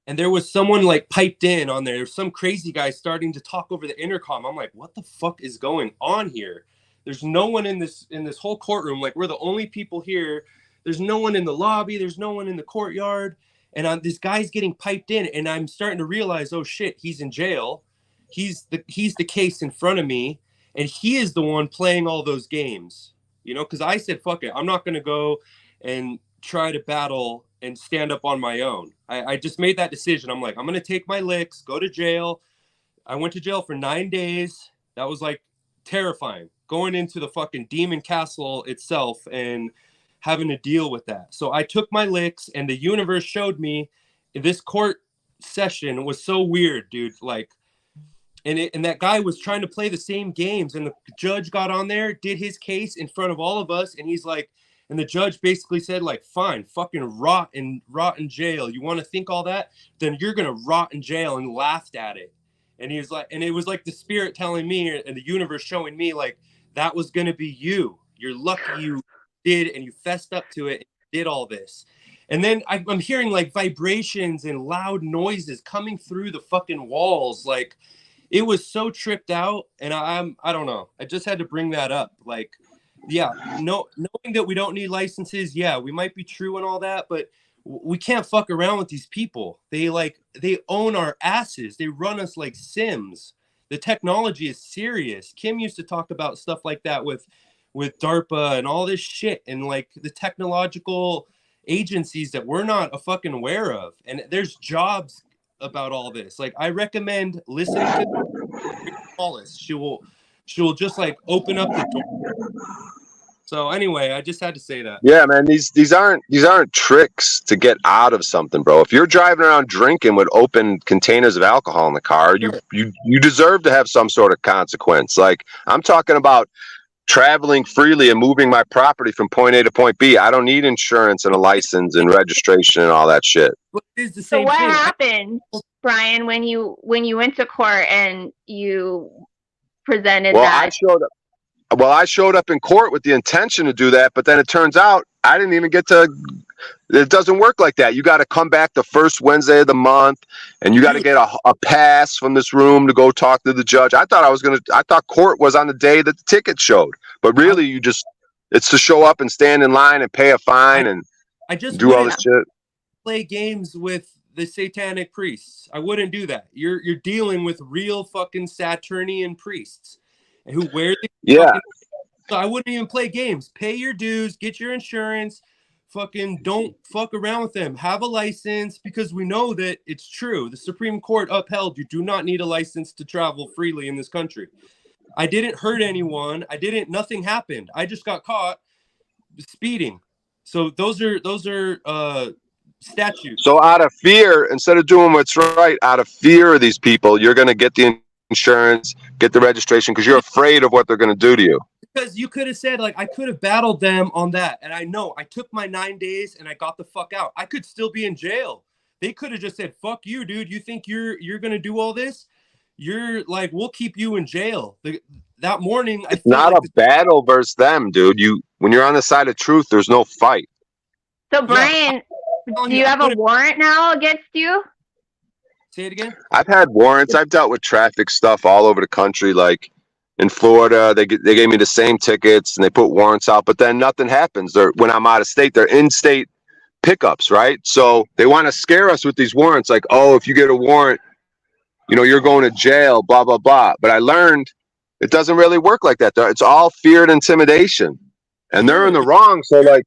and there was someone like piped in on there. There was some crazy guy starting to talk over the intercom. I'm like, what the fuck is going on here? There's no one in this whole courtroom. Like, we're the only people here. There's no one in the lobby. There's no one in the courtyard. And this guy's getting piped in, and I'm starting to realize, oh shit, he's in jail. He's the case in front of me, and he is the one playing all those games, because I said, fuck it. I'm not going to go and try to battle and stand up on my own. I just made that decision. I'm like, I'm going to take my licks, go to jail. I went to jail for 9 days. That was like terrifying, going into the fucking demon castle itself and having to deal with that. So I took my licks, and the universe showed me this court session was so weird, dude. Like, and that guy was trying to play the same games, and the judge got on there, did his case in front of all of us, and he's like, and the judge basically said, like, fine, fucking rot in jail. You want to think all that? Then you're gonna rot in jail, and laughed at it. And he was like, and it was like the spirit telling me, and the universe showing me, like, that was gonna be you. You're lucky you did, and you fessed up to it, and did all this. And then I'm hearing like vibrations and loud noises coming through the fucking walls, like. It was so tripped out, and I don't know. I just had to bring that up. Like, yeah, knowing that we don't need licenses, yeah, we might be true and all that, but we can't fuck around with these people. They own our asses. They run us like Sims. The technology is serious. Kim used to talk about stuff like that with DARPA and all this shit, and like the technological agencies that we're not fucking aware of. And there's jobs about all this. Like, I recommend listening to Wallace. She will just like open up the door. So anyway, I just had to say that. Yeah, man, these aren't tricks to get out of something, bro. If you're driving around drinking with open containers of alcohol in the car, you deserve to have some sort of consequence. Like, I'm talking about traveling freely and moving my property from point A to point B. I don't need insurance and a license and registration and all that shit. But it's the So same what thing. happened, Brian, when you went to court and you presented Well, that? I showed up in court with the intention to do that, but then it turns out I didn't even get to. It doesn't work like that. You got to come back the first Wednesday of the month, and you got to get a pass from this room to go talk to the judge. I thought court was on the day that the ticket showed, but really it's to show up and stand in line and pay a fine and I just do all this shit. Play games with the satanic priests. I wouldn't do that. You're dealing with real fucking Saturnian priests who wear the fucking, so I wouldn't even play games. Pay your dues, get your insurance, fucking don't fuck around with them. Have a license, because we know that it's true. The Supreme Court upheld you do not need a license to travel freely in this country. I didn't hurt anyone. Nothing happened. I just got caught speeding. So those are statutes. So out of fear, instead of doing what's right, out of fear of these people, you're going to get the insurance, get the registration, because you're afraid of what they're going to do to you. Because you could have said, like, I could have battled them on that. And I know I took my 9 days and I got the fuck out. I could still be in jail. They could have just said, fuck you, dude. You think you're going to do all this? You're like, we'll keep you in jail. That morning, it's not a battle versus them, dude. When you're on the side of truth, there's no fight. So Brian, do you have a warrant now against you? Say it again. I've had warrants. I've dealt with traffic stuff all over the country. Like in Florida, they gave me the same tickets and they put warrants out, but then nothing happens. When I'm out of state, they're in-state pickups, right? So they want to scare us with these warrants, like, oh, if you get a warrant, you're going to jail, blah, blah, blah. But I learned it doesn't really work like that. It's all fear and intimidation, and they're in the wrong. So like,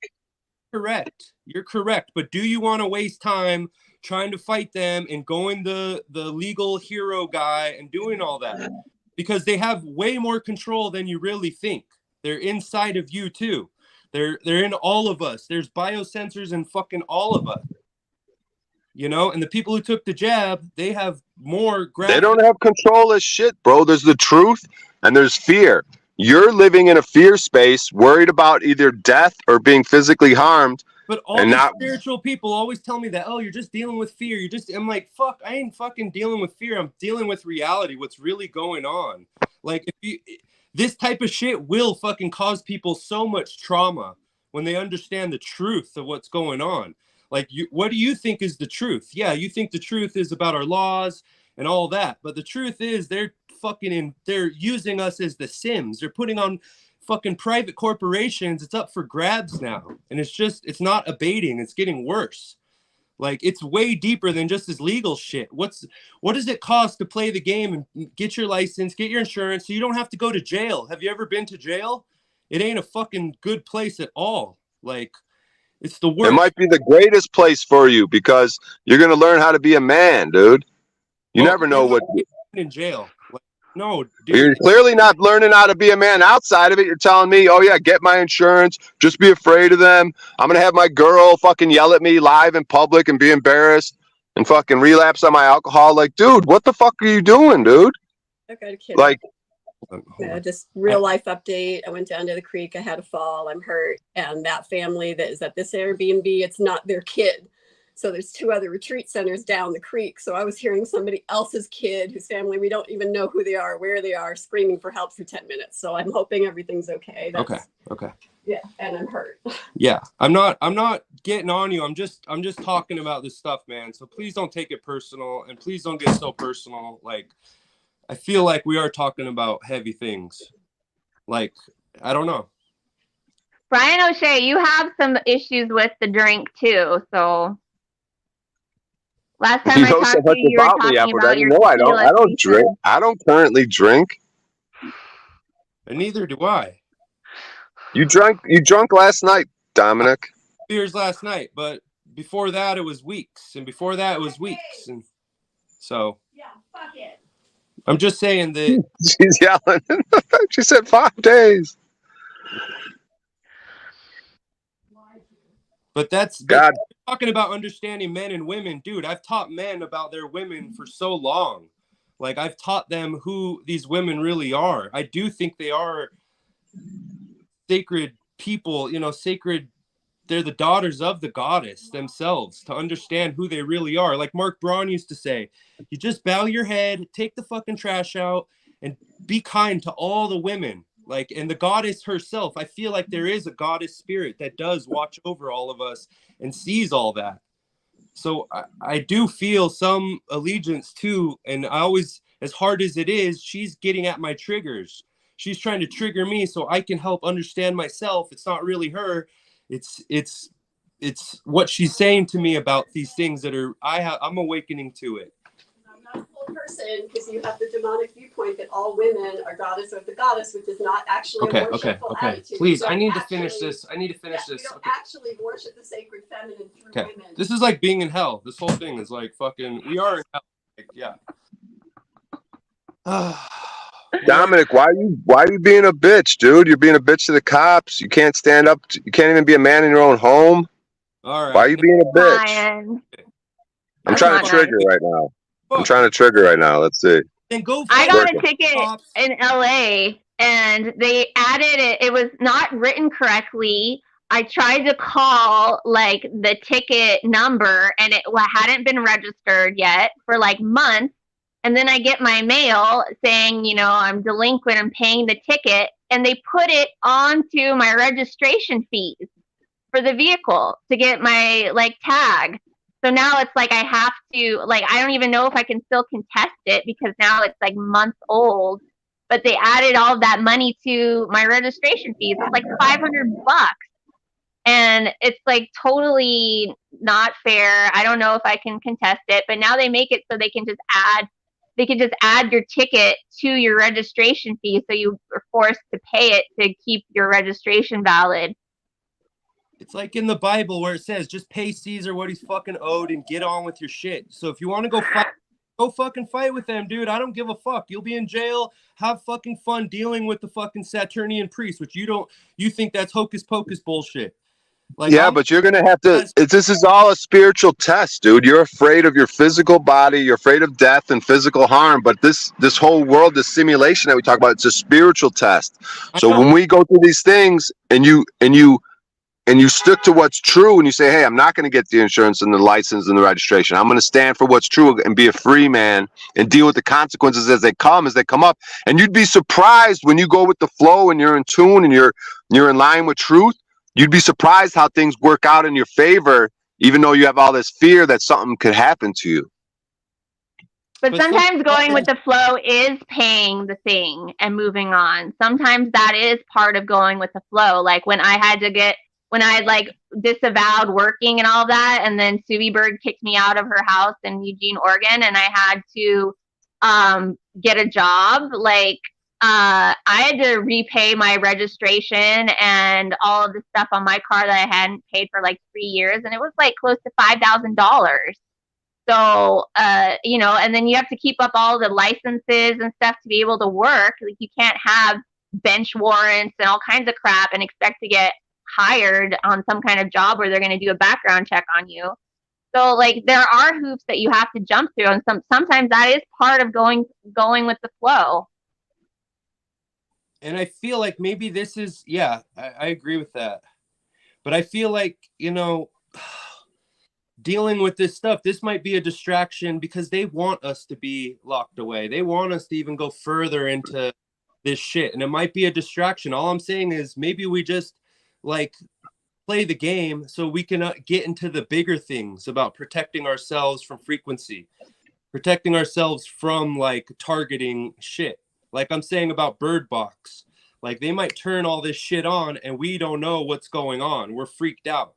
correct. You're correct. But do you want to waste time trying to fight them and going the legal hero guy and doing all that? Because they have way more control than you really think. They're inside of you too. They're in all of us. There's biosensors in fucking all of us. And the people who took the jab, they have more. They don't have control of shit, bro. There's the truth and there's fear. You're living in a fear space, worried about either death or being physically harmed. But all these spiritual people always tell me that, oh, you're just dealing with fear. I'm like, fuck, I ain't fucking dealing with fear. I'm dealing with reality, what's really going on. Like, this type of shit will fucking cause people so much trauma when they understand the truth of what's going on. Like, what do you think is the truth? Yeah, you think the truth is about our laws and all that. But the truth is they're using us as the Sims. They're putting on fucking private corporations. It's up for grabs now. And it's not abating. It's getting worse. Like, it's way deeper than just this legal shit. What does it cost to play the game and get your license, get your insurance, so you don't have to go to jail? Have you ever been to jail? It ain't a fucking good place at all. Like, it's the worst. It might be the greatest place for you because you're going to learn how to be a man, dude. You never know what in jail. Like, no, dude. You're clearly not learning how to be a man outside of it. You're telling me, oh yeah, get my insurance. Just be afraid of them. I'm going to have my girl fucking yell at me live in public and be embarrassed and fucking relapse on my alcohol. Like, dude, what the fuck are you doing, dude? I've got a kid. Like, Just real life update. I went down to the creek. I had a fall. I'm hurt. And that family that is at this Airbnb, it's not their kid. So there's 2 other retreat centers down the creek. So I was hearing somebody else's kid whose family, we don't even know who they are, where they are, screaming for help for 10 minutes. So I'm hoping everything's okay. Okay. Yeah. And I'm hurt. Yeah. I'm not getting on you. I'm just talking about this stuff, man. So please don't take it personal, and please don't get so personal. Like, I feel like we are talking about heavy things. Like, I don't know. Brian O'Shea, you have some issues with the drink too. So last time you I know talked so to much you, you were about me, talking about Aphrodite. your No, I don't. tequila I don't chaser. drink. I don't currently drink. And neither do I. You drunk last night, Dominic. Beers last night, but before that it was weeks, and before that it was weeks, and so Yeah, fuck it. I'm just saying that. She's yelling. She said 5 days. But that's God. talking about understanding men and women, dude. I've taught men about their women for so long. Like, I've taught them who these women really are. I do think they are sacred people, sacred. They're the daughters of the goddess themselves, to understand who they really are. Like Mark Braun used to say, you just bow your head, take the fucking trash out, and be kind to all the women. Like, and the goddess herself, I feel like there is a goddess spirit that does watch over all of us and sees all that. So I do feel some allegiance to, and I always, as hard as it is, she's getting at my triggers. She's trying to trigger me so I can help understand myself. It's not really her. It's what she's saying to me about these things that I'm awakening to it. I'm not a full person because you have the demonic viewpoint that all women are goddess of the goddess, which is not actually a worshipful attitude. Please, I need to finish this. We don't actually worship the sacred feminine through women. This is like being in hell. This whole thing is like fucking. We are in hell. Like, yeah. Dominic, why are you being a bitch, dude? You're being a bitch to the cops. You can't stand up. You can't even be a man in your own home. All right. Why are you being a bitch? Brian. I'm trying to trigger right now. I'm trying to trigger right now. Let's see. Then go. I got a Working. ticket in LA and they added it. It was not written correctly. I tried to call like the ticket number and it hadn't been registered yet for like months. And then I get my mail saying, I'm delinquent, I'm paying the ticket. And they put it onto my registration fees for the vehicle to get my like tag. So now it's like I have to, like, I don't even know if I can still contest it because now it's like months old. But they added all of that money to my registration fees. It's like $500. And it's like totally not fair. I don't know if I can contest it, but now they make it so they can just add your ticket to your registration fee, so you are forced to pay it to keep your registration valid. It's like in the Bible where it says, just pay Caesar what he's fucking owed and get on with your shit. So if you want to go fight, go fucking fight with them, dude. I don't give a fuck. You'll be in jail. Have fucking fun dealing with the fucking Saturnian priest, which you think that's hocus pocus bullshit. Like, yeah, but you're going to have to, this is all a spiritual test, dude. You're afraid of your physical body. You're afraid of death and physical harm. But this whole world, this simulation that we talk about, it's a spiritual test. So when we go through these things and you stick to what's true and you say, hey, I'm not going to get the insurance and the license and the registration. I'm going to stand for what's true and be a free man and deal with the consequences as they come up. And you'd be surprised when you go with the flow and you're in tune and you're in line with truth. You'd be surprised how things work out in your favor, even though you have all this fear that something could happen to you. But sometimes going with the flow is paying the thing and moving on. Sometimes that is part of going with the flow. Like when I had like disavowed working and all that, and then Subi Bird kicked me out of her house in Eugene, Oregon, and I had to get a job. Like I had to repay my registration and all of the stuff on my car that I hadn't paid for like 3 years, and it was like close to $5,000. So, and then you have to keep up all the licenses and stuff to be able to work. Like you can't have bench warrants and all kinds of crap and expect to get hired on some kind of job where they're going to do a background check on you. So like there are hoops that you have to jump through, and sometimes that is part of going with the flow. And I feel like maybe this is, yeah, I agree with that. But I feel like, dealing with this stuff, this might be a distraction because they want us to be locked away. They want us to even go further into this shit. And it might be a distraction. All I'm saying is maybe we just like play the game so we can get into the bigger things about protecting ourselves from frequency, protecting ourselves from like targeting shit. Like I'm saying about Bird Box, like they might turn all this shit on and we don't know what's going on. We're freaked out.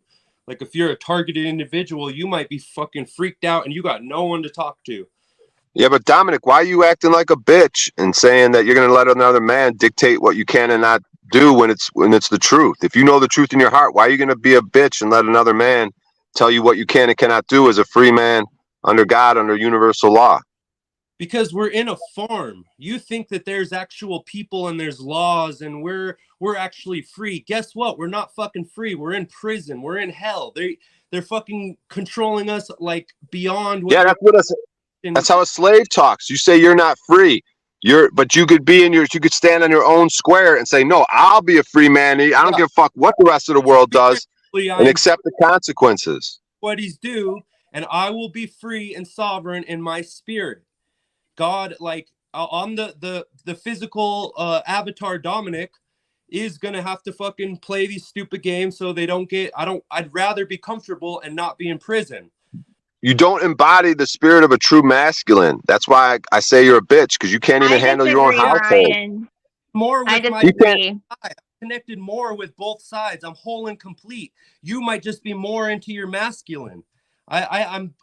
Like if you're a targeted individual, you might be fucking freaked out and you got no one to talk to. Yeah, but Dominic, why are you acting like a bitch and saying that you're going to let another man dictate what you can and not do when it's the truth? If you know the truth in your heart, why are you going to be a bitch and let another man tell you what you can and cannot do as a free man under God, under universal law? Because we're in a farm. You think that there's actual people and there's laws and we're actually free. Guess what? We're not fucking free. We're in prison. We're in hell. They're fucking controlling us like beyond what. Yeah, that's how a slave talks. You say you're not free. But you could you could stand on your own square and say, no, I'll be a free man. I don't give a fuck what the rest of the world does and accept the consequences. What he's due, and I will be free and sovereign in my spirit. God, like on the physical avatar Dominic is gonna have to fucking play these stupid games so they don't get. I'd rather be comfortable and not be in prison. You don't embody the spirit of a true masculine. That's why I say you're a bitch, because you can't even handle your own household. Ryan. More with I my disagree. I'm connected more with both sides. I'm whole and complete. You might just be more into your masculine. I'm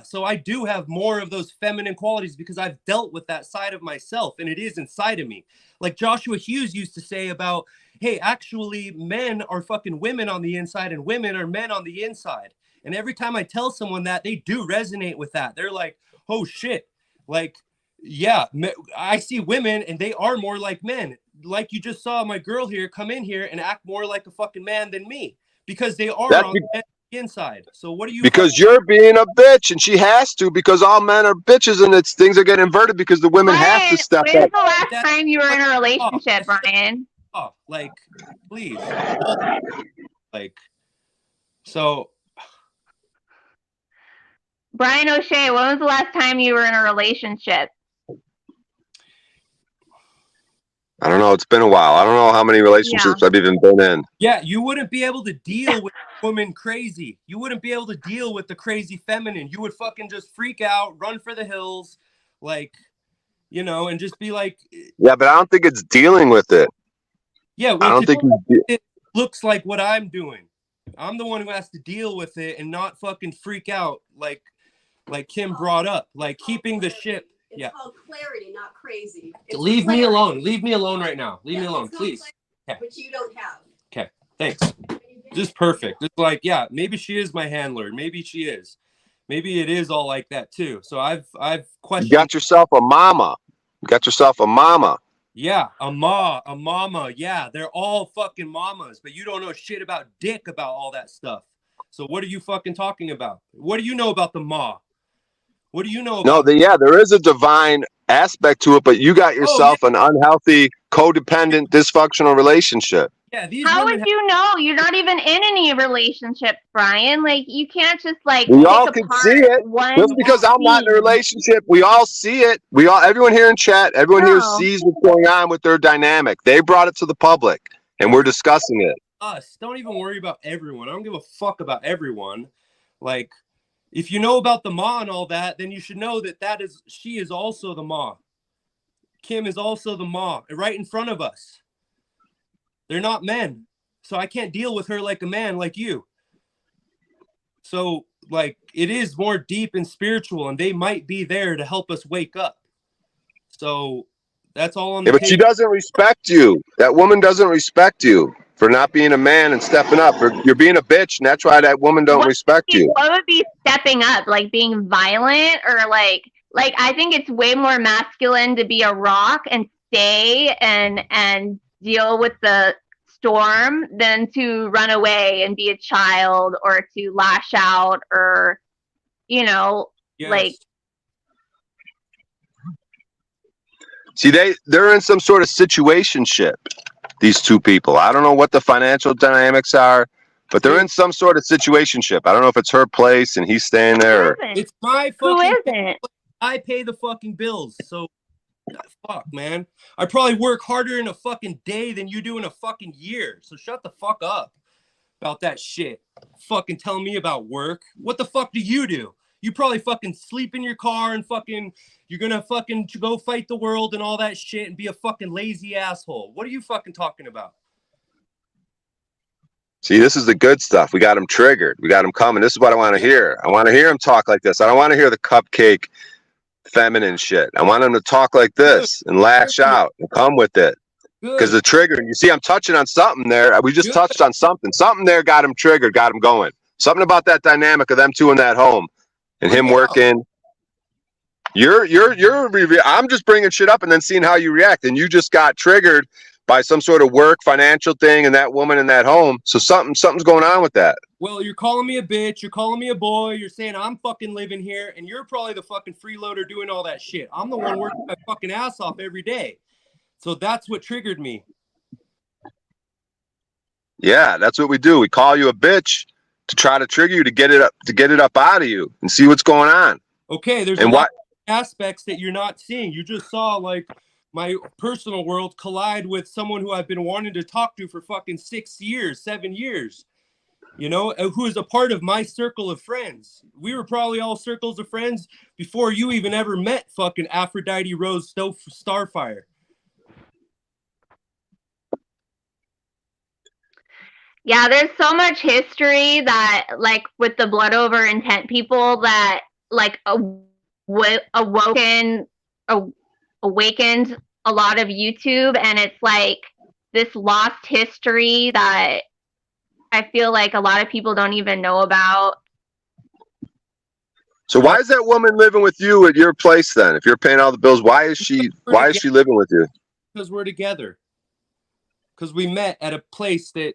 so I do have more of those feminine qualities because I've dealt with that side of myself and it is inside of me. Like Joshua Hughes used to say about, hey, actually men are fucking women on the inside and women are men on the inside. And every time I tell someone that, they do resonate with that. They're like, oh shit. Like, yeah, I see women and they are more like men. Like you just saw my girl here come in here and act more like a fucking man than me because they are on the inside. So what do you? Because you're being a bitch, and she has to, because all men are bitches, and things are getting inverted because the women have to step up. When's the last time you were in a relationship, Brian? Oh, like, please, like, so. Brian O'Shea, when was the last time you were in a relationship? I don't know. It's been a while. I don't know how many relationships I've even been in. Yeah, you wouldn't be able to deal with women crazy. You wouldn't be able to deal with the crazy feminine. You would fucking just freak out, run for the hills, like, and just be like. Yeah, but I don't think it's dealing with it. Yeah, I don't think it looks like what I'm doing. I'm the one who has to deal with it and not fucking freak out like Kim brought up, like keeping the ship. It's called clarity, not crazy. Leave me alone. Leave me alone right now. Leave me alone, please. Okay. Which you don't have. Okay, thanks. Just perfect. It's like, yeah, maybe she is my handler. Maybe she is. Maybe it is all like that too. So I've questioned. You got yourself a mama. Yeah, a mama. Yeah, they're all fucking mamas, but you don't know shit about dick about all that stuff. So what are you fucking talking about? What do you know about the ma? What do you know about? No, there is a divine aspect to it, but you got yourself an unhealthy, codependent, dysfunctional relationship. Yeah, how would you know? You're not even in any relationships, Brian. Like, you can't just like. We all can see it. Just because I'm not in a relationship, we all see it. Everyone here in chat, everyone here sees what's going on with their dynamic. They brought it to the public, and we're discussing it. Us, don't even worry about everyone. I don't give a fuck about everyone. Like, if you know about the ma and all that, then you should know that she is also the ma. Kim is also the ma, right in front of us. They're not men. So I can't deal with her like a man like you. So, like, it is more deep and spiritual, and they might be there to help us wake up. So that's all on the but she doesn't respect you. That woman doesn't respect you for not being a man and stepping up. You're being a bitch, and that's why that woman don't respect you. What would be stepping up? Like being violent, or like I think it's way more masculine to be a rock and stay and deal with the storm than to run away and be a child or to lash out or you know, Yes. like, See, they're in some sort of situationship. These two people. I don't know what the financial dynamics are, but they're in some sort of situationship. I don't know if it's her place and he's staying who there. Or, isn't? It's my Who fucking. isn't? I pay the fucking bills, so fuck, man. I probably work harder in a fucking day than you do in a fucking year. So shut the fuck up about that shit. Fucking tell me about work. What the fuck do? You probably fucking sleep in your car and fucking you're gonna fucking go fight the world and all that shit and be a fucking lazy asshole. What are you fucking talking about? see, this is the good stuff. We got him triggered. We got him coming. This is what I want to hear. I want to hear him talk like this. I don't want to hear the cupcake feminine shit. I want him to talk like this and lash out and come with it. Because Good. the trigger, you see, I'm touching on something there. We just Good. touched on something. Something there got him triggered, got him going. Something about that dynamic of them two in that home and him Yeah. working. I'm just bringing shit up and then seeing how you react. And you just got triggered by some sort of work, financial thing, and that woman in that home. So something's going on with that. Well, you're calling me a bitch. You're calling me a boy. You're saying I'm fucking living here, and you're probably the fucking freeloader doing all that shit. I'm the one working my fucking ass off every day. So that's what triggered me. Yeah, that's what we do. We call you a bitch to try to trigger you to get it up out of you and see what's going on. Okay, there's And a lot what of aspects that you're not seeing. You just saw like my personal world collide with someone who I've been wanting to talk to for fucking 6 years, 7 years. You know, who is a part of my circle of friends. We were probably all circles of friends before you even ever met fucking Aphrodite Rose Starfire. Yeah, there's so much history that, like, with the blood over intent people that, like, awakened a lot of YouTube, and it's like this lost history that I feel like a lot of people don't even know about. So why is that woman living with you at your place then? If you're paying all the bills, why is she living with you? Because we're together. Because we met at a place that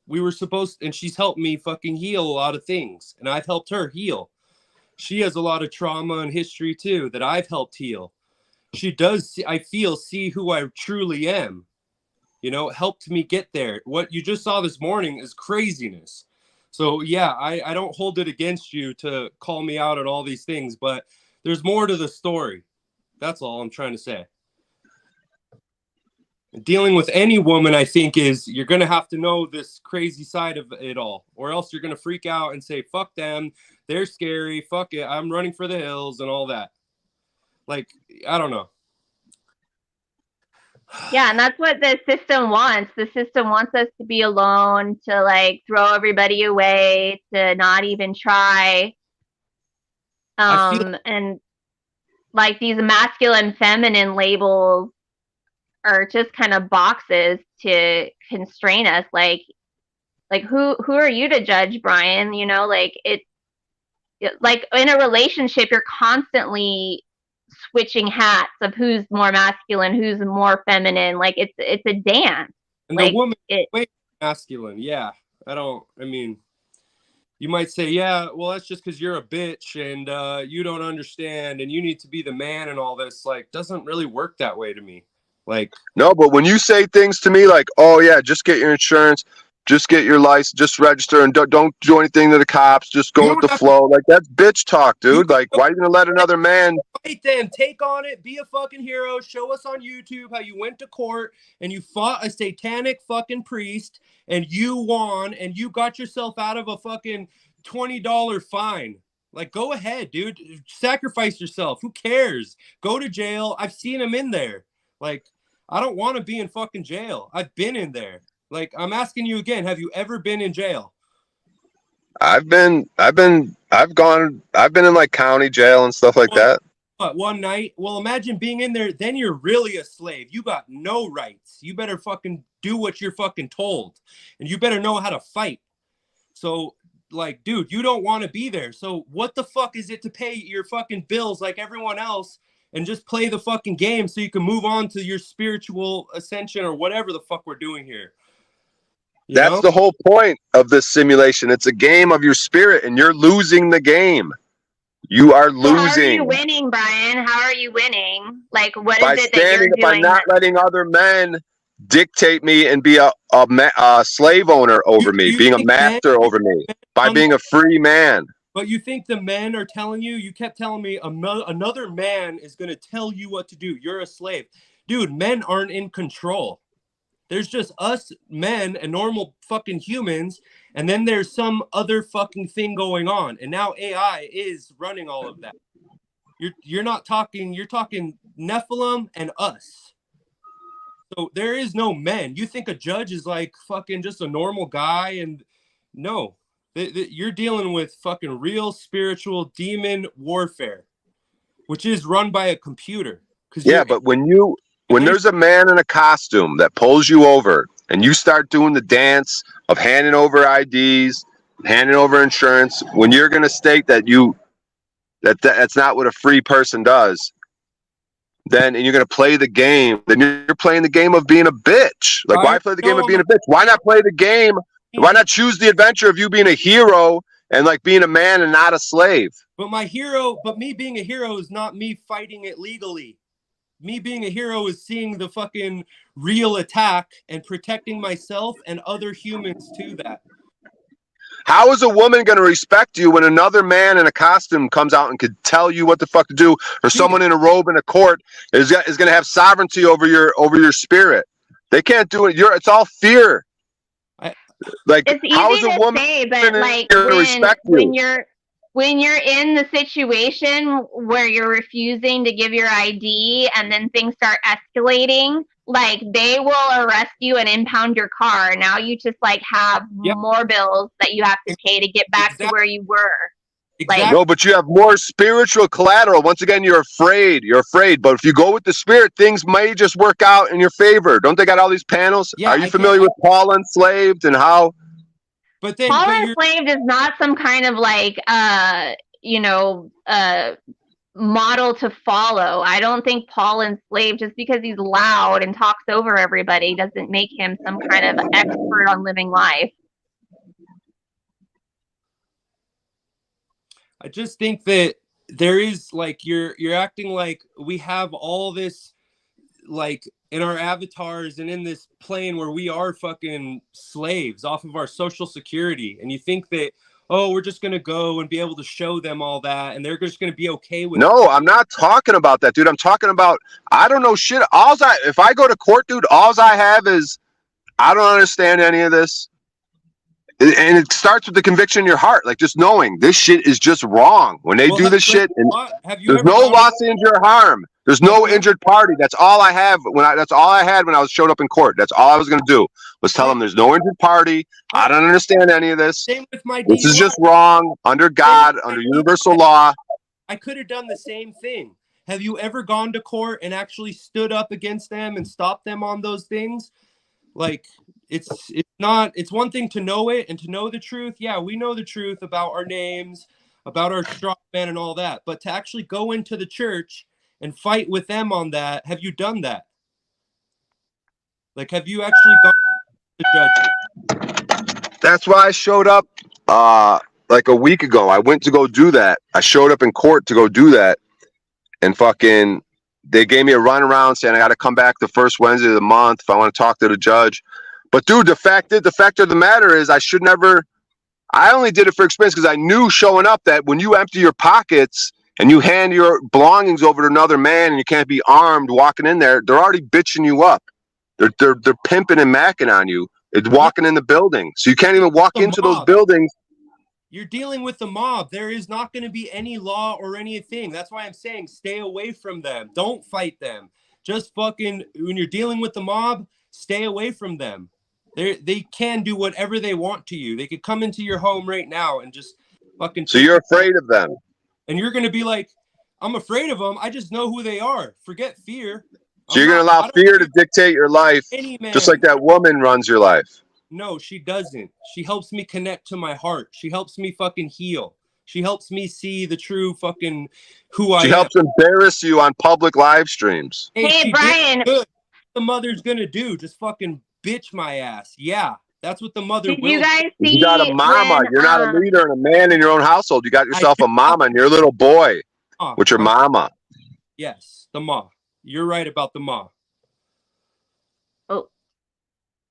we were supposed to, and she's helped me fucking heal a lot of things. And I've helped her heal. She has a lot of trauma and history too that I've helped heal. She does, I feel, see who I truly am. You know, helped me get there. What you just saw this morning is craziness. So yeah, I don't hold it against you to call me out on all these things, but there's more to the story. That's all I'm trying to say. Dealing with any woman, I think, is you're going to have to know this crazy side of it all, or else you're going to freak out and say, fuck them. They're scary. Fuck it. I'm running for the hills and all that. Like, I don't know. Yeah, and that's what the system wants. The system wants us to be alone, to like throw everybody away, to not even try. And like these masculine, feminine labels are just kind of boxes to constrain us. Like who are you to judge, Brian? You know, like like in a relationship, you're constantly switching hats of who's more masculine, who's more feminine. Like it's a dance. And like, the woman is way masculine. Yeah. I mean, you might say, yeah, well, that's just because you're a bitch and you don't understand and you need to be the man and all this. Like, doesn't really work that way to me. Like, no, but when you say things to me like, oh yeah, just get your insurance, just get your license, just register, and don't do anything to the cops, just go with the flow. Like, that's bitch talk, dude. Like, why are you gonna let another man? Right then, take on it, be a fucking hero, show us on YouTube how you went to court and you fought a satanic fucking priest and you won and you got yourself out of a fucking $20 fine. Like, go ahead, dude. Sacrifice yourself. Who cares? Go to jail. I've seen him in there. Like, I don't want to be in fucking jail. I've been in there. Like, I'm asking you again, have you ever been in jail? I've been in like county jail and stuff like that. What, one night? Well, imagine being in there. Then you're really a slave. You got no rights. You better fucking do what you're fucking told. And you better know how to fight. So, like, dude, you don't want to be there. So what the fuck is it to pay your fucking bills like everyone else and just play the fucking game so you can move on to your spiritual ascension or whatever the fuck we're doing here? That's the whole point of this simulation. It's a game of your spirit and you're losing the game. You are So how are you losing winning, Brian? How are you winning? Like, what by is it that you're standing, by doing? not letting other men dictate me and be a slave owner over Do me, you being a think men master over me, by on being a free man. but you think the men are telling you? You kept telling me another man is going to tell you what to do. You're a slave. Dude, men aren't in control. There's just us men and normal fucking humans, and then there's some other fucking thing going on. And now AI is running all of that. You're not talking, you're talking Nephilim and us. So there is no men. You think a judge is like fucking just a normal guy, and no. You're dealing with fucking real spiritual demon warfare, which is run by a computer. Yeah, but when there's a man in a costume that pulls you over and you start doing the dance of handing over IDs, handing over insurance, when you're going to state that that's not what a free person does, then and you're going to play the game, then you're playing the game of being a bitch. Like, why play the game of being a bitch? Why not play the game? Why not choose the adventure of you being a hero and like being a man and not a slave? But me being a hero is not me fighting it legally. Me being a hero is seeing the fucking real attack and protecting myself and other humans to that. How is a woman going to respect you when another man in a costume comes out and could tell you what the fuck to do, or someone in a robe in a court is going to have sovereignty over your spirit? They can't do it. It's all fear. Like, it's easy how is a woman to say, but like when you're in the situation where you're refusing to give your ID and then things start escalating, like they will arrest you and impound your car. Now you just like have more bills that you have to pay to get back to where you were. Exactly. No, but you have more spiritual collateral. Once again, you're afraid. But if you go with the spirit, things may just work out in your favor. Don't they got all these panels? Are you familiar with Paul Enslaved and how? But then Paul Enslaved is not some kind of like model to follow. I don't think Paul Enslaved, just because he's loud and talks over everybody, doesn't make him some kind of expert on living life. I just think that there is like you're acting like we have all this like in our avatars and in this plane where we are fucking slaves off of our social security, and you think that we're just gonna go and be able to show them all that and they're just gonna be okay with it. I'm not talking about that, dude. I'm talking about I don't know shit. If I go to court, dude, all I have is I don't understand any of this. And it starts with the conviction in your heart, like just knowing this shit is just wrong. When they do this shit, and there's no loss, injury, or harm. There's no injured party. That's all I have. That's all I had when I showed up in court. That's all I was gonna do was tell them there's no injured party. I don't understand any of this. Same with my DUI. This is just wrong under God, under universal law. I could have done the same thing. Have you ever gone to court and actually stood up against them and stopped them on those things? Like it's one thing to know it and to know the truth. Yeah, we know the truth about our names, about our strong men and all that. But to actually go into the church and fight with them on that, have you done that? Like, have you actually gone to the judge? That's why I showed up like a week ago. I went to go do that. I showed up in court to go do that, and fucking they gave me a runaround saying I got to come back the first Wednesday of the month if I want to talk to the judge. But dude, the fact of the matter is I only did it for experience because I knew showing up that when you empty your pockets and you hand your belongings over to another man and you can't be armed walking in there, they're already bitching you up. They're pimping and macking on you. It's walking in the building. So you can't even walk into those buildings. You're dealing with the mob. There is not going to be any law or anything. That's why I'm saying stay away from them. Don't fight them. Just fucking, when you're dealing with the mob, stay away from them. They can do whatever they want to you. They could come into your home right now and just fucking. So you're afraid of them. And you're going to be like, I'm afraid of them. I just know who they are. Forget fear. So you're going to allow fear to dictate your life, just like that woman runs your life. No, she doesn't. She helps me connect to my heart. She helps me fucking heal. She helps me see the true fucking who I am. She helps embarrass you on public live streams. Hey, Brian. What the mother's going to do? Just fucking bitch my ass. Yeah. That's what the mother Did will. you guys see You got a mama. when, You're not a leader and a man in your own household. You got yourself do. a mama and you're a little boy with your mama. Yes, the ma. You're right about the ma.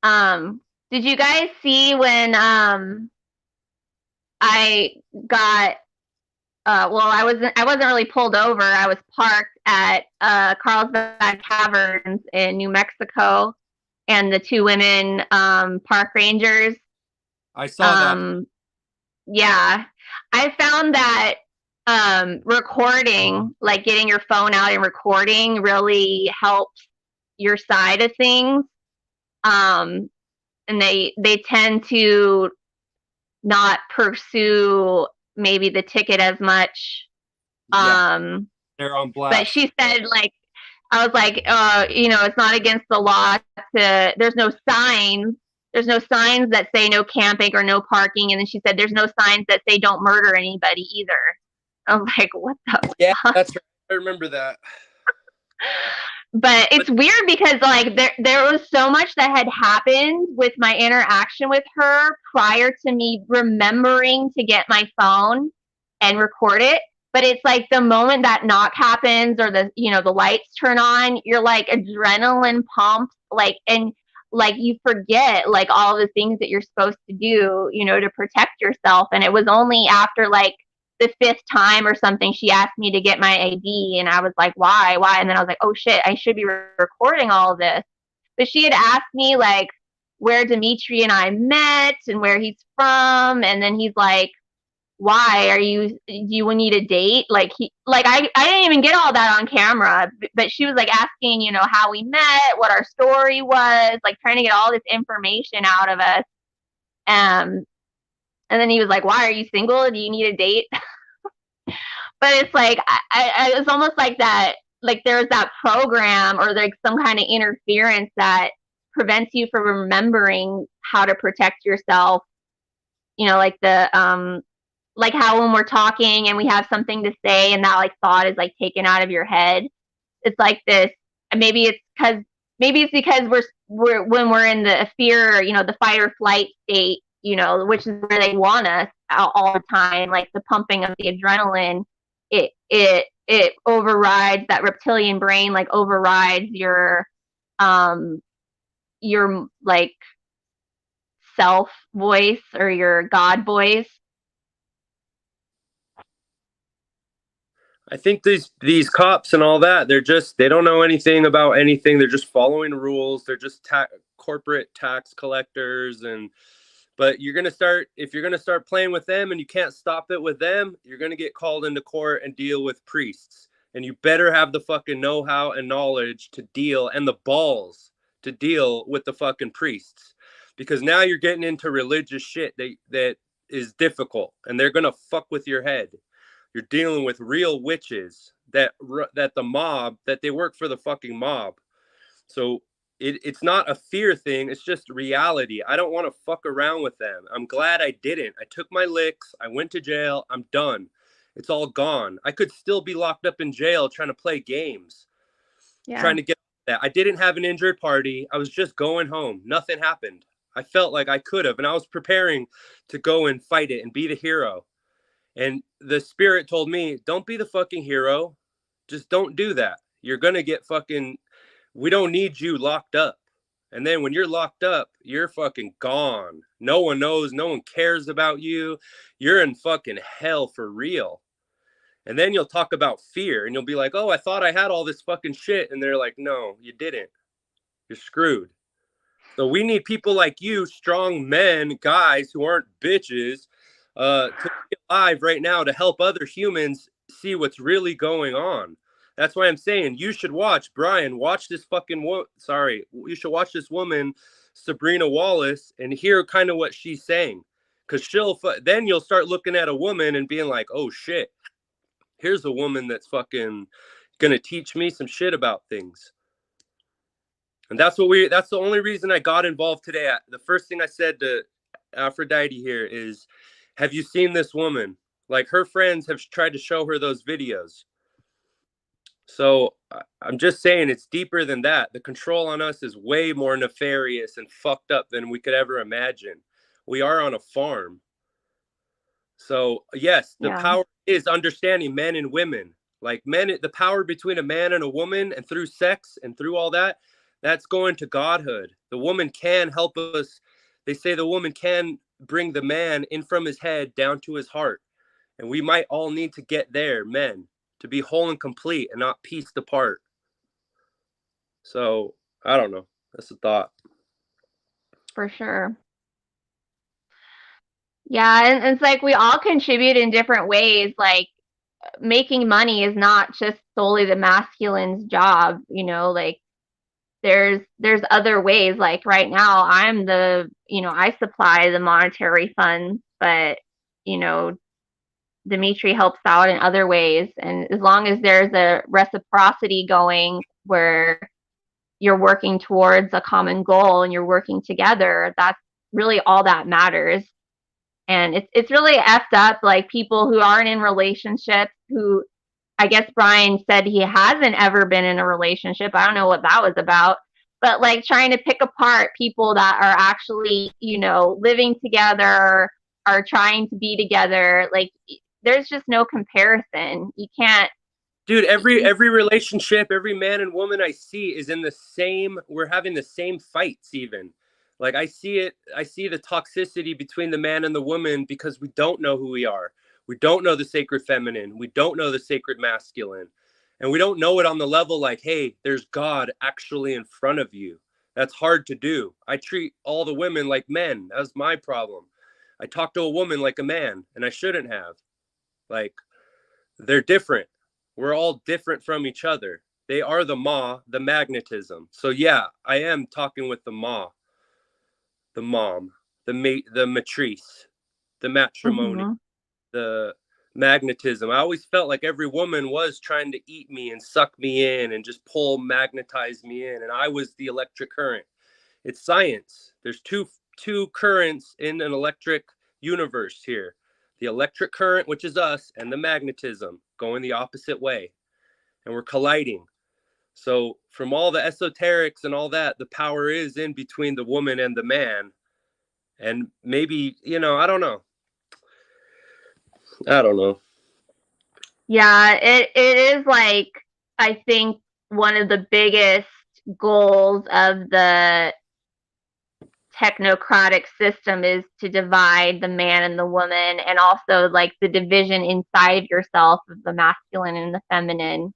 oh, did you guys see when I got well, I wasn't really pulled over. I was parked at Carlsbad Caverns in New Mexico, and the two women park rangers. I saw that. Yeah, I found that recording, like getting your phone out and recording, really helps your side of things. And they tend to not pursue maybe the ticket as much. Yeah, they're on blast. But she said, like, I was like, it's not against the law to, there's no signs that say no camping or no parking. And then she said, there's no signs that say don't murder anybody either. I was like, what the fuck? That's right. I remember that. But it's weird because like there was so much that had happened with my interaction with her prior to me remembering to get my phone and record it. But it's like the moment that knock happens or the lights turn on, you're like adrenaline pumps, like, and like you forget like all the things that you're supposed to do, to protect yourself. And it was only after like the fifth time or something she asked me to get my ID, and I was like, why? And then I was like, oh shit, I should be recording all of this. But she had asked me like where Dimitri and I met and where he's from, and then he's like, why do you need a date? Like I didn't even get all that on camera, but she was like asking, how we met, what our story was, like trying to get all this information out of us. And then he was like, why, are you single? Do you need a date? But it's like, it's almost like that, like there's that program or like some kind of interference that prevents you from remembering how to protect yourself. Like like how when we're talking and we have something to say and that like thought is like taken out of your head. It's like this, maybe it's because we're when we're in the fear, the fight or flight state, which is where they want us all the time, like the pumping of the adrenaline, it overrides that reptilian brain, like overrides your like self voice or your God voice. I think these cops and all that, they don't know anything about anything. They're just following rules. They're just corporate tax collectors. But if you're going to start playing with them and you can't stop it with them, you're going to get called into court and deal with priests. And you better have the fucking know-how and knowledge to deal, and the balls to deal with the fucking priests. Because now you're getting into religious shit that is difficult, and they're going to fuck with your head. You're dealing with real witches that the mob, that they work for the fucking mob. So it's not a fear thing. It's just reality. I don't want to fuck around with them. I'm glad I didn't. I took my licks. I went to jail. I'm done. It's all gone. I could still be locked up in jail trying to play games. Yeah. Trying to get that. I didn't have an injured party. I was just going home. Nothing happened. I felt like I could have. And I was preparing to go and fight it and be the hero. And the spirit told me, don't be the fucking hero. Just don't do that. You're going to get fucking, we don't need you locked up. And then when you're locked up, you're fucking gone. No one knows. No one cares about you. You're in fucking hell for real. And then you'll talk about fear and you'll be like, oh, I thought I had all this fucking shit. And they're like, no, you didn't. You're screwed. So we need people like you, strong men, guys who aren't bitches, to be alive right now to help other humans see what's really going on. That's why I'm saying you should watch, Brian, watch this you should watch this woman, Sabrina Wallace, and hear kind of what she's saying. Because then you'll start looking at a woman and being like, oh shit, here's a woman that's fucking gonna teach me some shit about things. And that's the only reason I got involved today. The first thing I said to Aphrodite here is, have you seen this woman? Like, her friends have tried to show her those videos. So I'm just saying it's deeper than that. The control on us is way more nefarious and fucked up than we could ever imagine. We are on a farm. So yes, the Yeah. power is understanding men and women. Like men, the power between a man and a woman, and through sex and through all that, that's going to godhood. The woman can help us. They say the woman can bring the man in from his head down to his heart. And we might all need to get there, men, to be whole and complete and not pieced apart. So I don't know. That's a thought. For sure. Yeah, and it's like we all contribute in different ways. Like making money is not just solely the masculine's job, you know, like there's other ways. Like right now I'm the, I supply the monetary funds, but you know, Dimitri helps out in other ways. And as long as there's a reciprocity going where you're working towards a common goal and you're working together, that's really all that matters. And it's really effed up, like people who aren't in relationships, who I guess Brian said he hasn't ever been in a relationship. I don't know what that was about. But like trying to pick apart people that are actually, living together, are trying to be together. Like there's just no comparison. You can't. Dude, every relationship, every man and woman I see is in the same, we're having the same fights even. Like I see the toxicity between the man and the woman because we don't know who we are. We don't know the sacred feminine. We don't know the sacred masculine. And we don't know it on the level like, hey, there's God actually in front of you. That's hard to do. I treat all the women like men. That's my problem. I talk to a woman like a man, and I shouldn't have. Like, they're different. We're all different from each other. They are the ma, the magnetism. So yeah, I am talking with the ma, the mom, the mate, the matrice, the matrimony, Mhm. the magnetism. I always felt like every woman was trying to eat me and suck me in and just magnetize me in, and I was the electric current. It's science. There's two currents in an electric universe here. The electric current, which is us, and the magnetism going the opposite way. And we're colliding. So from all the esoterics and all that, the power is in between the woman and the man. And maybe, I don't know. I don't know. Yeah, it is like, I think one of the biggest goals of the technocratic system is to divide the man and the woman, and also like the division inside yourself of the masculine and the feminine.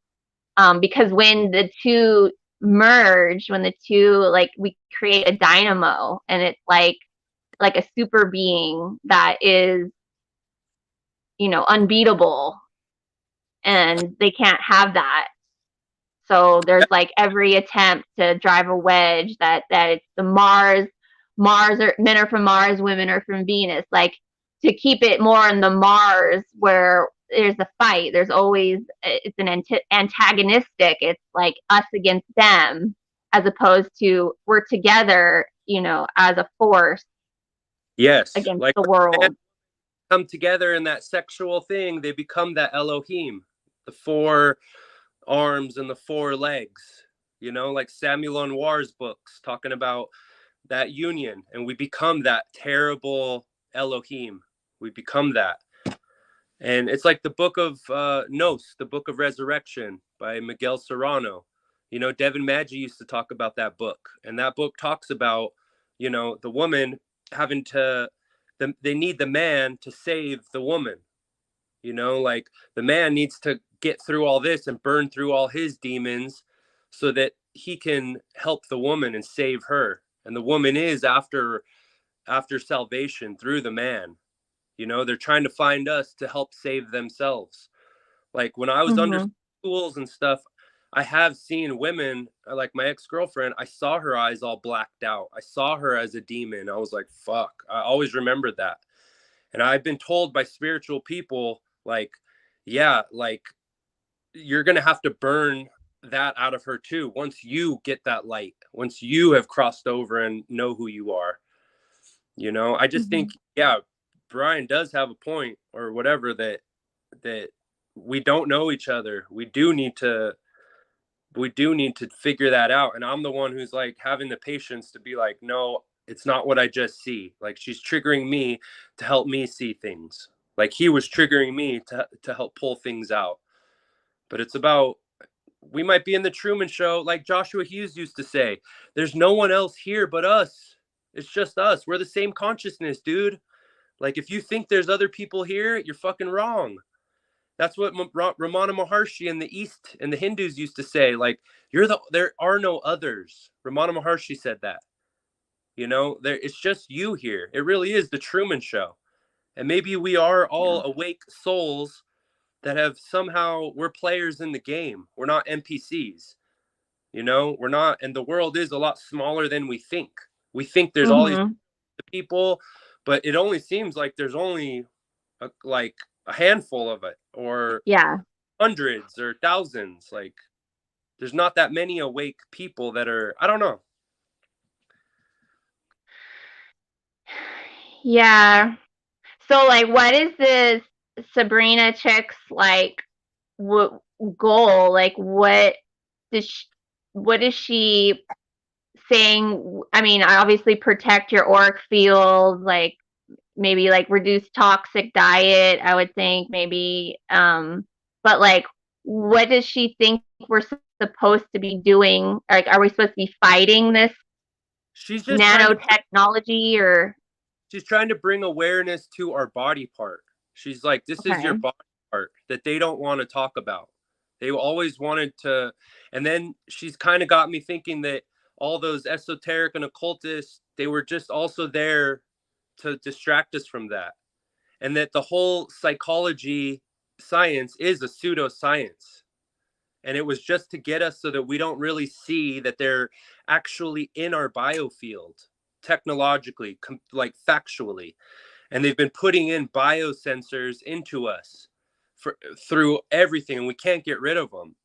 Because when the two merge, when the two, like, we create a dynamo, and it's like a super being that is, unbeatable, and they can't have that. So there's like every attempt to drive a wedge that it's the Mars, or men are from Mars, women are from Venus, like to keep it more in the Mars where there's a fight. There's always, it's an antagonistic. It's like us against them, as opposed to we're together, as a force Yes. against Like the world. come together in that sexual thing, they become that Elohim, the four arms and the four legs, like Samuel Anwar's books talking about that union, and we become that terrible Elohim. We become that. And it's like the book of Nos, the book of resurrection by Miguel Serrano. Devin Maggi used to talk about that book, and that book talks about, the woman having to, they need the man to save the woman. Like the man needs to get through all this and burn through all his demons so that he can help the woman and save her. And the woman is after salvation through the man. They're trying to find us to help save themselves. Like when I was under Mm-hmm. schools and stuff, I have seen women, like my ex-girlfriend, I saw her eyes all blacked out. I saw her as a demon. I was like, fuck. I always remembered that. And I've been told by spiritual people, like, yeah, like you're going to have to burn that out of her too. Once you get that light, once you have crossed over and know who you are, I just think, yeah, Brian does have a point, or whatever, that we don't know each other. We do need to we do need to figure that out. And I'm the one who's like having the patience to be like, no, it's not what I just see. Like, she's triggering me to help me see things. Like, he was triggering me to help pull things out. But it's about, we might be in the Truman Show, like Joshua Hughes used to say, there's no one else here but us. It's just us. We're the same consciousness, dude. Like, if you think there's other people here, you're fucking wrong. That's what Ramana Maharshi in the East and the Hindus used to say. Like, there are no others. Ramana Maharshi said that. You know, it's just you here. It really is the Truman Show. And maybe we are all awake souls that have somehow, we're players in the game. We're not NPCs. You know, we're not, and the world is a lot smaller than we think. We think there's all these people, but it only seems like there's only like a handful of it, or hundreds or thousands. Like, there's not that many awake people that are, I don't know. Yeah. So, like, what is this Sabrina chick's like goal? Like, what is she saying? I mean, obviously protect your auric field, like maybe like reduce toxic diet, I would think, maybe. But like, what does she think we're supposed to be doing? Like, are we supposed to be fighting this She's just nanotechnology, or she's trying to bring awareness to our body part. She's like, this is your body part that they don't want to talk about. They always wanted to. And then she's kind of got me thinking that all those esoteric and occultists, they were just also there to distract us from that. And that the whole psychology science is a pseudoscience. And it was just to get us so that we don't really see that they're actually in our biofield, technologically, like factually. And they've been putting in biosensors into us through everything, and we can't get rid of them.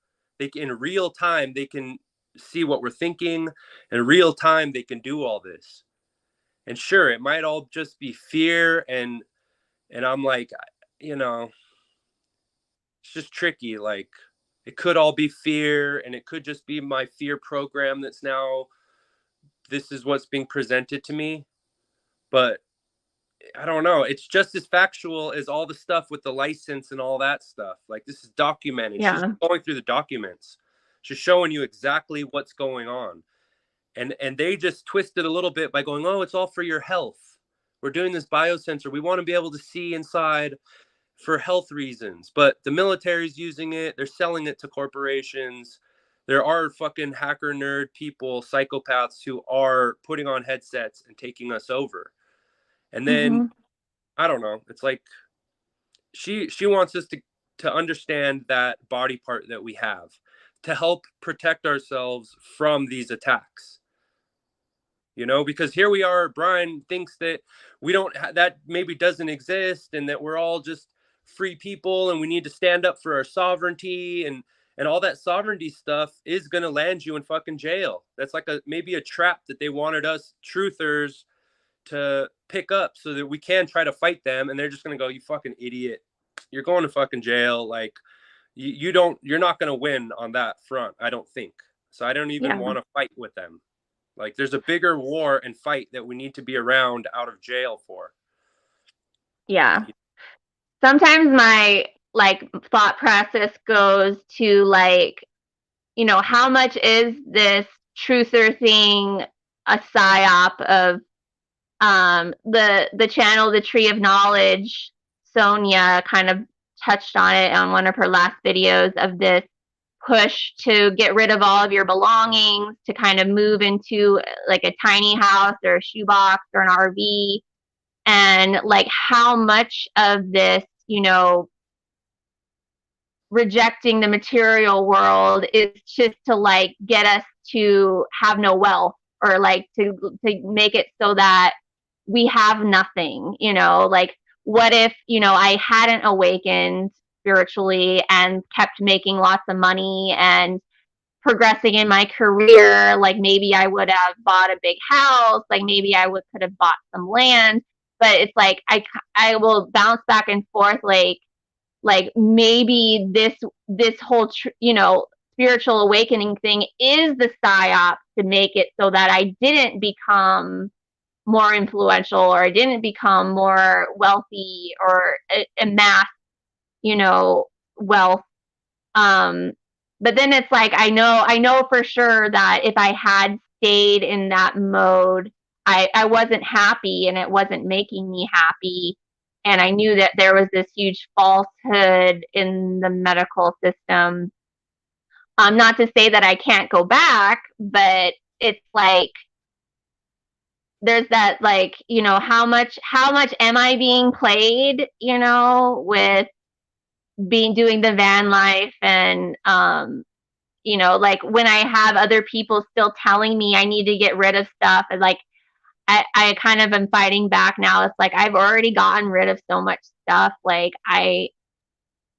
In real time, they can see what we're thinking. In real time, they can do all this. And sure, it might all just be fear, and I'm like, you know, it's just tricky. Like, it could all be fear, and it could just be my fear program that's now, this is what's being presented to me. But I don't know. It's just as factual as all the stuff with the license and all that stuff. Like, this is documented. She's going through the documents. She's showing you exactly what's going on. And they just twist it a little bit by going, oh, it's all for your health. We're doing this biosensor. We want to be able to see inside for health reasons. But the military's using it. They're selling it to corporations. There are fucking hacker nerd people, psychopaths, who are putting on headsets and taking us over. And then, I don't know, it's like she wants us to understand that body part that we have to help protect ourselves from these attacks. You know, because here we are, Brian thinks that we don't, that maybe doesn't exist, and that we're all just free people and we need to stand up for our sovereignty, and all that sovereignty stuff is going to land you in fucking jail. That's like maybe a trap that they wanted us truthers to pick up so that we can try to fight them, and they're just gonna go, you fucking idiot, you're going to fucking jail. Like, you're not gonna win on that front, I don't think. So I don't even want to fight with them. Like, there's a bigger war and fight that we need to be around out of jail for. Sometimes my like thought process goes to like, you know, how much is this truther thing a psyop of the channel, the Tree of Knowledge. Sonia kind of touched on it on one of her last videos, of this push to get rid of all of your belongings, to kind of move into like a tiny house or a shoebox or an RV. And like, how much of this, you know, rejecting the material world is just to like get us to have no wealth, or like to make it so that we have nothing, you know. Like, what if, you know, I hadn't awakened spiritually and kept making lots of money and progressing in my career? Like, maybe I would have bought a big house, like maybe I could have bought some land. But it's like, I will bounce back and forth, like maybe this whole you know, spiritual awakening thing is the psyop to make it so that I didn't become more influential, or I didn't become more wealthy, or amass, wealth. But then it's like, I know for sure that if I had stayed in that mode, I wasn't happy, and it wasn't making me happy. And I knew that there was this huge falsehood in the medical system. Not to say that I can't go back, but it's like, there's that, like, how much am I being played, with doing the van life, and like, when I have other people still telling me I need to get rid of stuff, and like, I kind of am fighting back now. It's like, I've already gotten rid of so much stuff. Like, I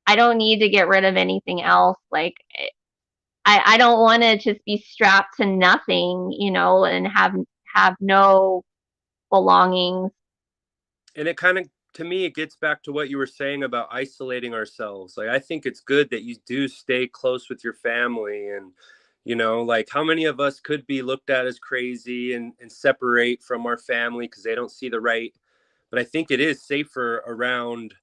don't need to get rid of anything else. Like, I don't want to just be strapped to nothing, and have no belongings. And it kind of, to me, it gets back to what you were saying about isolating ourselves. Like, I think it's good that you do stay close with your family, and like, how many of us could be looked at as crazy and separate from our family because they don't see the right. But I think it is safer around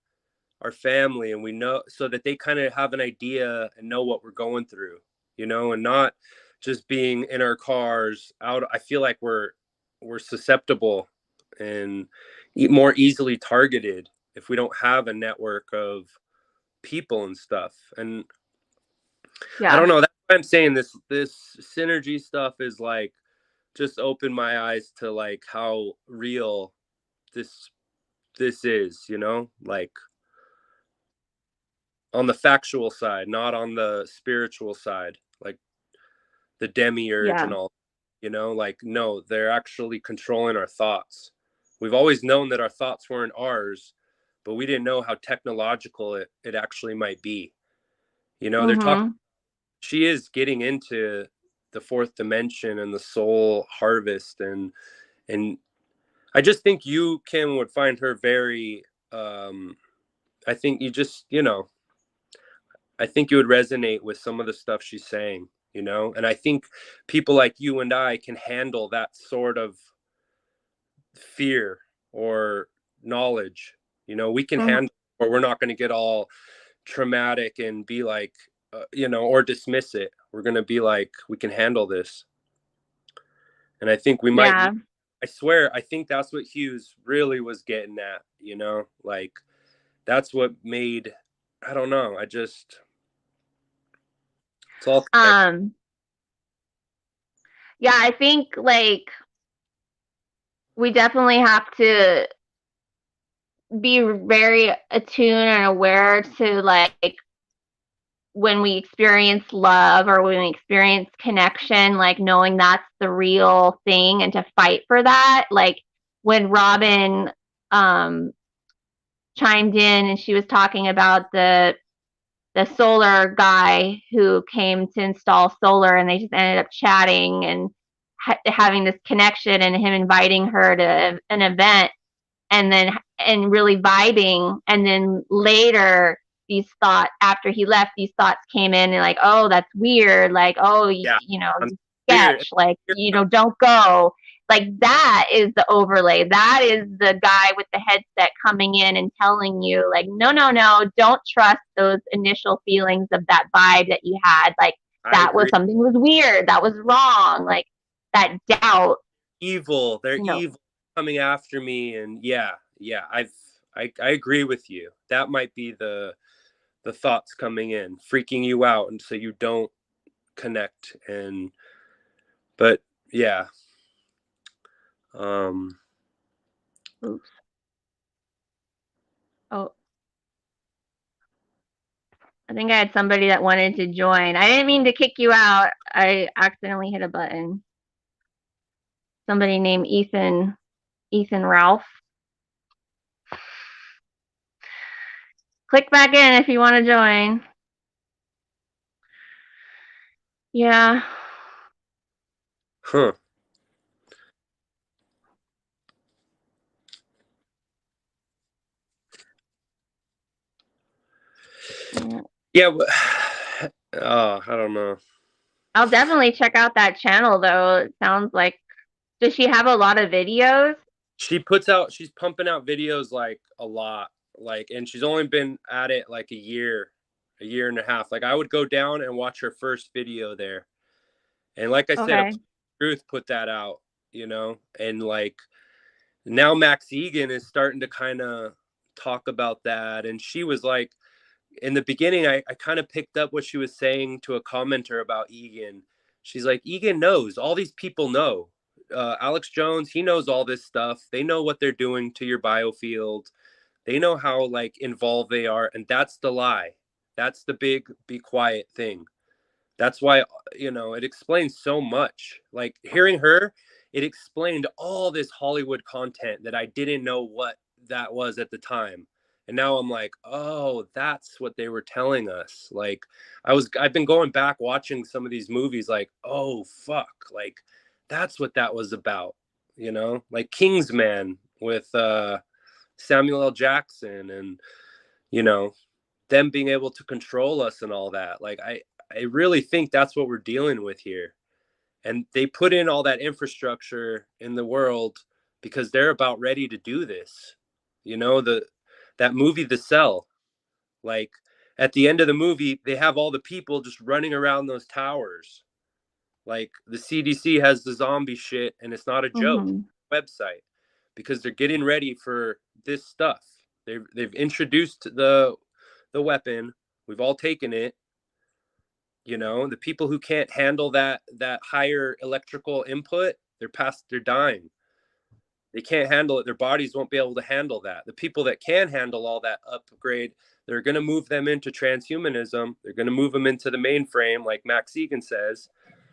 our family, and we know, so that they kind of have an idea and know what we're going through, and not just being in our cars out. I feel like we're susceptible and more easily targeted if we don't have a network of people and stuff. And I don't know, that's why I'm saying this synergy stuff is like, just opened my eyes to like how real this is, like, on the factual side, not on the spiritual side, like the demiurge and all, like, no, they're actually controlling our thoughts. We've always known that our thoughts weren't ours, but we didn't know how technological it actually might be. They're talking, she is getting into the fourth dimension and the soul harvest, and I just think you, Kim, would find her very, I think you just, I think you would resonate with some of the stuff she's saying, and I think people like you and I can handle that sort of fear or knowledge. We can handle, or we're not going to get all traumatic and be like, or dismiss it. We're going to be like, we can handle this. And I think we might, I swear, I think that's what Hughes really was getting at, like, that's what made, I don't know, it's all yeah, I think, like, we definitely have to be very attuned and aware to, like, when we experience love or when we experience connection, like, knowing that's the real thing, and to fight for that. Like, when Robin chimed in and she was talking about the solar guy who came to install solar, and they just ended up chatting and having this connection, and him inviting her to an event, and really vibing. And then later, these thoughts, after he left, these thoughts came in, and like, oh, that's weird. Like, oh, sketch, like, don't go. Like, that is the overlay. That is the guy with the headset coming in and telling you, like, no, don't trust those initial feelings of that vibe that you had. Like, that was, something was weird. That was wrong. Like, that doubt. Evil. They're evil, coming after me. And I agree with you. That might be the thoughts coming in, freaking you out, and so you don't connect. But yeah. Oops. Oh, I think I had somebody that wanted to join. I didn't mean to kick you out. I accidentally hit a button. Somebody named Ethan Ralph. Click back in if you want to join. Yeah. Huh. Yeah, Oh, I don't know. I'll definitely check out that channel though. It sounds like, does she have a lot of videos? She's pumping out videos like a lot, like, and she's only been at it like a year and a half. Like I would go down and watch her first video there. And like I said, Okay. Truth put that out, and like now Max Egan is starting to kind of talk about that. And she was like, in the beginning, I kind of picked up what she was saying to a commenter about Egan. She's like, Egan knows, all these people know. Alex Jones, he knows all this stuff. They know what they're doing to your biofield. They know how like involved they are. And that's the lie. That's the big be quiet thing. That's why, it explains so much. Like hearing her, it explained all this Hollywood content that I didn't know what that was at the time. And now I'm like, oh, that's what they were telling us. Like I've been going back watching some of these movies like, oh fuck, like that's what that was about, like Kingsman with Samuel L. Jackson, and you know, them being able to control us and all that. Like I really think that's what we're dealing with here. And they put in all that infrastructure in the world because they're about ready to do this. That movie The Cell, like at the end of the movie, they have all the people just running around those towers. Like the CDC has the zombie shit, and it's not a joke. Mm-hmm. Website, because they're getting ready for this stuff. They've introduced the weapon. We've all taken it. The people who can't handle that higher electrical input, they're dying. They can't handle it. Their bodies won't be able to handle that. The people that can handle all that upgrade, they're going to move them into transhumanism. They're going to move them into the mainframe, like Max Egan says.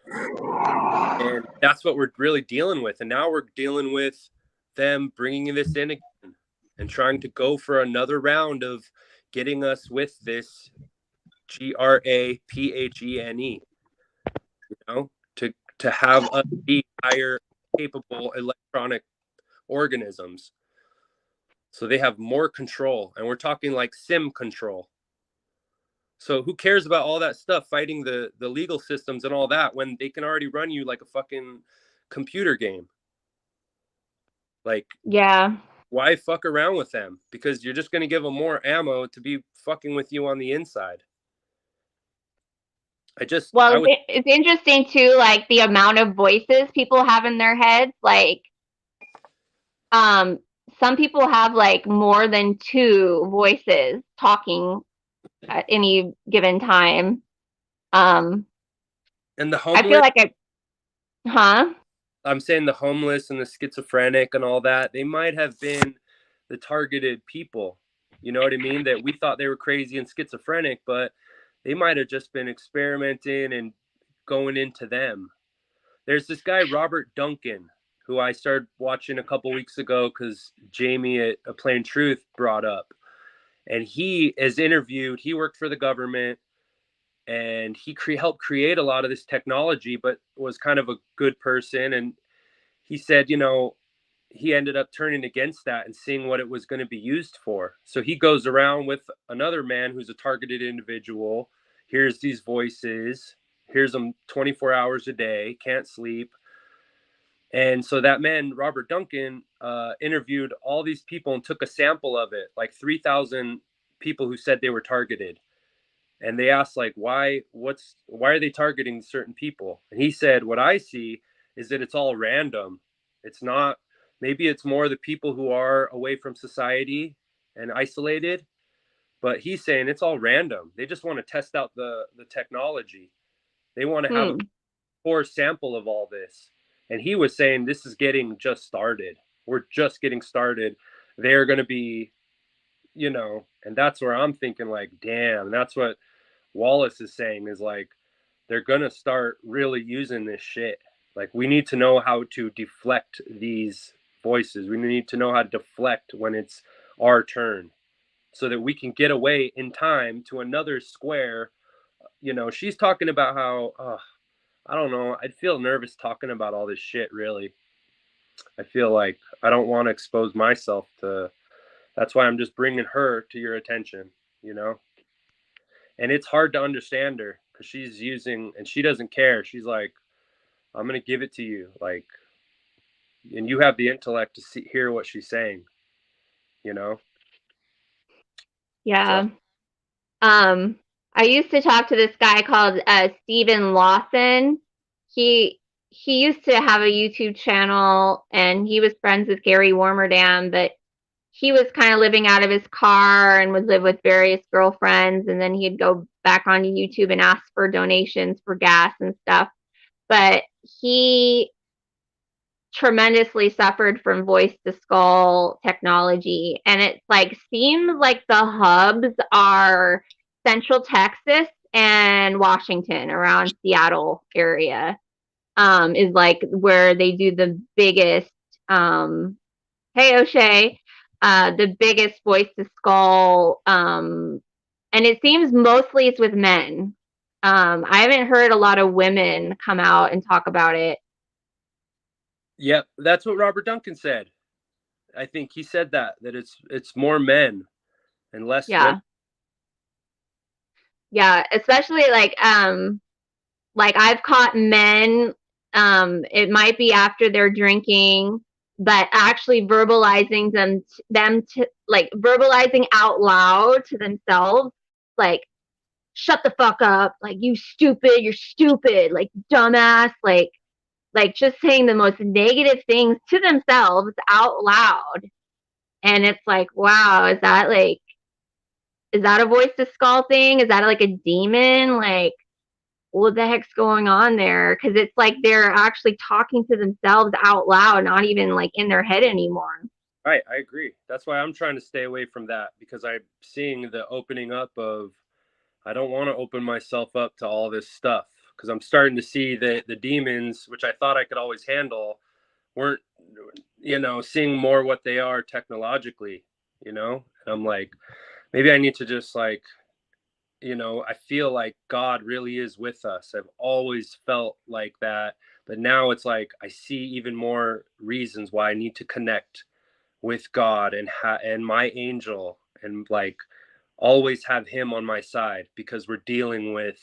And that's what we're really dealing with. And now we're dealing with them bringing this in again and trying to go for another round of getting us with this GRAPHENE, to have us be higher capable electronic organisms. So they have more control, and we're talking like sim control. So who cares about all that stuff, fighting the legal systems and all that, when they can already run you like a fucking computer game? Like, Yeah. why fuck around with them? Because you're just going to give them more ammo to be fucking with you on the inside. Well, it's interesting too, like the amount of voices people have in their heads. Like, some people have like more than two voices talking at any given time. And the homeless, I feel like I'm saying the homeless and the schizophrenic and all that, they might have been the targeted people. You know what I mean? That we thought they were crazy and schizophrenic, but they might have just been experimenting and going into them. There's this guy, Robert Duncan, who I started watching a couple weeks ago because Jamie at A Plain Truth brought up. And he is interviewed. He worked for the government, and he helped create a lot of this technology, but was kind of a good person. And he said, he ended up turning against that and seeing what it was going to be used for. So he goes around with another man who's a targeted individual, hears these voices, hears them 24 hours a day, can't sleep. And so that man, Robert Duncan, interviewed all these people and took a sample of it, like 3,000 people who said they were targeted. And they asked, like, why are they targeting certain people? And he said, what I see is that it's all random. It's not, maybe it's more the people who are away from society and isolated, but he's saying it's all random. They just want to test out the technology. They want to have a core sample of all this. And he was saying this is getting just started. We're just getting started. They're going to be, and that's where I'm thinking, like, damn, that's what Wallace is saying, is like, they're going to start really using this shit. Like, we need to know how to deflect these voices. We need to know how to deflect when it's our turn so that we can get away in time to another square. She's talking about how, I don't know, I'd feel nervous talking about all this shit, really. I feel like I don't want to expose myself to, that's why I'm just bringing her to your attention, And it's hard to understand her because she's using, and she doesn't care. She's like, I'm gonna give it to you, like, and you have the intellect to hear what she's saying, you know. Yeah. So, I used to talk to this guy called Steven Lawson. He used to have a YouTube channel, and he was friends with Gary Warmerdam, but he was kind of living out of his car and would live with various girlfriends, and then he'd go back onto YouTube and ask for donations for gas and stuff. But he tremendously suffered from voice to skull technology, and it's like seems like the hubs are Central Texas and Washington around Seattle area, is like where they do the biggest hey O'Shea, the biggest voice to skull, and it seems mostly it's with men. I haven't heard a lot of women come out and talk about it. yep, that's what Robert Duncan said. I think he said that it's more men and less Yeah. women. Yeah, especially like I've caught men, it might be after they're drinking, but actually verbalizing them to like verbalizing out loud to themselves, like, shut the fuck up, like, you're stupid, like, dumbass, like just saying the most negative things to themselves out loud. And it's like, wow, is that a voice to skull thing? Is that like a demon? Like, what the heck's going on there? Because it's like they're actually talking to themselves out loud, not even like in their head anymore. Right, I agree. That's why I'm trying to stay away from that, because I'm seeing the opening up of, I don't want to open myself up to all this stuff, because I'm starting to see the demons, which I thought I could always handle, weren't, seeing more what they are technologically, and I'm like, maybe I need to just like, I feel like God really is with us. I've always felt like that, but now it's like I see even more reasons why I need to connect with God and my angel, and like always have him on my side, because we're dealing with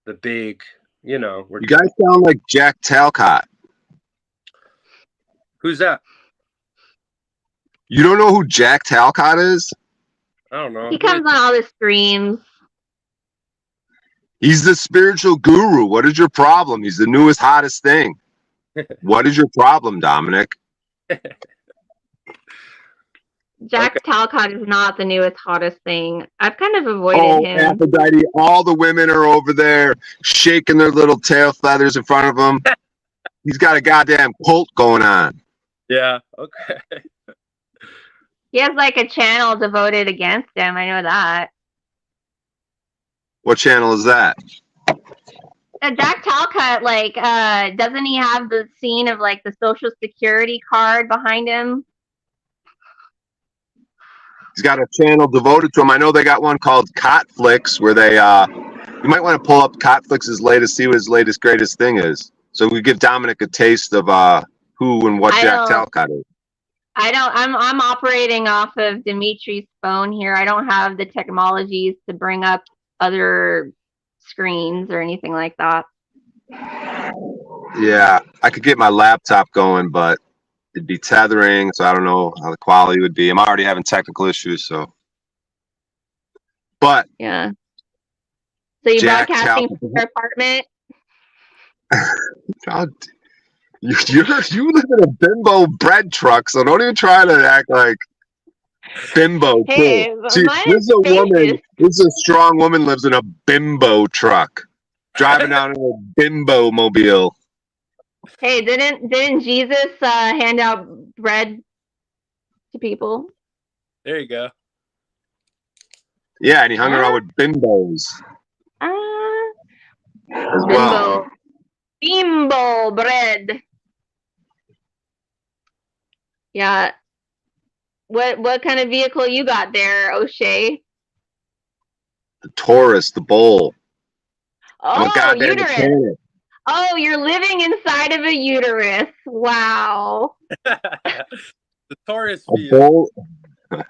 the big, You guys sound like Jack Talcott. Who's that? You don't know who Jack Talcott is? I don't know. He comes on all the streams. He's the spiritual guru. What is your problem? He's the newest, hottest thing. What is your problem, Dominic? Jack Talcott is not the newest, hottest thing. I've kind of avoided him. Aphrodite, all the women are over there shaking their little tail feathers in front of him. He's got a goddamn cult going on. Yeah, okay. He has like a channel devoted against him. I know that. What channel is that? Jack Talcott, like, doesn't he have the scene of like the Social Security card behind him? He's got a channel devoted to him. I know they got one called Cotflix, where they you might want to pull up Cotflix's latest, see what his latest greatest thing is. So we give Dominic a taste of who and what Jack Talcott is. I'm operating off of Dimitri's phone here. I don't have the technologies to bring up other screens or anything like that. Yeah, I could get my laptop going, but it'd be tethering, so I don't know how the quality would be. I'm already having technical issues, so. But yeah. So you're Jack broadcasting from your apartment? God, you live in a bimbo bread truck, so don't even try to act like bimbo. Hey, see, this is a strong woman, lives in a bimbo truck, driving down in a bimbo mobile. Hey, didn't Jesus hand out bread to people? There you go. Yeah, and he hung around with bimbos as well. Bimbo bread. Yeah. What kind of vehicle you got there, O'Shea? The Taurus, the bull. Oh, uterus. Oh, you're living inside of a uterus. Wow. The Taurus view. I'm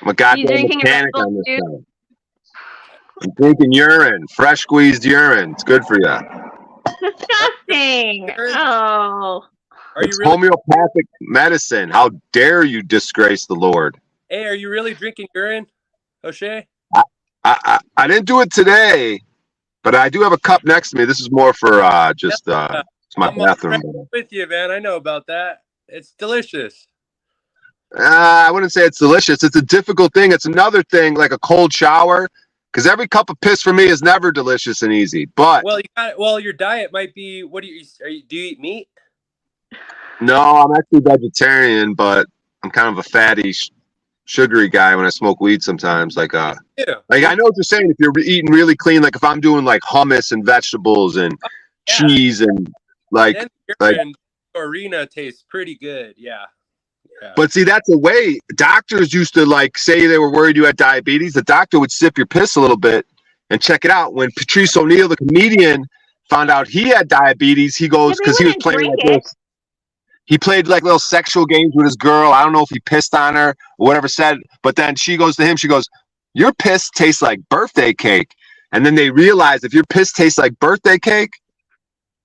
a goddamn mechanic on this side. I'm drinking urine, fresh squeezed urine. It's good for you. Disgusting. Oh. Are you It's really? homeopathic medicine. How dare you disgrace the Lord? Hey, are you really drinking urine, O'Shea? I didn't do it today, but I do have a cup next to me. This is more for it's my I'm bathroom. with you, man. I know about that. It's delicious. I wouldn't say it's delicious. It's a difficult thing. It's another thing like a cold shower, because every cup of piss for me is never delicious and easy. But Well, your diet might be. What do you? Do you eat meat? no, I'm actually vegetarian, but I'm kind of a fatty, sugary guy when I smoke weed sometimes. Like Yeah. I know what you're saying. If you're eating really clean, like if I'm doing like hummus and vegetables and cheese and Then urine arena tastes pretty good. Yeah. But see, that's a way doctors used to like say they were worried you had diabetes. The doctor would sip your piss a little bit and check it out. When Patrice O'Neal, the comedian, found out he had diabetes, he goes, because he was playing like this. He played like little sexual games with his girl. I don't know if he pissed on her or whatever said, but then she goes to him, she goes, your piss tastes like birthday cake. And then they realize if your piss tastes like birthday cake,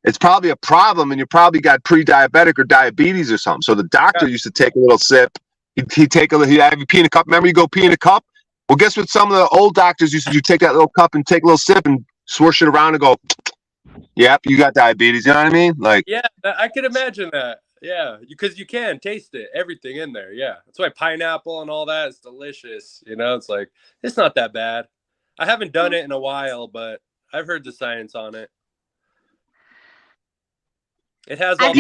it's probably a problem and you probably got pre-diabetic or diabetes or something. So the doctor used to take a little sip. He'd have you pee in a cup. Remember you go pee in a cup? Well, guess what some of the old doctors used to do? Take that little cup and take a little sip and swoosh it around and go, yep, you got diabetes. You know what I mean? Like, yeah, I could imagine that. Yeah, because you can taste it, everything in there. Yeah, that's why pineapple and all that is delicious. You know, it's like, it's not that bad. I haven't done it in a while, but I've heard the science on it. It has all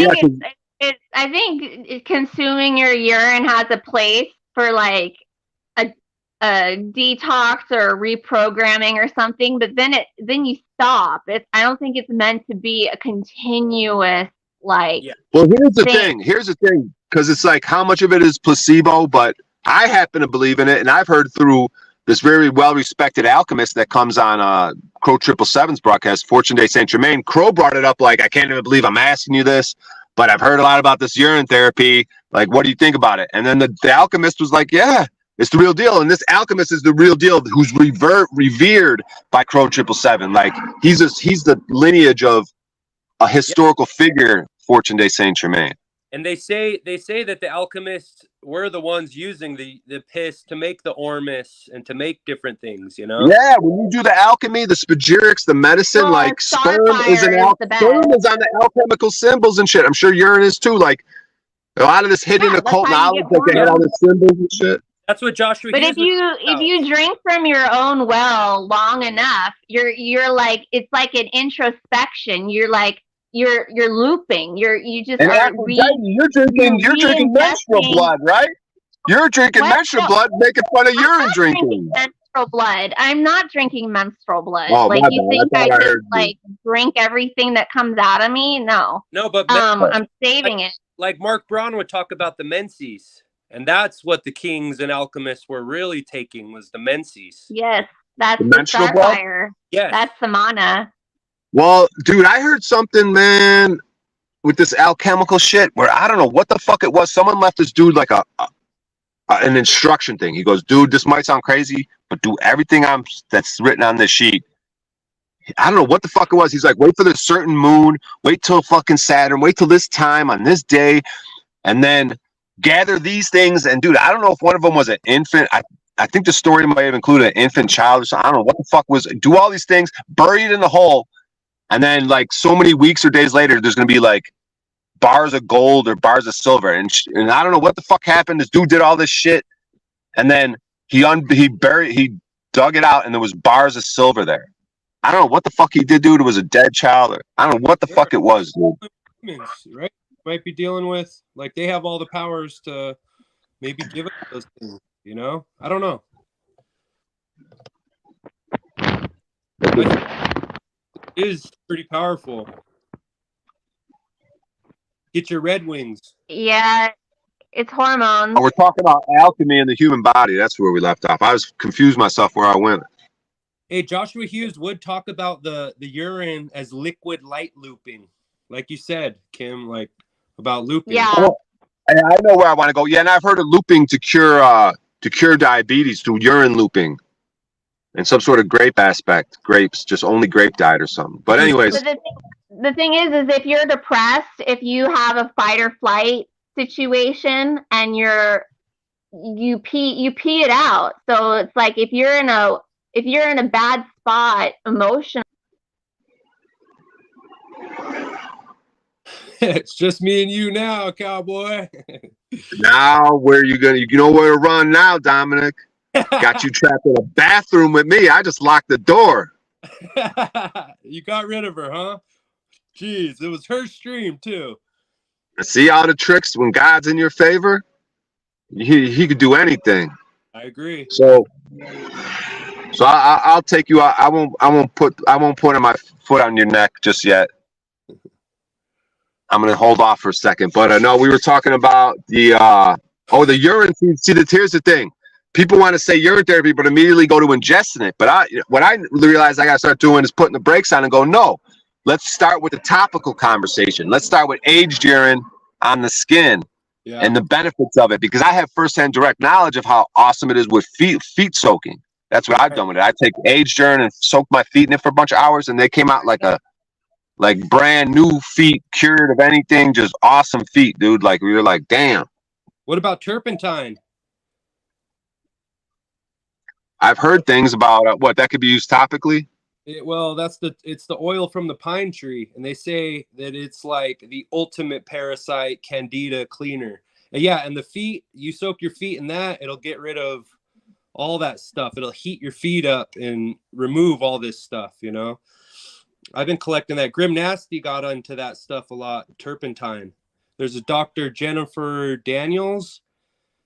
I think consuming your urine has a place for like a detox or reprogramming or something, but then you stop. I don't think it's meant to be a continuous like. Yeah. Well, here's the thing. Here's the thing, because it's like how much of it is placebo, but I happen to believe in it, and I've heard through this very well-respected alchemist that comes on Crow 777's broadcast, Fortune Day Saint Germain. Crow brought it up like, I can't even believe I'm asking you this, but I've heard a lot about this urine therapy. Like, what do you think about it? And then the alchemist was like, yeah, it's the real deal. And this alchemist is the real deal, who's revered by Crow 777. Like, he's the lineage of a historical figure, Fortune Day Saint Germain. And they say that the alchemists were the ones using the piss to make the ormus and to make different things, you know? Yeah, when you do the alchemy, the spagyrics, the medicine, like sperm is on the alchemical symbols and shit. I'm sure urine is too. Like a lot of this hidden occult knowledge, like they had all the symbols and shit. That's what Joshua. But if you drink from your own well long enough, you're like, it's like an introspection. You're like. You're looping. You just are you're drinking menstrual blood, right? You're drinking menstrual blood, making fun of urine drinking. Menstrual blood. I'm not drinking menstrual blood. Oh, like you think I just like drink everything that comes out of me? No. No, but I'm saving it. Like Mark Braun would talk about the menses, and that's what the kings and alchemists were really taking, was the menses. Yes, that's the starfire. Yes, that's Samana. Well, dude, I heard something, man, with this alchemical shit where I don't know what the fuck it was. Someone left this dude like an instruction thing. He goes, dude, this might sound crazy, but do everything that's written on this sheet. I don't know what the fuck it was. He's like, wait for this certain moon, wait till fucking Saturn, wait till this time on this day, and then gather these things. And dude, I don't know if one of them was an infant. I think the story might have included an infant child or something. I don't know what the fuck was. Do all these things, bury it in the hole. And then, like, so many weeks or days later, there's going to be, like, bars of gold or bars of silver. And I don't know what the fuck happened. This dude did all this shit. And then he dug it out, and there was bars of silver there. I don't know what the fuck he did, dude. It was a dead child. I don't know what the fuck it was, dude. Humans, right? Might be dealing with, like, they have all the powers to maybe give us those things, you know? I don't know. Is pretty powerful. Get your Red Wings. Yeah, it's hormones. Oh, we're talking about alchemy in the human body. That's where we left off. I was confused myself where I went. Hey, Joshua Hughes would talk about the urine as liquid light looping, like you said, Kim, like about looping. Yeah. Oh, I know where I want to go. Yeah, and I've heard of looping to cure diabetes through urine looping. and some sort of grape aspect. Grapes, just only grape diet or something. But anyways, But the thing is if you're depressed, if you have a fight or flight situation and you pee it out. So it's like if you're in a bad spot emotionally. It's just me and you now, cowboy. now where you gonna? You know where to run now, Dominic. Got you trapped in a bathroom with me. I just locked the door. You got rid of her, huh? Jeez, it was her stream too. See all the tricks when God's in your favor. He could do anything. I agree. So I'll take you out. I won't put my foot on your neck just yet. I'm gonna hold off for a second. But no, we were talking about the urine. See, here's the thing. People want to say urine therapy, but immediately go to ingesting it. But what I realized I gotta start doing is putting the brakes on and go, no, let's start with the topical conversation. Let's start with aged urine on the skin. Yeah. And the benefits of it, because I have firsthand direct knowledge of how awesome it is with feet soaking. That's what I've done with it. I take aged urine and soak my feet in it for a bunch of hours, and they came out like brand new feet, cured of anything, just awesome feet, dude. Like we were like, damn. What about turpentine? I've heard things about what that could be used topically. Well, it's the oil from the pine tree, and they say that it's like the ultimate parasite candida cleaner. And yeah, and the feet, you soak your feet in that, it'll get rid of all that stuff. It'll heat your feet up and remove all this stuff, you know. I've been collecting that. Grim Nasty got into that stuff a lot, turpentine. There's a Dr. Jennifer Daniels.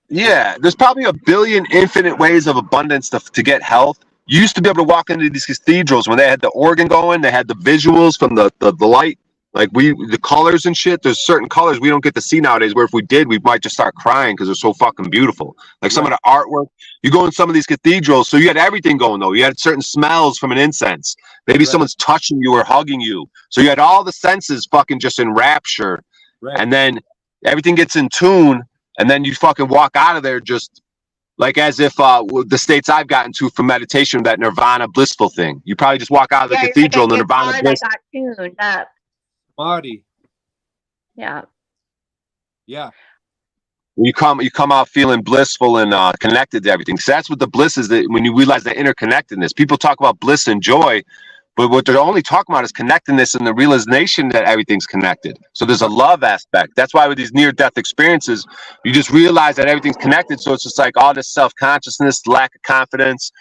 Yeah, there's probably a billion infinite ways of abundance to get health. You used to be able to walk into these cathedrals when they had the organ going, they had the visuals from the light, like the colors and shit. There's certain colors we don't get to see nowadays, where if we did, we might just start crying because they're so fucking beautiful. Like some of the artwork, you go in some of these cathedrals, so you had everything going though. You had certain smells from an incense. Maybe someone's touching you or hugging you. So you had all the senses fucking just in rapture. Right. And then everything gets in tune, and then you fucking walk out of there just like as if the states I've gotten to from meditation, that nirvana blissful thing. You probably just walk out of the cathedral and the nirvana bliss. Got tuned up. Body. Yeah. Yeah. You come out feeling blissful and connected to everything. So that's what the bliss is, that when you realize the interconnectedness. People talk about bliss and joy, but what they're only talking about is connectedness and the realization that everything's connected. So there's a love aspect. That's why with these near-death experiences, you just realize that everything's connected. So it's just like all this self-consciousness, lack of confidence,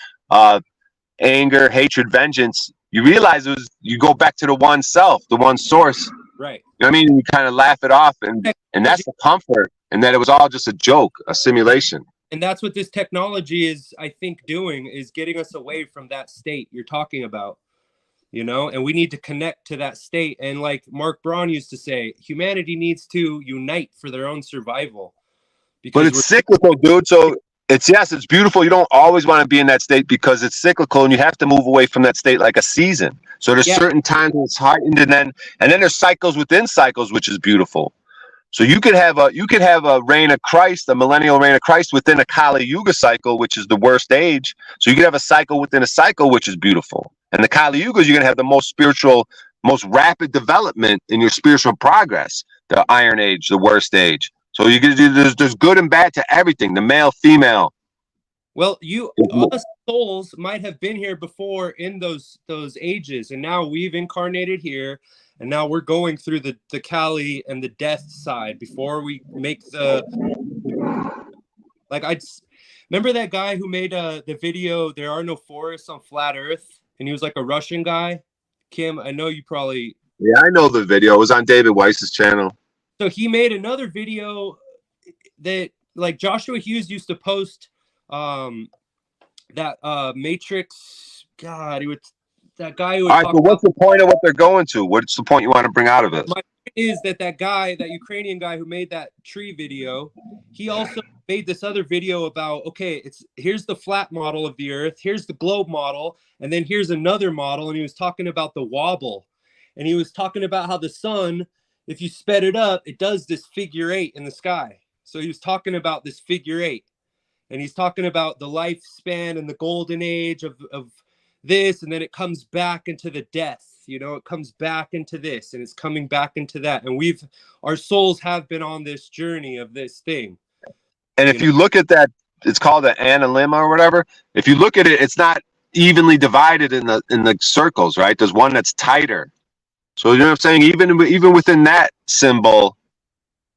anger, hatred, vengeance. You realize you go back to the one self, the one source. Right. You know what I mean? You kind of laugh it off, and that's the comfort. And that it was all just a joke, a simulation. And that's what this technology is, I think, doing, is getting us away from that state you're talking about. You know, and we need to connect to that state. And like Mark Braun used to say, humanity needs to unite for their own survival. But it's cyclical, dude. So it's beautiful. You don't always want to be in that state because it's cyclical, and you have to move away from that state like a season. So there's certain times when it's heightened, and then there's cycles within cycles, which is beautiful. So you could have a reign of Christ, a millennial reign of Christ within a Kali Yuga cycle, which is the worst age. So you could have a cycle within a cycle, which is beautiful. And the Kali Yugas, you're gonna have the most spiritual, most rapid development in your spiritual progress. The Iron Age, the worst age. So you can do there's good and bad to everything. The male, female. Well, us souls might have been here before in those ages, and now we've incarnated here. And now we're going through the Kali and the death side before we make the, like, I remember that guy who made the video, There Are No Forests on Flat Earth, and he was like a Russian guy. Kim, I know you probably. Yeah, I know the video. It was on David Weiss's channel. So he made another video that, like, Joshua Hughes used to post that Matrix, God, he would. That guy who. All right, but what's the point of what they're going to? What's the point you want to bring out of it? My point is that guy, that Ukrainian guy who made that tree video, he also made this other video about, okay, here's the flat model of the Earth, here's the globe model, and then here's another model, and he was talking about the wobble, and he was talking about how the sun, if you sped it up, it does this figure 8 in the sky. So he was talking about this figure 8. and he's talking about the lifespan and the golden age of this, and then it comes back into the death. You know, it comes back into this, and it's coming back into that, and our souls have been on this journey of this thing. And if you look at that, it's called an analemma or whatever. If you look at it, it's not evenly divided in the circles, right? There's one that's tighter. So you know what I'm saying? Even within that symbol,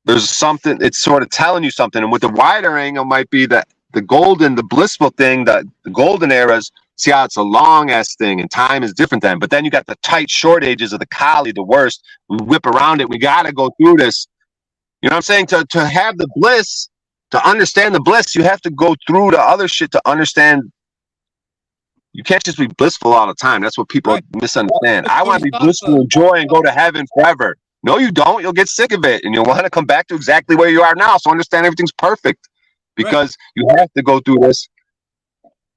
there's something. It's sort of telling you something. And with the wider angle, might be that the golden, the blissful thing, the golden eras. See how it's a long ass thing, and time is different then. But then you got the tight, short ages of the Kali, the worst. We whip around it. We got to go through this. You know what I'm saying? To have the bliss, to understand the bliss, you have to go through the other shit to understand. You can't just be blissful all the time. That's what people misunderstand. I want to be blissful, enjoy, and go to heaven forever. No, you don't. You'll get sick of it, and you'll want to come back to exactly where you are now. So understand everything's perfect, because you have to go through this.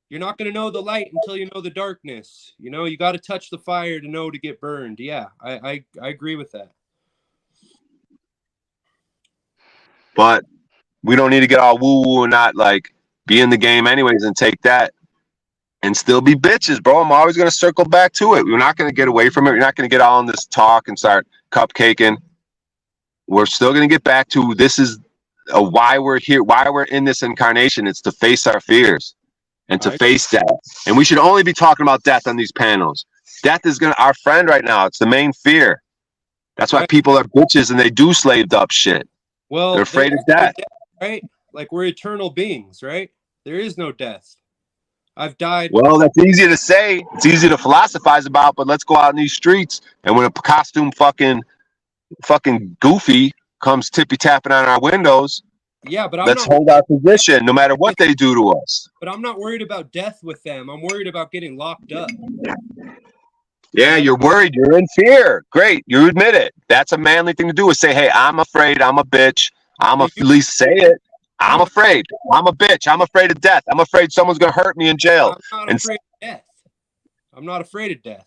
You're not going to know the light until you know the darkness. You know, you got to touch the fire to know to get burned. Yeah, I agree with that. But we don't need to get all woo-woo and not like be in the game anyways and take that and still be bitches, bro. I'm always going to circle back to it. We're not going to get away from it. You're not going to get all in this talk and start cupcaking. We're still going to get back to this is why we're here, why we're in this incarnation. It's to face our fears. And to face death. And we should only be talking about death on these panels. Death is our friend right now. It's the main fear. That's why people are bitches and they do slaved up shit. Well, they're afraid of death. Right? Like we're eternal beings, right? There is no death. I've died. Well, that's easy to say. It's easy to philosophize about, but let's go out in these streets. And when a costume fucking goofy comes tippy tapping on our windows, yeah, but let's hold our position no matter what they do to us. But I'm not worried about death with them. I'm worried about getting locked up. Yeah, you're worried. You're in fear. Great. You admit it. That's a manly thing to do, is say, hey, I'm afraid. I'm a bitch. At least say it. I'm afraid. I'm a bitch. I'm afraid of death. I'm afraid someone's going to hurt me in jail. I'm not afraid of death. I'm not afraid of death.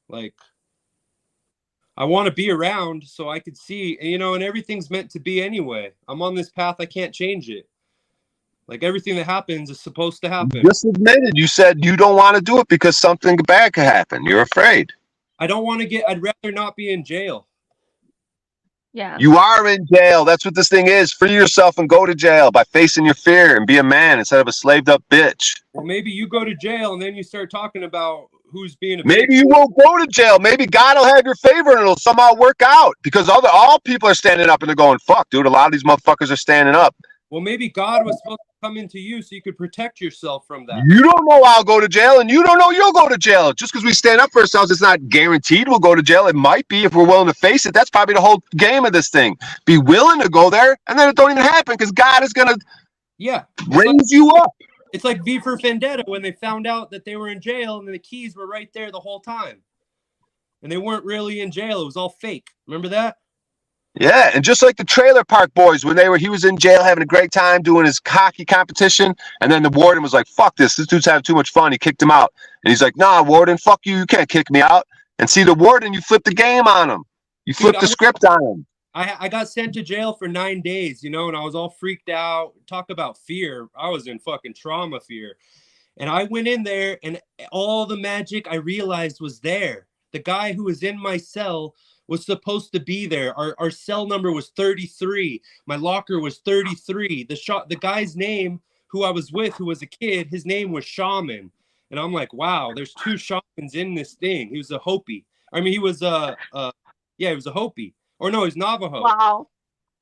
Like, I want to be around so I could see, you know, and everything's meant to be anyway. I'm on this path. I can't change it. Like everything that happens is supposed to happen. You just admitted. You said you don't want to do it because something bad could happen. You're afraid. I don't want to I'd rather not be in jail. Yeah. You are in jail. That's what this thing is. Free yourself and go to jail by facing your fear and be a man instead of a slaved up bitch. Well, maybe you go to jail and then you start talking about who's being a maybe you won't go to jail. Maybe God will have your favor and it'll somehow work out because all people are standing up and they're going, fuck, dude, a lot of these motherfuckers are standing up. Well, maybe God was supposed to come into you so you could protect yourself from that. You don't know I'll go to jail and you don't know you'll go to jail. Just because we stand up for ourselves, it's not guaranteed we'll go to jail. It might be if we're willing to face it. That's probably the whole game of this thing. Be willing to go there and then it don't even happen because God is going to raise you up. It's like V for Vendetta when they found out that they were in jail and the keys were right there the whole time. And they weren't really in jail. It was all fake. Remember that? Yeah, and just like the Trailer Park Boys, when he was in jail having a great time doing his hockey competition, and then the warden was like, fuck this dude's having too much fun. He kicked him out. And he's like, nah, warden, fuck you. You can't kick me out. And see, the warden, you flipped the game on him. You flipped the script on him. I got sent to jail for 9 days, you know, and I was all freaked out. Talk about fear. I was in fucking trauma fear. And I went in there and all the magic I realized was there. The guy who was in my cell was supposed to be there. Our cell number was 33. My locker was 33. The guy's name who I was with, who was a kid, his name was Shaman. And I'm like, wow, there's 2 shamans in this thing. He was a Hopi. I mean, he was he was a Hopi. Or no, he's Navajo. Wow.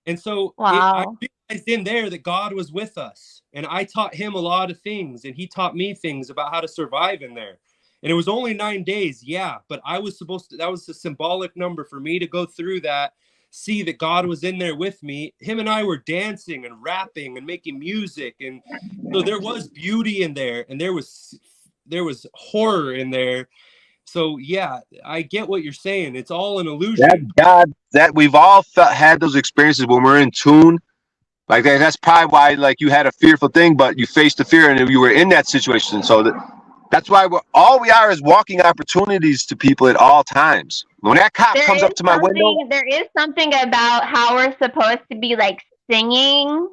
And so wow. I realized in there that God was with us. And I taught him a lot of things. And he taught me things about how to survive in there. And it was only 9 days, yeah. But I was supposed to, that was a symbolic number for me to go through that, see that God was in there with me. Him and I were dancing and rapping and making music. And so there was beauty in there. And there was horror in there. So yeah, I get what you're saying. It's all an illusion. That we've all had those experiences when we're in tune. Like that's probably why like you had a fearful thing, but you faced the fear and you were in that situation. So that's why all we are is walking opportunities to people at all times. When that cop comes up to my window, there is something about how we're supposed to be like singing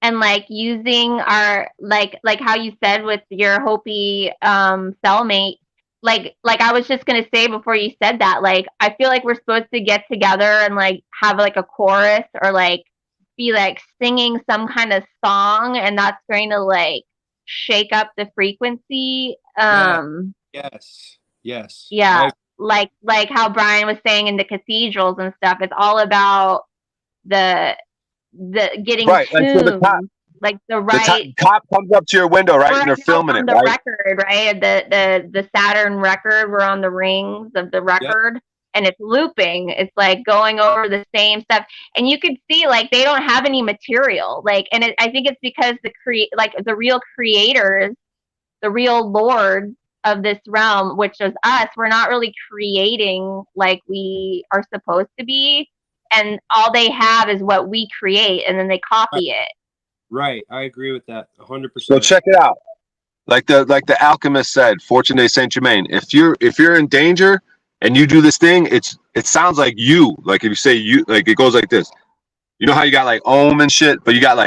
and like using our like how you said with your Hopi cellmate, like I was just gonna say before you said that, like I feel like we're supposed to get together and like have like a chorus or like be like singing some kind of song, and that's going to like shake up the frequency. Yes. Yes. Yeah, like how Brian was saying in the cathedrals and stuff. It's all about the getting Right. Like, so the tuned, like the right cop comes up to your window, right? And they're now filming on it, the right? record, right? The Saturn record, we're on the rings of the record, and it's looping. It's like going over the same stuff, and you could see like they don't have any material, like, and I think it's because the real creators, the real lords of this realm, which is us, we're not really creating like we are supposed to be, and all they have is what we create, and then they copy it. Right. I agree with that 100%. So check it out. Like the alchemist said, Fortune de Saint Germain. If you're in danger and you do this thing, it sounds like you. Like if you say you, like it goes like this. You know how you got like Om and shit, but you got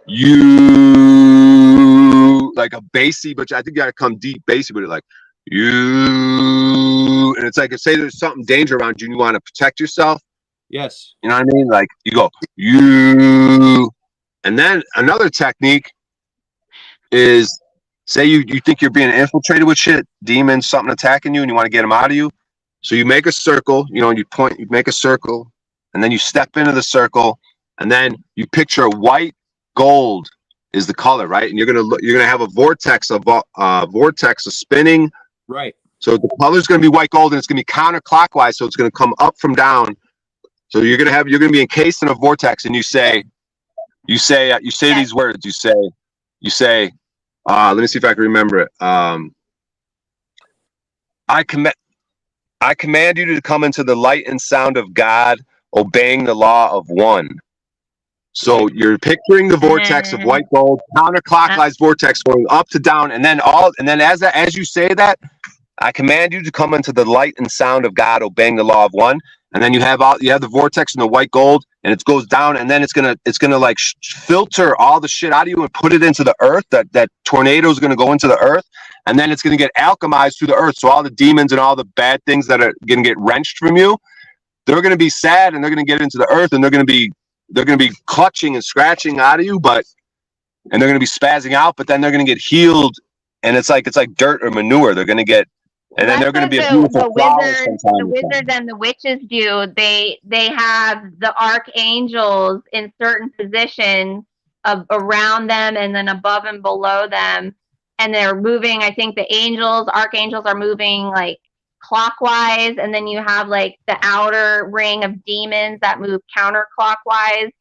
you like a bassy, but I think you gotta come deep bassy with it, like you, and it's like if say there's something danger around you and you want to protect yourself. Yes. You know what I mean? Like you go you, and then another technique is say you think you're being infiltrated with shit, demons, something attacking you, and you want to get them out of you. So you make a circle, you know, and you make a circle, and then you step into the circle, and then you picture white gold is the color, right? And you're gonna have a vortex of spinning. Right. So the color's gonna be white gold, and it's gonna be counterclockwise, so it's gonna come up from down. So you're gonna be encased in a vortex, and you say these words. You say. Let me see if I can remember it. I command you to come into the light and sound of God, obeying the law of one. So you're picturing the vortex of white gold, counterclockwise vortex going up to down, and then as you say that, I command you to come into the light and sound of God, obeying the law of one. And then you have the vortex and the white gold, and it goes down, and then it's gonna like filter all the shit out of you and put it into the earth. That tornado is gonna go into the earth, and then it's gonna get alchemized through the earth. So all the demons and all the bad things that are gonna get wrenched from you, they're gonna be sad, and they're gonna get into the earth, and they're gonna be clutching and scratching out of you, and they're gonna be spazzing out, but then they're gonna get healed, and it's like dirt or manure. They're gonna get. And then they're going to be a beautiful flower sometime. The wizards and the witches do. They have the archangels in certain positions around them and then above and below them, and they're moving. I think the archangels are moving like clockwise, and then you have like the outer ring of demons that move counterclockwise,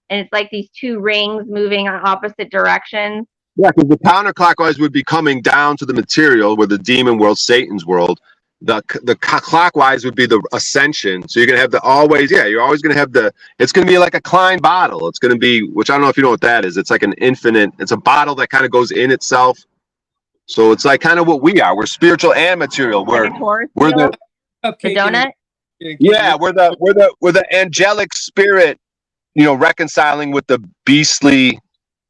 and it's like these two rings moving in opposite directions. Yeah, because the counterclockwise would be coming down to the material, where the demon world, Satan's world. The clockwise would be the ascension. So you're gonna have you're always gonna have it's gonna be like a Klein bottle. It's gonna be, which I don't know if you know what that is. It's like it's a bottle that kind of goes in itself. So it's like kind of what we are. We're spiritual and material. We're the donut. Yeah, we're the angelic spirit, reconciling with the beastly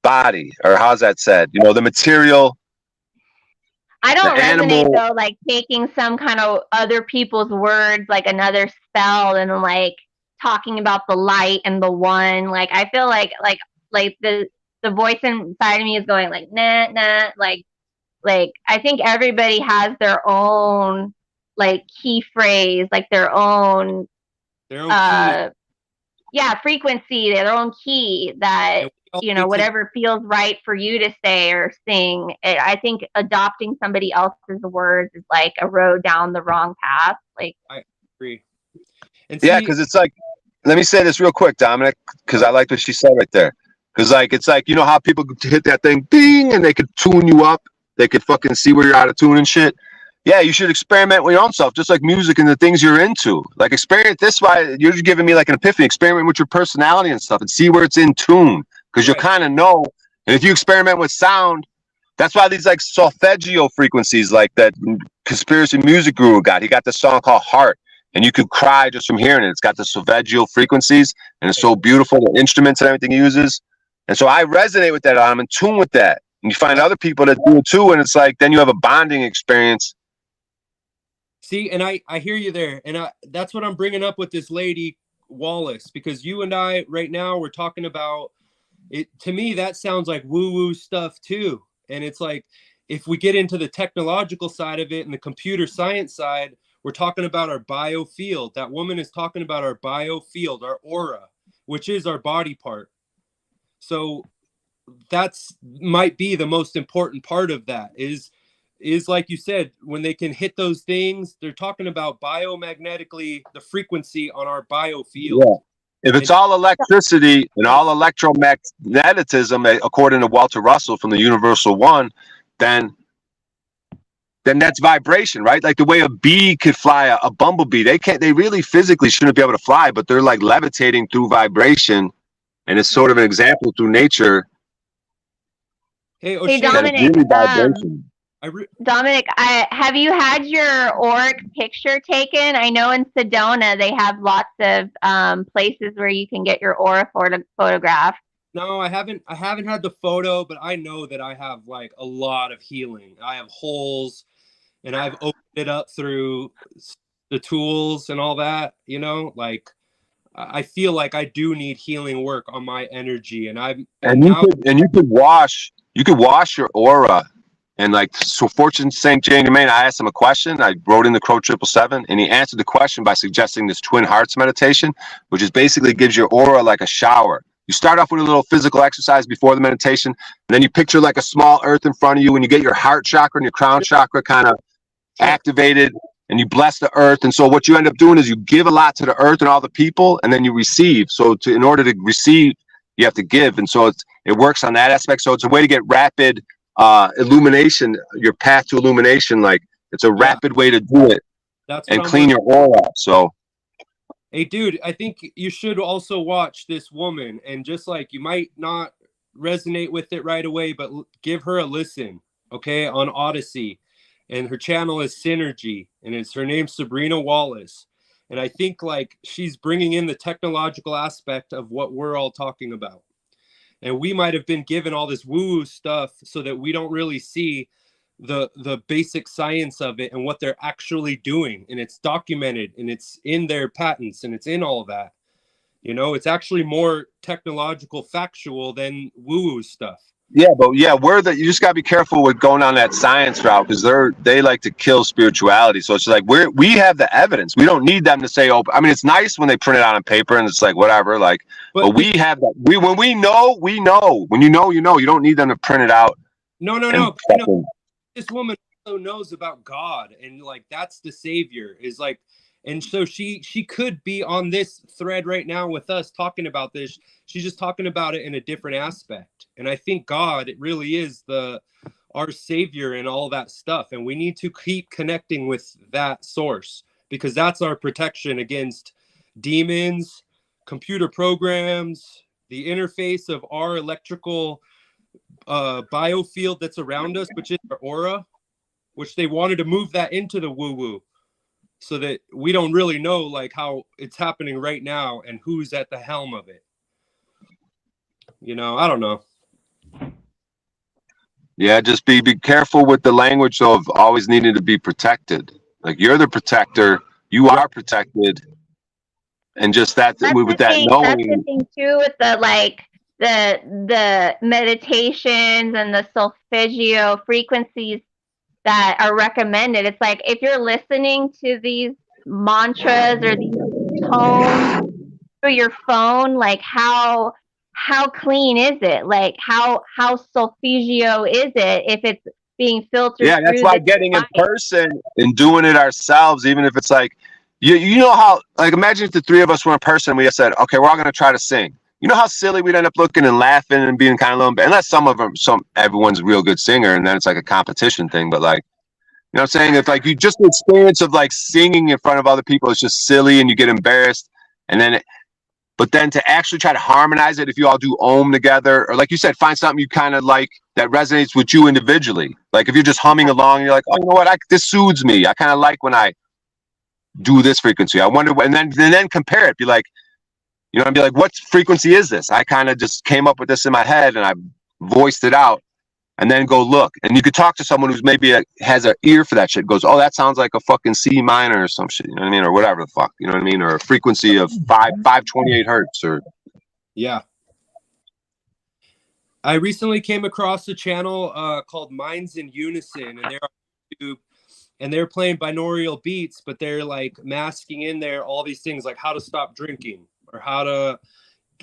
body, or how's that said? The material. I don't resonate though, like taking some kind of other people's words, like another spell, and like talking about the light and the one. Like I feel like the voice inside of me is going like nah, like I think everybody has their own like key phrase, like their own frequency, their own key that whatever feels right for you to say or sing. I think adopting somebody else's words is like a road down the wrong path. Like I agree. Because it's like, let me say this real quick, Dominic, because I like what she said right there. Because it's like how people hit that thing, ding, and they could tune you up. They could fucking see where you're out of tune and shit. Yeah, you should experiment with your own self, just like music and the things you're into. Like experiment this way. You're just giving me like an epiphany. Experiment with your personality and stuff, and see where it's in tune. Because you'll kind of know. And if you experiment with sound, that's why these like solfeggio frequencies, like that conspiracy music guru got. He got this song called Heart. and you could cry just from hearing it. It's got the solfeggio frequencies, and it's so beautiful, the instruments and everything he uses. And so I resonate with that. I'm in tune with that. And you find other people that do it too, and it's like then you have a bonding experience. See, and I hear you there, and that's what I'm bringing up with this lady Wallace, because you and I right now we're talking about it. To me, that sounds like woo-woo stuff too, and it's like if we get into the technological side of it and the computer science side, we're talking about our biofield. That woman is talking about our biofield, our aura, which is our body part. So that's might be the most important part of that is like you said, when they can hit those things, they're talking about biomagnetically the frequency on our biofield. Yeah. If it's all electricity and all electromagnetism, according to Walter Russell from the Universal One, then that's vibration, right? Like the way a bee could fly, a bumblebee, they really physically shouldn't be able to fly, but they're like levitating through vibration, and it's sort of an example through nature. Hey, Hey, Dominic, Dominic, have you had your auric picture taken? I know in Sedona they have lots of places where you can get your aura photographed. No, I haven't had the photo, but I know that I have like a lot of healing. I have holes, and I've opened it up through the tools and all that, like I feel like I do need healing work on my energy, you could wash your aura. And like, so Fortune St. Jane Germain, I asked him a question. I wrote in the Crow 777, and he answered the question by suggesting this Twin Hearts meditation, which is basically gives your aura like a shower. You start off with a little physical exercise before the meditation, and then you picture like a small earth in front of you, and you get your heart chakra and your crown chakra kind of activated, and you bless the earth. And so what you end up doing is you give a lot to the earth and all the people, and then you receive. So in order to receive, you have to give. And so it works on that aspect. So it's a way to get rapid illumination, your path to illumination. Like it's a rapid way to do it and clean your aura. So hey dude, I think you should also watch this woman, and just like you might not resonate with it right away, but give her a listen, okay, on Odyssey. And her channel is Synergy, and her name's Sabrina Wallace. And I think like she's bringing in the technological aspect of what we're all talking about. And we might have been given all this woo-woo stuff so that we don't really see the basic science of it and what they're actually doing. And it's documented, and it's in their patents, and it's in all of that. It's actually more technological, factual than woo-woo stuff. Yeah, but yeah, you just gotta be careful with going on that science route, because they like to kill spirituality. So it's like we have the evidence. We don't need them to say, oh, I mean, it's nice when they print it out on paper and it's like whatever, like, but we have that. When we know, we know. When you know, you know. You don't need them to print it out. No. This woman also knows about God, and like that's the savior is like. And so she could be on this thread right now with us talking about this. She's just talking about it in a different aspect. And I think God, it really is our savior and all that stuff. And we need to keep connecting with that source, because that's our protection against demons, computer programs, the interface of our electrical biofield that's around us, which is our aura, which they wanted to move that into the woo-woo. So that we don't really know like how it's happening right now and who's at the helm of it. I don't know. Yeah, just be careful with the language of always needing to be protected. Like you're the protector, you are protected, and just that's with that knowing. That's the thing too with the meditations and the solfeggio frequencies that are recommended. It's like if you're listening to these mantras or these tones through your phone, like how clean is it? Like how solfeggio is it if it's being filtered? Yeah, that's why getting in person and doing it ourselves, even if it's like you know how, like, imagine if the three of us were in person and we said, okay, we're all gonna try to sing. You know how silly we'd end up looking and laughing and being kind of little bit, unless everyone's a real good singer, and then it's like a competition thing. But like, you know what I'm saying? If like you just the experience of like singing in front of other people, it's just silly and you get embarrassed. But then to actually try to harmonize it, if you all do Om together, or like you said, find something you kind of like that resonates with you individually. Like if you're just humming along, and you're like, oh, you know what? This soothes me. I kind of like when I do this frequency. I wonder, and then compare it. Be like, I'd be like, what frequency is this? I kind of just came up with this in my head and I voiced it out, and then go look. And you could talk to someone who's maybe has an ear for that shit. Goes, oh, that sounds like a fucking C minor or some shit. You know what I mean? Or whatever the fuck. You know what I mean? Or a frequency of 528 hertz or. Yeah. I recently came across a channel called Minds in Unison, and they're on YouTube, and they're playing binaural beats, but they're like masking in there all these things like how to stop drinking or how to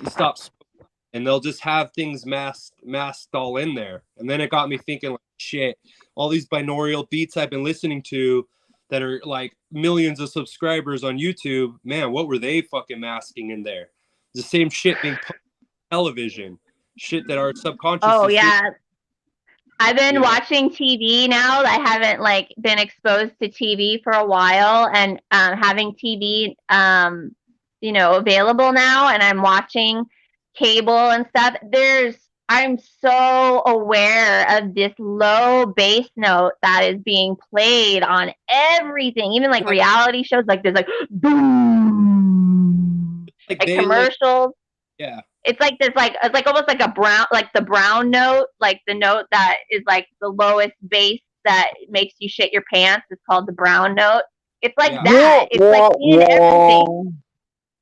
stop smoking, and they'll just have things masked all in there. And then it got me thinking, like, shit, all these binaural beats I've been listening to that are like millions of subscribers on YouTube, man, what were they fucking masking in there? The same shit being put on television. Shit that our subconscious. Oh yeah, I've been watching TV now. I haven't like been exposed to TV for a while, and having TV, available now, and I'm watching cable and stuff. I'm so aware of this low bass note that is being played on everything, even like reality shows. Like there's like boom, like commercials. Yeah. It's like this, it's like almost like a brown, like the brown note, like the note that is like the lowest bass that makes you shit your pants. It's called the brown note. It's like that. It's like in everything.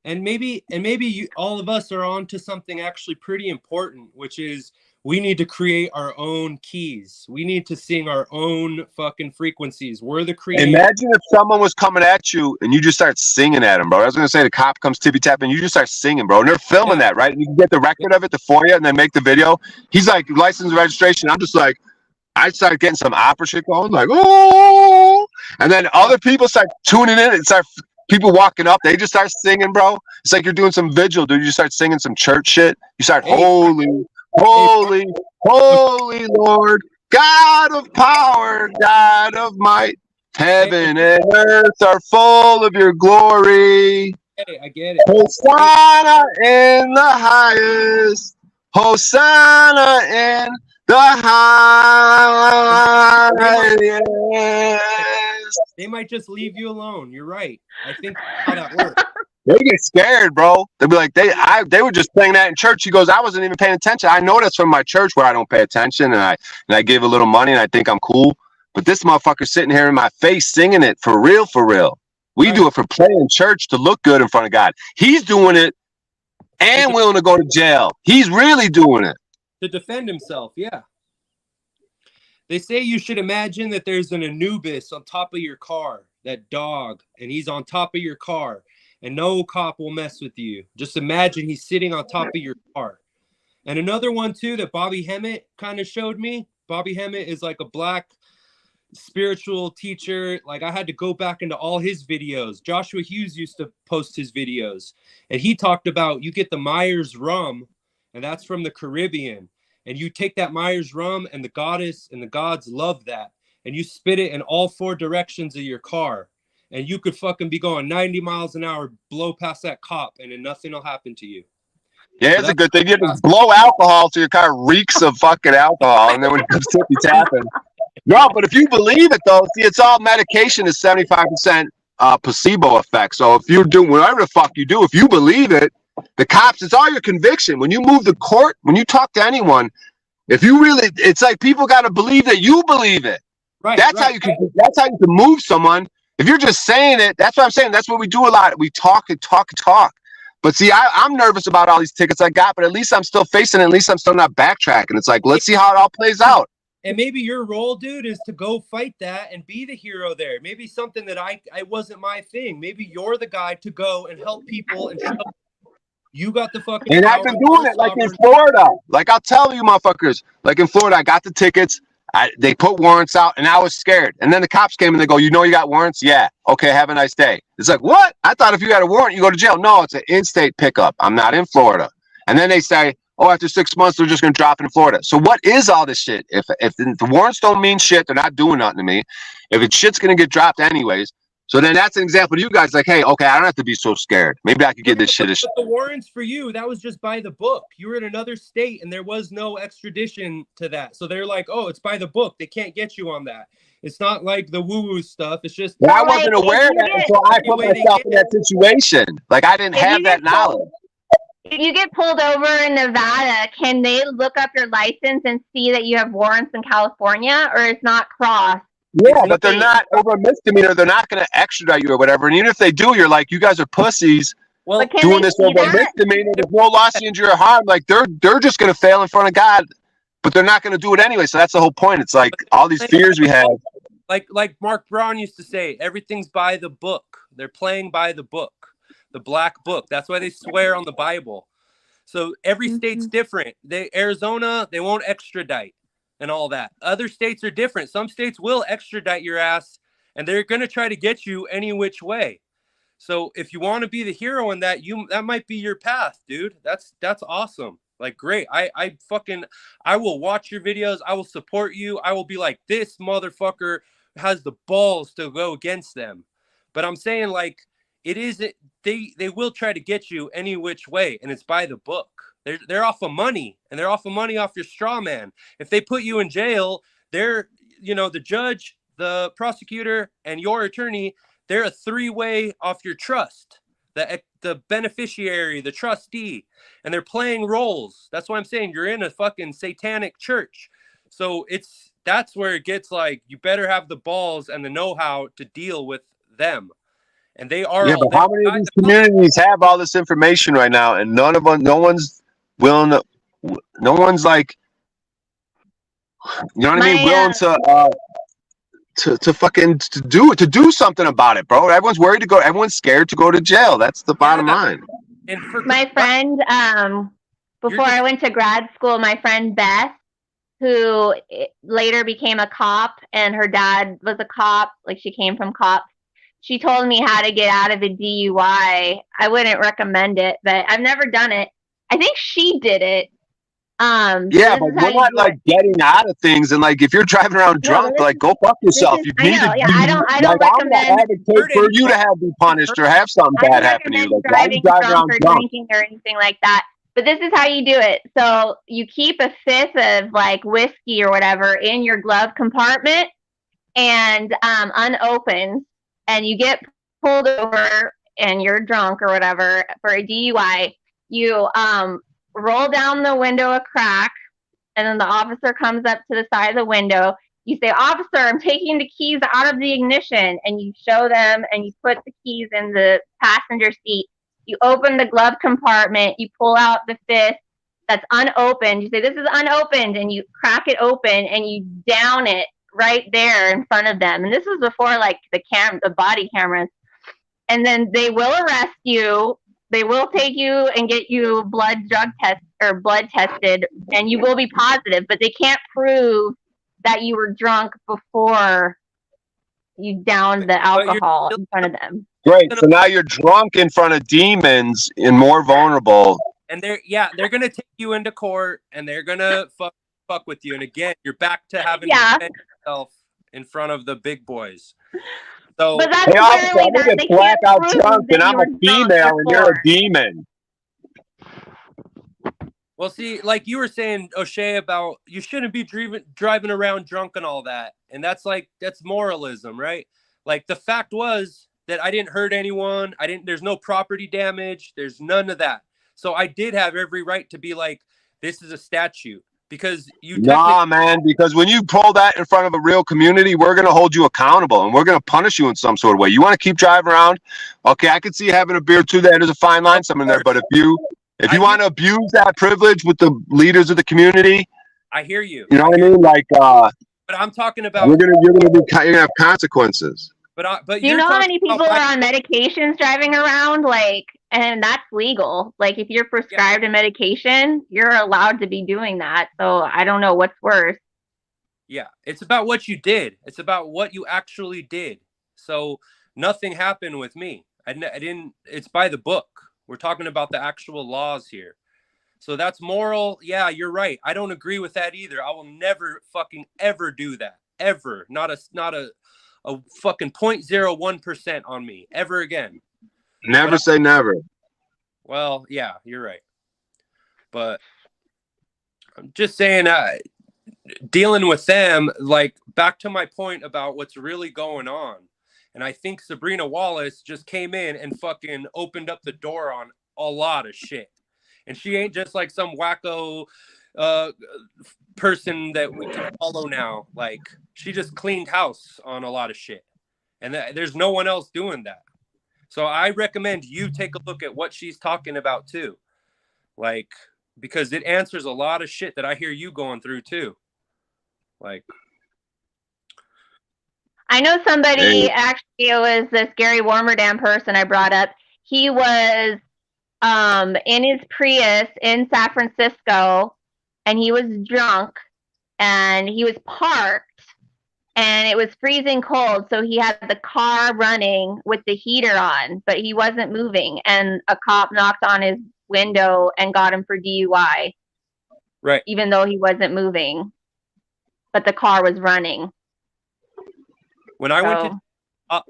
And maybe all of us are on to something actually pretty important, which is we need to create our own keys. We need to sing our own fucking frequencies. We're the creators. Imagine if someone was coming at you and you just start singing at them, bro. I was going to say the cop comes tippy tapping, you just start singing, bro. And they're filming that, right? And you can get the record of it, the FOIA, and then make the video. He's like, license and registration. I'm just like, I started getting some opera shit going, like, oh. And then other people start tuning in and start people walking up. They just start singing, bro. It's like you're doing some vigil, dude. You start singing some church shit. You start, holy, holy, holy Lord, God of power, God of might, heaven and earth are full of your glory. I get it. Hosanna in the highest, Hosanna in the highest. They might just leave you alone. You're right. I think that's how that works. They get scared, bro. They'll be like, they were just playing that in church. He goes, I wasn't even paying attention. I know that's from my church where I don't pay attention, and I give a little money and I think I'm cool. But this motherfucker's sitting here in my face singing it for real, for real. We do it for playing church to look good in front of God. He's doing it and willing to go to jail. He's really doing it. To defend himself, yeah. They say you should imagine that there's an Anubis on top of your car, that dog, and he's on top of your car. And no cop will mess with you. Just imagine he's sitting on top of your car. And another one, too, that Bobby Hemmett kind of showed me. Bobby Hemmett is like a black spiritual teacher. Like, I had to go back into all his videos. Joshua Hughes used to post his videos. And he talked about you get the Myers rum, and that's from the Caribbean. And you take that Myers rum, and the goddess and the gods love that. And you spit it in all four directions of your car. And you could fucking be going 90 miles an hour, blow past that cop, and then nothing will happen to you. Yeah, it's a good thing. You just blow alcohol so your car reeks of fucking alcohol, and then when it comes tippy tapping. No, but if you believe it, though, see, it's all medication is 75% placebo effect. So if you're doing whatever the fuck you do, if you believe it, the cops, it's all your conviction. When you move to court, when you talk to anyone, if you really, it's like people got to believe that you believe it. Right. That's how you can. That's how you can move someone. If you're just saying it, that's what I'm saying. That's what we do a lot. We talk and talk and talk. But see, I'm nervous about all these tickets I got, but at least I'm still facing it. At least I'm still not backtracking. It's like, let's see how it all plays out. And maybe your role, dude, is to go fight that and be the hero there. Maybe something that I wasn't my thing. Maybe you're the guy to go and help people and show you got the fucking. And I've been doing it like in Florida. Like I'll tell you, motherfuckers. Like in Florida, I got the tickets. They put warrants out, and I was scared. And then the cops came and they go, "You know, you got warrants? Yeah. Okay. Have a nice day." It's like, what? I thought if you got a warrant, you go to jail. No, it's an in-state pickup. I'm not in Florida. And then they say, "Oh, after 6 months, they're just going to drop it in Florida." So what is all this shit? If the warrants don't mean shit, they're not doing nothing to me. If it's shit's going to get dropped anyways, So then that's an example to you guys. Like, hey, okay, I don't have to be so scared. Maybe I could get this shit. But the warrants for you, that was just by the book. You were in another state and there was no extradition to that. So they're like, oh, it's by the book. They can't get you on that. It's not like the woo-woo stuff. It's just. Well, I wasn't aware of that until I put myself in that situation. Like, I didn't have that knowledge. If you get pulled over in Nevada, can they look up your license and see that you have warrants in California, or it's not crossed? Yeah, but they're not over a misdemeanor. They're not going to extradite you or whatever. And even if they do, you're like, you guys are pussies. Well, doing this over a misdemeanor, there's no loss, injury, or harm. Like they're just going to fail in front of God, but they're not going to do it anyway. So that's the whole point. It's like all these fears we have. Like Mark Braun used to say, everything's by the book. They're playing by the book, the black book. That's why they swear on the Bible. So every state's different. Arizona, they won't extradite and all that. Other states are different. Some states will extradite your ass, and they're going to try to get you any which way. So if you want to be the hero in that, that might be your path, dude. That's awesome. Like, great. I will watch your videos. I will support you. I will be like, this motherfucker has the balls to go against them. But I'm saying, like, it isn't, they will try to get you any which way, and it's by the book. They're off of money, and they're off of money off your straw man. If they put you in jail, they're, the judge, the prosecutor, and your attorney, they're a three-way off your trust, the beneficiary, the trustee, and they're playing roles. That's why I'm saying you're in a fucking satanic church. So that's where it gets like, you better have the balls and the know-how to deal with them. And they are. Yeah, but how many of these communities have all this information right now, and no one's willing to, no one's like, willing to do something about it, bro. Everyone's worried to go. Everyone's scared to go to jail. That's the bottom line. And my friend, before I went to grad school, my friend Beth, who later became a cop, and her dad was a cop. Like, she came from cops. She told me how to get out of a DUI. I wouldn't recommend it, but I've never done it. I think she did it. Yeah, but we're not like getting out of things, and like if you're driving around drunk, like go fuck yourself. I don't recommend advocate for you to be punished or have something bad happen to you. Like driving drunk or drinking or anything like that. But this is how you do it. So you keep a fifth of like whiskey or whatever in your glove compartment and unopened, and you get pulled over and you're drunk or whatever for a DUI. You roll down the window a crack, and then the officer comes up to the side of the window. You say, "Officer, I'm taking the keys out of the ignition," and you show them, and you put the keys in the passenger seat. You open the glove compartment, you pull out the fifth that's unopened. You say, "This is unopened," and you crack it open, and you down it right there in front of them. And this was before like the body cameras. And then they will arrest you. They will take you and get you blood tested, and you will be positive, but they can't prove that you were drunk before you downed the alcohol in front of them. Great. So now you're drunk in front of demons and more vulnerable. And they're gonna take you into court, and they're gonna fuck with you. And again, you're back to having to defend yourself in front of the big boys. So, but that's literally that. They can't prove drunk, and I'm a female, and you're a demon. Well, see, like you were saying, O'Shea, about you shouldn't be driving around drunk and all that. And that's moralism, right? Like, the fact was that I didn't hurt anyone. There's no property damage. There's none of that. So I did have every right to be like, this is a statute. Because man, because when you pull that in front of a real community, we're going to hold you accountable, and we're going to punish you in some sort of way. You want to keep driving around? Okay, I can see you having a beer too. There's a fine line somewhere there. But if you want to abuse that privilege with the leaders of the community, I hear you. You know what I mean? Like, but I'm talking about you're gonna have consequences. But do you know how many people are on medications driving around? Like, and that's legal. Like, if you're prescribed a medication, you're allowed to be doing that. So I don't know what's worse. Yeah, it's about what you did. It's about what you actually did. So nothing happened with me. I didn't. It's by the book. We're talking about the actual laws here. So that's moral. Yeah, you're right. I don't agree with that either. I will never fucking ever do that. Ever. Not a a fucking 0.01% on me ever again. Never say never. Well, yeah, you're right. But I'm just saying, dealing with them, like, back to my point about what's really going on. And I think Sabrina Wallace just came in and fucking opened up the door on a lot of shit. And she ain't just like some wacko person that we can follow now. Like, she just cleaned house on a lot of shit. And there's no one else doing that. So I recommend you take a look at what she's talking about too. Like, because it answers a lot of shit that I hear you going through too. Like, I know somebody, actually, it was this Gary Warmerdam person I brought up. He was in his Prius in San Francisco, and he was drunk, and he was parked, and it was freezing cold, so he had the car running with the heater on, but he wasn't moving, and a cop knocked on his window and got him for DUI. right. Even though he wasn't moving, but the car was running. When I went to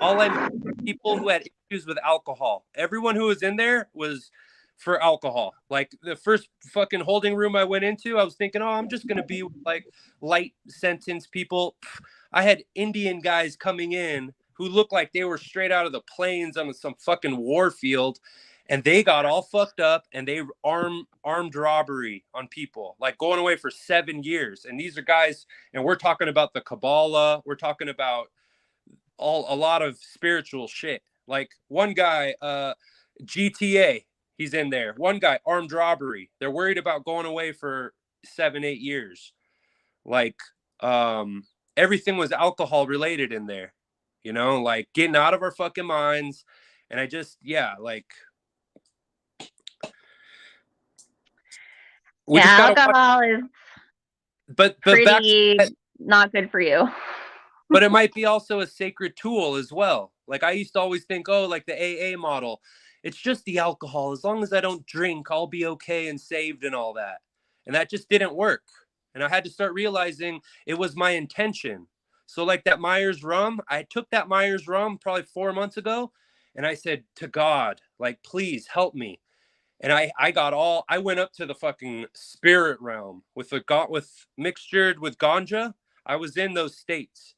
all I knew people who had issues with alcohol. Everyone who was in there was for alcohol. Like, the first fucking holding room I went into, I was thinking, oh, I'm just going to be like light sentence people. I had Indian guys coming in who looked like they were straight out of the plains on some fucking war field. And they got all fucked up, and they armed robbery on people, like going away for 7 years. And these are guys, and we're talking about the Kabbalah. We're talking about a lot of spiritual shit. Like, one guy, GTA, he's in there. One guy, armed robbery. They're worried about going away for 7-8 years. Like, everything was alcohol related in there, you know, like getting out of our fucking minds. And I just, like, we just gotta alcohol is but pretty not good for you. But it might be also a sacred tool as well. Like, I used to always think, oh, like the AA model, it's just the alcohol. As long as I don't drink, I'll be okay and saved and all that. And that just didn't work. And I had to start realizing it was my intention. So like that Myers rum, I took that Myers rum probably 4 months ago, and I said to God, like, please help me. And I went up to the fucking spirit realm with mixtured with ganja. I was in those states.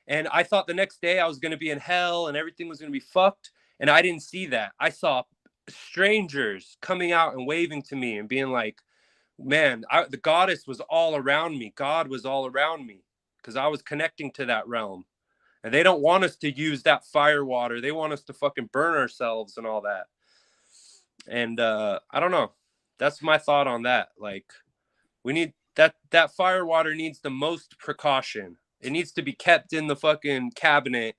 And I thought the next day I was going to be in hell and everything was going to be fucked. And I didn't see that. I saw strangers coming out and waving to me and being like, man, the goddess was all around me. God was all around me because I was connecting to that realm. And they don't want us to use that fire water. They want us to fucking burn ourselves and all that. And I don't know. That's my thought on that. Like, we need that fire water needs the most precaution. It needs to be kept in the fucking cabinet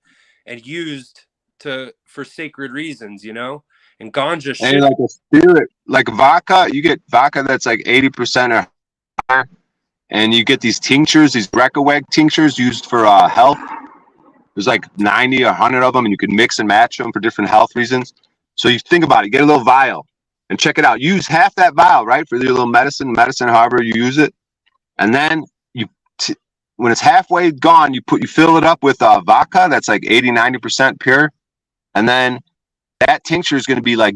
and used for sacred reasons, you know? And ganja shit. And like a spirit, like vodka, you get vodka that's like 80% or higher. And you get these tinctures, these Breckenweg tinctures used for health. There's like 90 or 100 of them, and you can mix and match them for different health reasons. So you think about it, get a little vial and check it out. Use half that vial, right? For your little medicine, however you use it. And then when it's halfway gone, you fill it up with vodka that's like 80-90% pure, and then that tincture is going to be like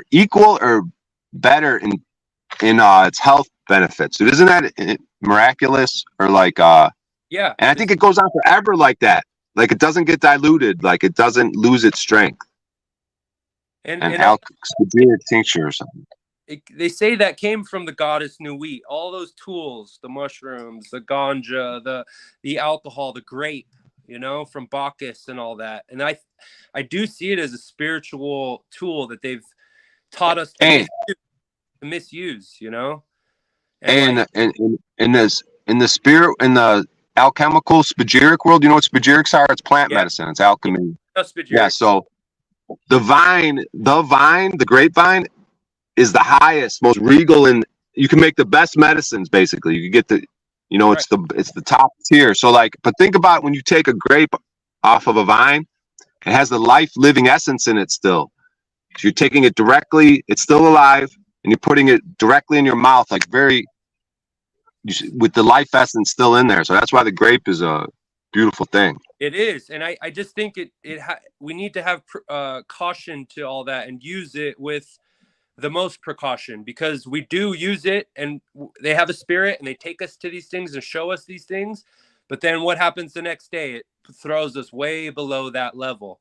equal or better in its health benefits. So isn't that miraculous? Or like yeah. And I think it goes on forever like that. Like, it doesn't get diluted. Like, it doesn't lose its strength. And Alkalic tincture or something. They say that came from the goddess Nuit. All those tools, the mushrooms, the ganja, the alcohol, the grape, you know, from Bacchus and all that. And I do see it as a spiritual tool that they've taught us to misuse, you know. And in the spirit, in the alchemical spagyric world, you know what spagyrics are? It's plant medicine. It's alchemy. Yeah. So the grapevine is the highest, most regal, and you can make the best medicines. Basically, you get it's the top tier. So like, but think about when you take a grape off of a vine, it has the life living essence in it still. So you're taking it directly, it's still alive, and you're putting it directly in your mouth, like with the life essence still in there. So that's why the grape is beautiful thing. It is, and I just think we need to have caution to all that and use it with the most precaution, because we do use it, and they have a spirit and they take us to these things and show us these things, but then what happens the next day? It throws us way below that level.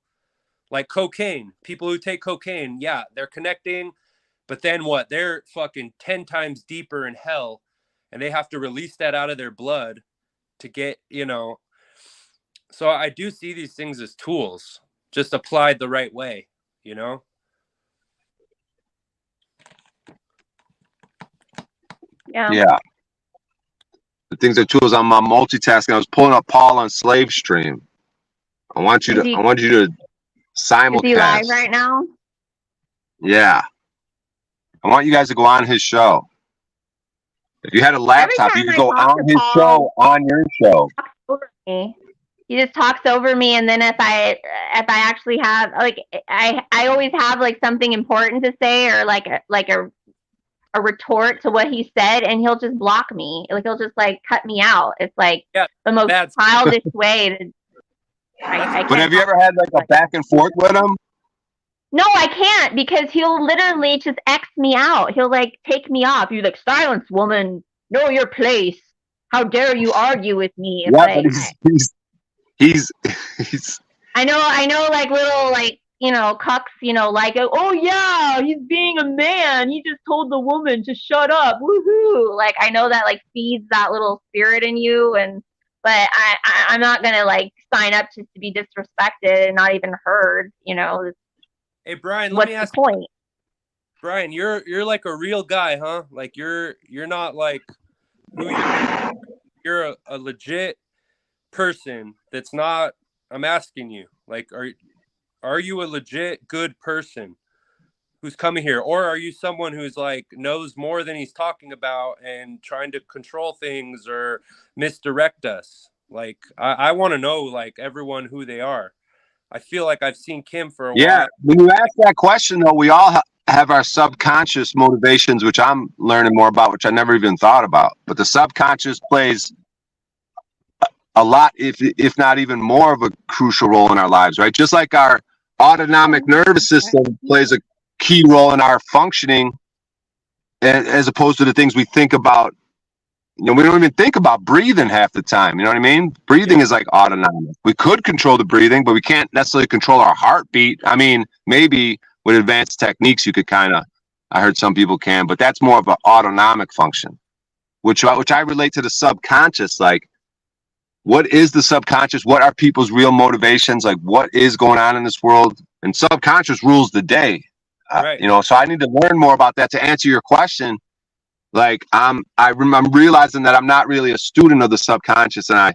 Like cocaine, people who take cocaine, yeah, they're connecting, but then what? They're fucking 10 times deeper in hell, and they have to release that out of their blood to get, so I do see these things as tools, just applied the right way, Yeah. The things are tools. I'm multitasking. I was pulling up Paul on Slave Stream. I want you to simulcast. Is he live right now? Yeah. I want you guys to go on his show. If you had a laptop, you could go on his show on your show. He just talks over me, and then if I actually have, like, I always have like something important to say, or like a retort to what he said, and he'll just block me. Like, he'll just like cut me out. It's like the most childish way to. But have you ever had like a back and forth with him? No, I can't, because he'll literally just X me out. He'll like take me off. You're like, silence, woman. Know your place. How dare you argue with me? Yeah, like, but he's I know, like little, like, cucks, like, oh yeah, he's being a man. He just told the woman to shut up. Woohoo! Like, I know that like feeds that little spirit in you, but I'm not gonna like sign up to be disrespected and not even heard. Hey Brian, let me ask you. Point? Brian, you're like a real guy, huh? Like you're not like who you're a legit person that's not. I'm asking you, like, are you a legit good person who's coming here, or are you someone who's like knows more than he's talking about and trying to control things or misdirect us? Like, I want to know, like, everyone who they are. I feel like I've seen Kim for a while. Yeah, when you ask that question, though, we all have our subconscious motivations, which I'm learning more about, which I never even thought about. But the subconscious plays a lot, if not even more of a crucial role in our lives, right? Just like our autonomic nervous system plays a key role in our functioning, as opposed to the things we think about. We don't even think about breathing half the time. You know what I mean? Breathing is like autonomic. We could control the breathing, but we can't necessarily control our heartbeat. I mean, maybe with advanced techniques, you could I heard some people can, but that's more of an autonomic function, which I relate to the subconscious. Like, what is the subconscious? What are people's real motivations? Like, what is going on in this world? And subconscious rules the day. Right. So I need to learn more about that to answer your question. Like, I'm realizing that I'm not really a student of the subconscious, and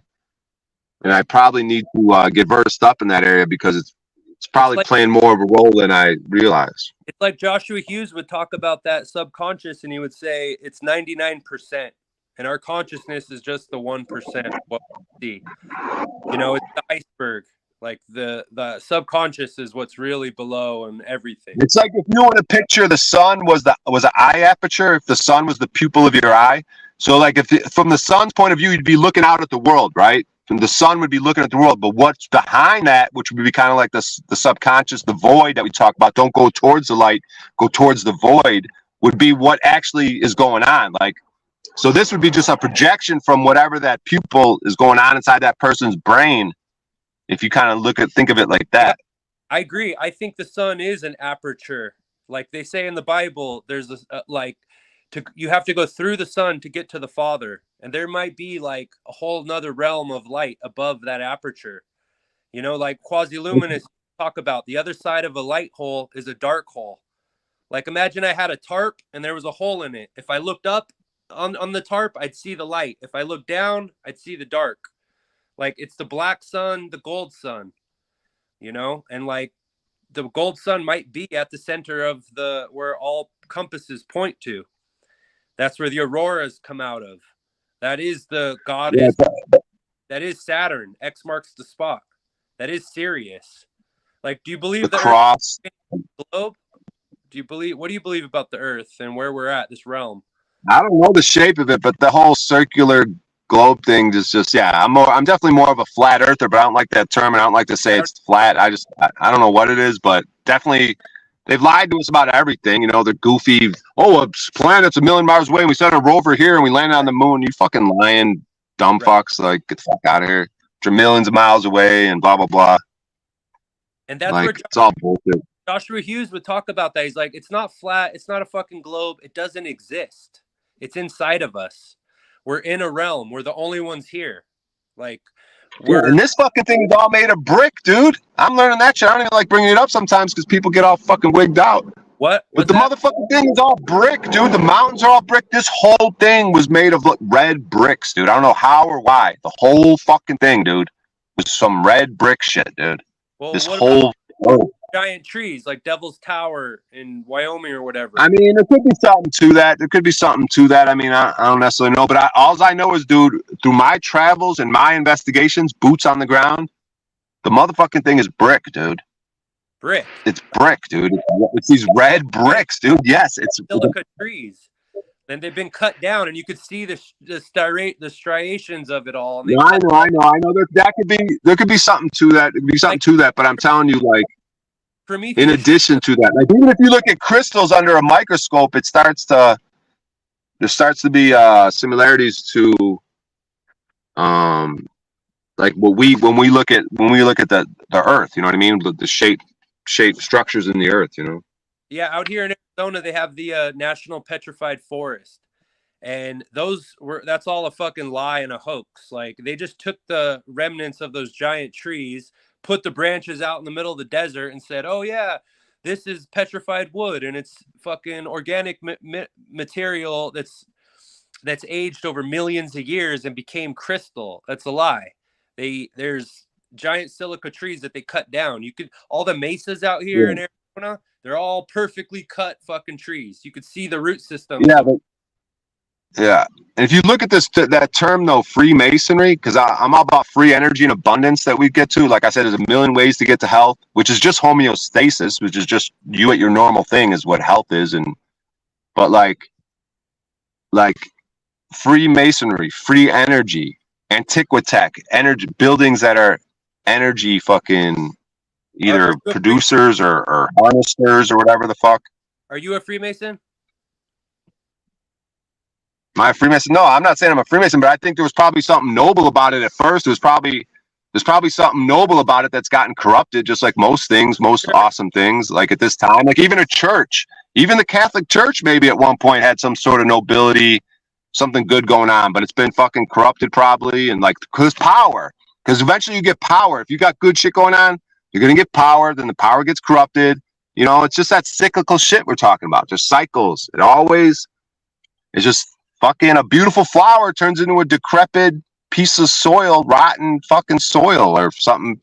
I probably need to get versed up in that area, because it's probably like, playing more of a role than I realize. It's like Joshua Hughes would talk about that subconscious, and he would say it's 99%, and our consciousness is just the 1% of what we see. It's the iceberg. Like the subconscious is what's really below and everything. It's like if you want to picture the sun was an eye aperture, if the sun was the pupil of your eye. So like from the sun's point of view, you'd be looking out at the world, right? And the sun would be looking at the world. But what's behind that, which would be kind of like the subconscious, the void that we talk about, don't go towards the light, go towards the void, would be what actually is going on. Like, so this would be just a projection from whatever that pupil is going on inside that person's brain. If you kind of think of it like that. I agree. I think the sun is an aperture. Like they say in the Bible, there's you have to go through the sun to get to the Father. And there might be like a whole nother realm of light above that aperture. Like quasi-luminists talk about, the other side of a light hole is a dark hole. Like, imagine I had a tarp and there was a hole in it. If I looked up on the tarp, I'd see the light. If I looked down, I'd see the dark. Like, it's the black sun, the gold sun, and like the gold sun might be at the center of where all compasses point to. That's where the auroras come out of. That is the goddess. Yeah. That is Saturn. X marks the spot. That is Sirius. Like, do you believe the cross? Globe? What do you believe about the Earth and where we're at, this realm? I don't know the shape of it, but the whole circular globe thing is just, yeah, I'm definitely more of a flat earther, but I don't like that term, and I don't like to say it's flat. I don't know what it is, but definitely they've lied to us about everything. You know, they're goofy. Oh, a planet's a million miles away, and we sent a rover here, and we landed on the moon. You fucking lying, dumb fucks! Like, get the fuck out of here. You're millions of miles away, and blah blah blah. And that's like, where it's all bullshit. Joshua Hughes would talk about that. He's like, it's not flat. It's not a fucking globe. It doesn't exist. It's inside of us. We're in a realm. We're the only ones here. Like, and this fucking thing is all made of brick, dude. I'm learning that shit. I don't even like bringing it up sometimes because people get all fucking wigged out. What? But the motherfucking thing is all brick, dude. The mountains are all brick. This whole thing was made of red bricks, dude. I don't know how or why. The whole fucking thing, dude, was some red brick shit, dude. Well, this whole giant trees like Devil's Tower in Wyoming or whatever. I mean, there could be something to that. I mean, I don't necessarily know, but all I know is, dude, through my travels and my investigations, boots on the ground, the motherfucking thing is brick, dude. Brick. It's brick, dude. It's these red bricks, dude. Yes, it's silica trees. And they've been cut down, and you could see the striations of it all. No, I know. There could be something to that. There could be something to that, but I'm telling you, like, in addition to that, like, even if you look at crystals under a microscope, there starts to be similarities to like when we look at the earth, you know what I mean? The shape structures in the earth, you know. Yeah, out here in Arizona, they have the National Petrified Forest, and that's all a fucking lie and a hoax. Like, they just took the remnants of those giant trees, put the branches out in the middle of the desert, and said, "Oh yeah, this is petrified wood, and it's fucking organic material that's aged over millions of years and became crystal." That's a lie. There's giant silica trees that they cut down. All the mesas out here in Arizona, they're all perfectly cut fucking trees. You could see the root system. Yeah, and if you look at that term though, Freemasonry, because I'm all about free energy and abundance that we get to. Like I said, there's a million ways to get to health, which is just homeostasis, which is just you at your normal thing is what health is. But like Freemasonry, free energy, Antiquitech, energy buildings that are energy fucking either producers or harnessers or whatever the fuck. Are you a Freemason? Am I a Freemason? No, I'm not saying I'm a Freemason, but I think there was probably something noble about it at first. There's probably something noble about it that's gotten corrupted, just like most things, most awesome things. Like at this time, like even a church, even the Catholic Church, maybe at one point had some sort of nobility, something good going on, but it's been fucking corrupted probably. And like, because power, because eventually you get power. If you got good shit going on, you're gonna get power. Then the power gets corrupted. You know, it's just that cyclical shit we're talking about. Just cycles. It's just. Fucking a beautiful flower turns into a decrepit piece of soil, rotten fucking soil or something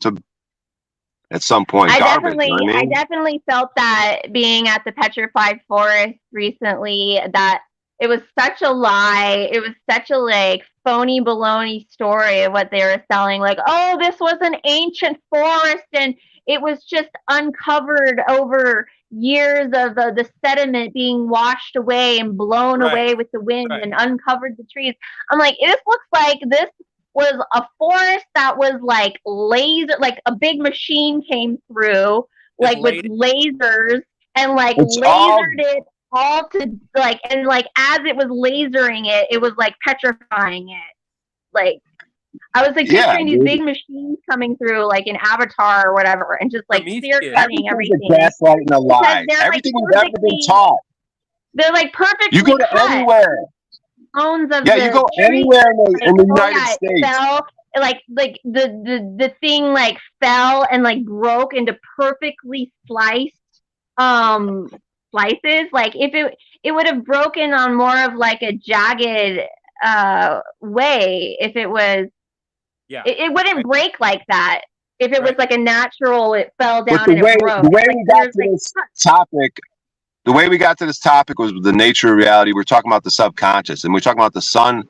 at some point. I garbage, you know what I mean? definitely felt that being at the Petrified Forest recently, that it was such a lie. It was such a like phony baloney story of what they were selling. Like, oh, this was an ancient forest and it was just uncovered over years of the sediment being washed away and blown away with the wind and uncovered the trees. I'm like, this looks like this was a forest that was like laser, like a big machine came through, like with lasers and like lasered it all to like, and like as it was lasering it, it was like petrifying it. Like, I was like picturing these big machines coming through, like in Avatar or whatever, and just like clear cutting everything. Gaslighting a lie. Everything we've ever been taught. They're like perfectly. You go to anywhere. Bones of you go anywhere in the United States. Fell, like the thing like fell and like broke into perfectly sliced slices. Like if it would have broken on more of like a jagged way if it was. Yeah, it wouldn't break like that if it was like a natural. It fell down and it broke. The way we got to this topic, the way we got to this topic was the nature of reality. We're talking about the subconscious, and we're talking about the sun.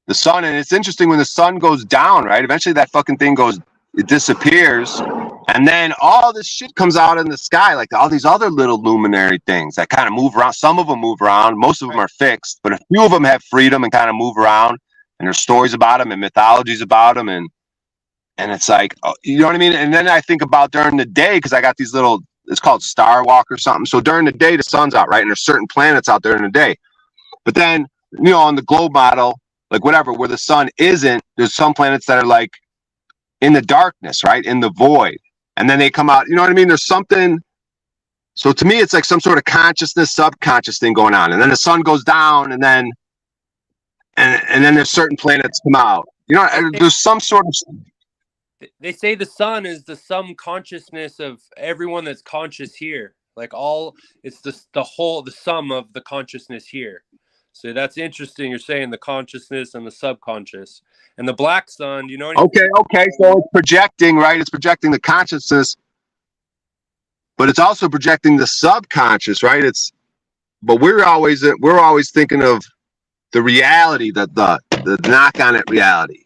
The sun, and it's interesting when the sun goes down, right? Eventually, that fucking thing it disappears, and then all this shit comes out in the sky, like all these other little luminary things that kind of move around. Some of them move around. Most of them are fixed, but a few of them have freedom and kind of move around. and there's stories about them and mythologies about them, and it's like, you know what I mean? And then I think about during the day, because I got these little, it's called Star Walk or something. So during the day, the sun's out, right? And there's certain planets out there in the day. But then, you know, on the globe model, like whatever, where the sun isn't, there's some planets that are like in the darkness, right? In the void. And then they come out, you know what I mean? There's something. So to me, it's like some sort of consciousness, subconscious thing going on. And then the sun goes down, and then there's certain planets come out. You know, there's some sort of. They say the sun is the sum consciousness of everyone that's conscious here. Like it's the sum of the consciousness here. So that's interesting. You're saying the consciousness and the subconscious, and the black sun. You know. Okay. So it's projecting, right? It's projecting the consciousness, but it's also projecting the subconscious, right? But we're always thinking of the reality, the knock on it reality.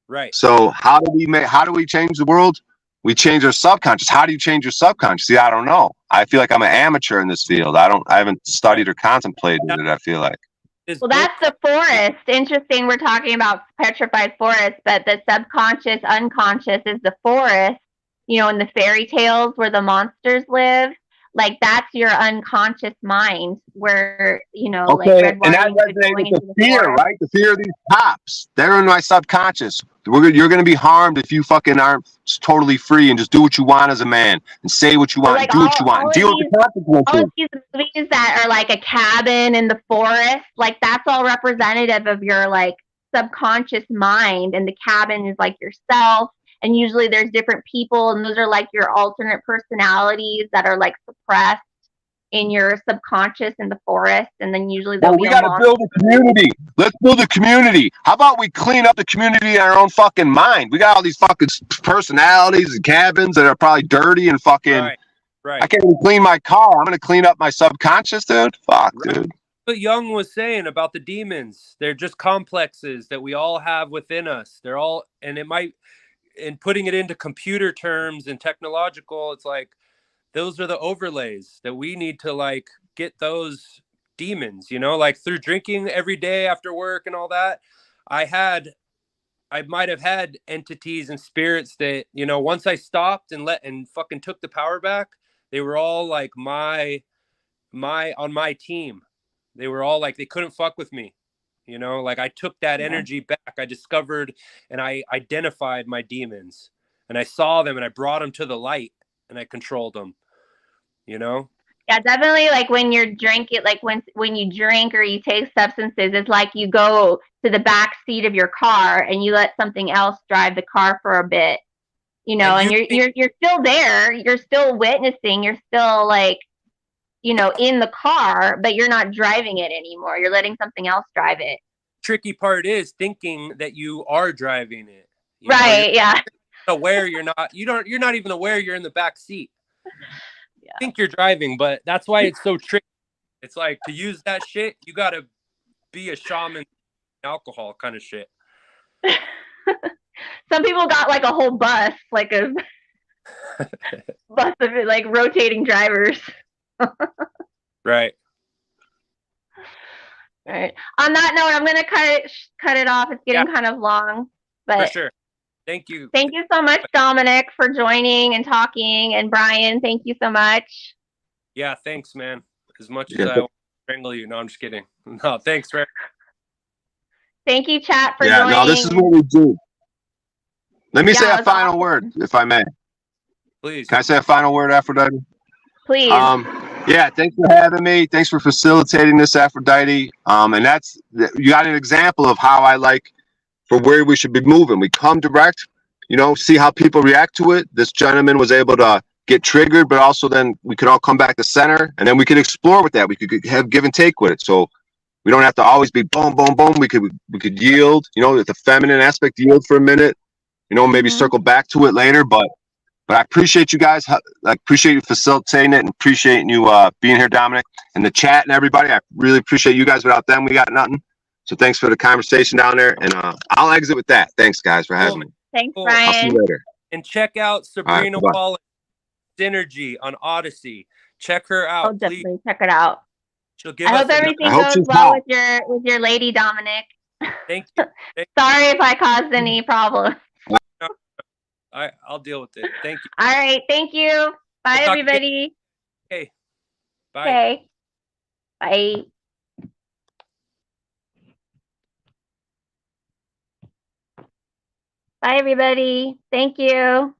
Right. So how do we change the world? We change our subconscious. How do you change your subconscious? See, I don't know. I feel like I'm an amateur in this field. I haven't studied or contemplated it, I feel like. Well, that's the forest. Interesting. We're talking about petrified forest, but the subconscious, unconscious is the forest, you know, in the fairy tales where the monsters live. Like that's your unconscious mind where, you know, okay, like Red and that Riding Hood going resonates with into the fear, forest. right? The fear of these cops. They're in my subconscious. You're going to be harmed if you fucking aren't totally free and just do what you want as a man and say what you want, Like and do what you want, and deal with the consequences. All of these movies that are like a cabin in the forest, like that's all representative of your like subconscious mind, and the cabin is like yourself. And usually there's different people, and those are like your alternate personalities that are like suppressed in your subconscious in the forest. And then usually Well, we got to build a community. Let's build a community. How about we clean up the community in our own fucking mind? We got all these fucking personalities and cabins that are probably dirty and fucking. Right. I can't even clean my car. I'm going to clean up my subconscious, dude. Fuck, dude. What Jung was saying about the demons. They're just complexes that we all have within us. They're all, and it might, and putting it into computer terms and technological, it's like those are the overlays that we need to like get those demons, you know, like through drinking every day after work and all that. I might have had entities and spirits that, you know, once I stopped and fucking took the power back, they were all like on my team. They were all like, they couldn't fuck with me. You know, like I took that energy back. I discovered and I identified my demons, and I saw them and I brought them to the light and I controlled them, you know? Yeah, definitely. Like when you're drinking, like when you drink or you take substances, it's like you go to the back seat of your car and you let something else drive the car for a bit, you know, and you're still there. You're still witnessing. You're still like, you know, in the car, but you're not driving it anymore. You're letting something else drive it. Tricky part is thinking that you are driving it. Right. Yeah. Aware you're not even aware you're in the back seat. Yeah. Think you're driving, but that's why it's so tricky. It's like to use that shit, you got to be a shaman, alcohol kind of shit. Some people got like a whole bus, like a bus of it, like rotating drivers. Right. All right. On that note, I'm gonna cut it off. It's getting kind of long, but for sure. Thank you. Thank you so much, Dominic, for joining and talking, and Brian, thank you so much. Yeah, thanks, man. As much as I want to strangle you, no, I'm just kidding. No, thanks, Rick. Thank you, chat, for joining. No, this is what we do. Let me say a final word, if I may. Please. Can I say a final word, Aphrodite? Please. Yeah, thanks for having me. Thanks for facilitating this, Aphrodite. And you got an example of how I like for where we should be moving. We come direct, you know, see how people react to it. This gentleman was able to get triggered, but also then we could all come back to center, and then we could explore with that. We could have give and take with it. So we don't have to always be boom, boom, boom. We could yield, you know, the feminine aspect, yield for a minute, you know, maybe circle back to it later. But I appreciate you guys. I appreciate you facilitating it, and appreciate you being here, Dominic, and the chat and everybody. I really appreciate you guys. Without them, we got nothing. So thanks for the conversation down there, and I'll exit with that. Thanks, guys, for having me. Thanks, Brian. I'll see you later. And check out Sabrina Wallace Synergy on Odyssey. Check her out. Oh, definitely check it out. She'll give I hope everything goes well with your lady, Dominic. Thank you. Sorry if I caused any problems. I'll deal with it. Thank you. All right. Thank you. Bye, We'll talk again. everybody. Okay. Bye. Okay. Bye. Bye, everybody. Thank you.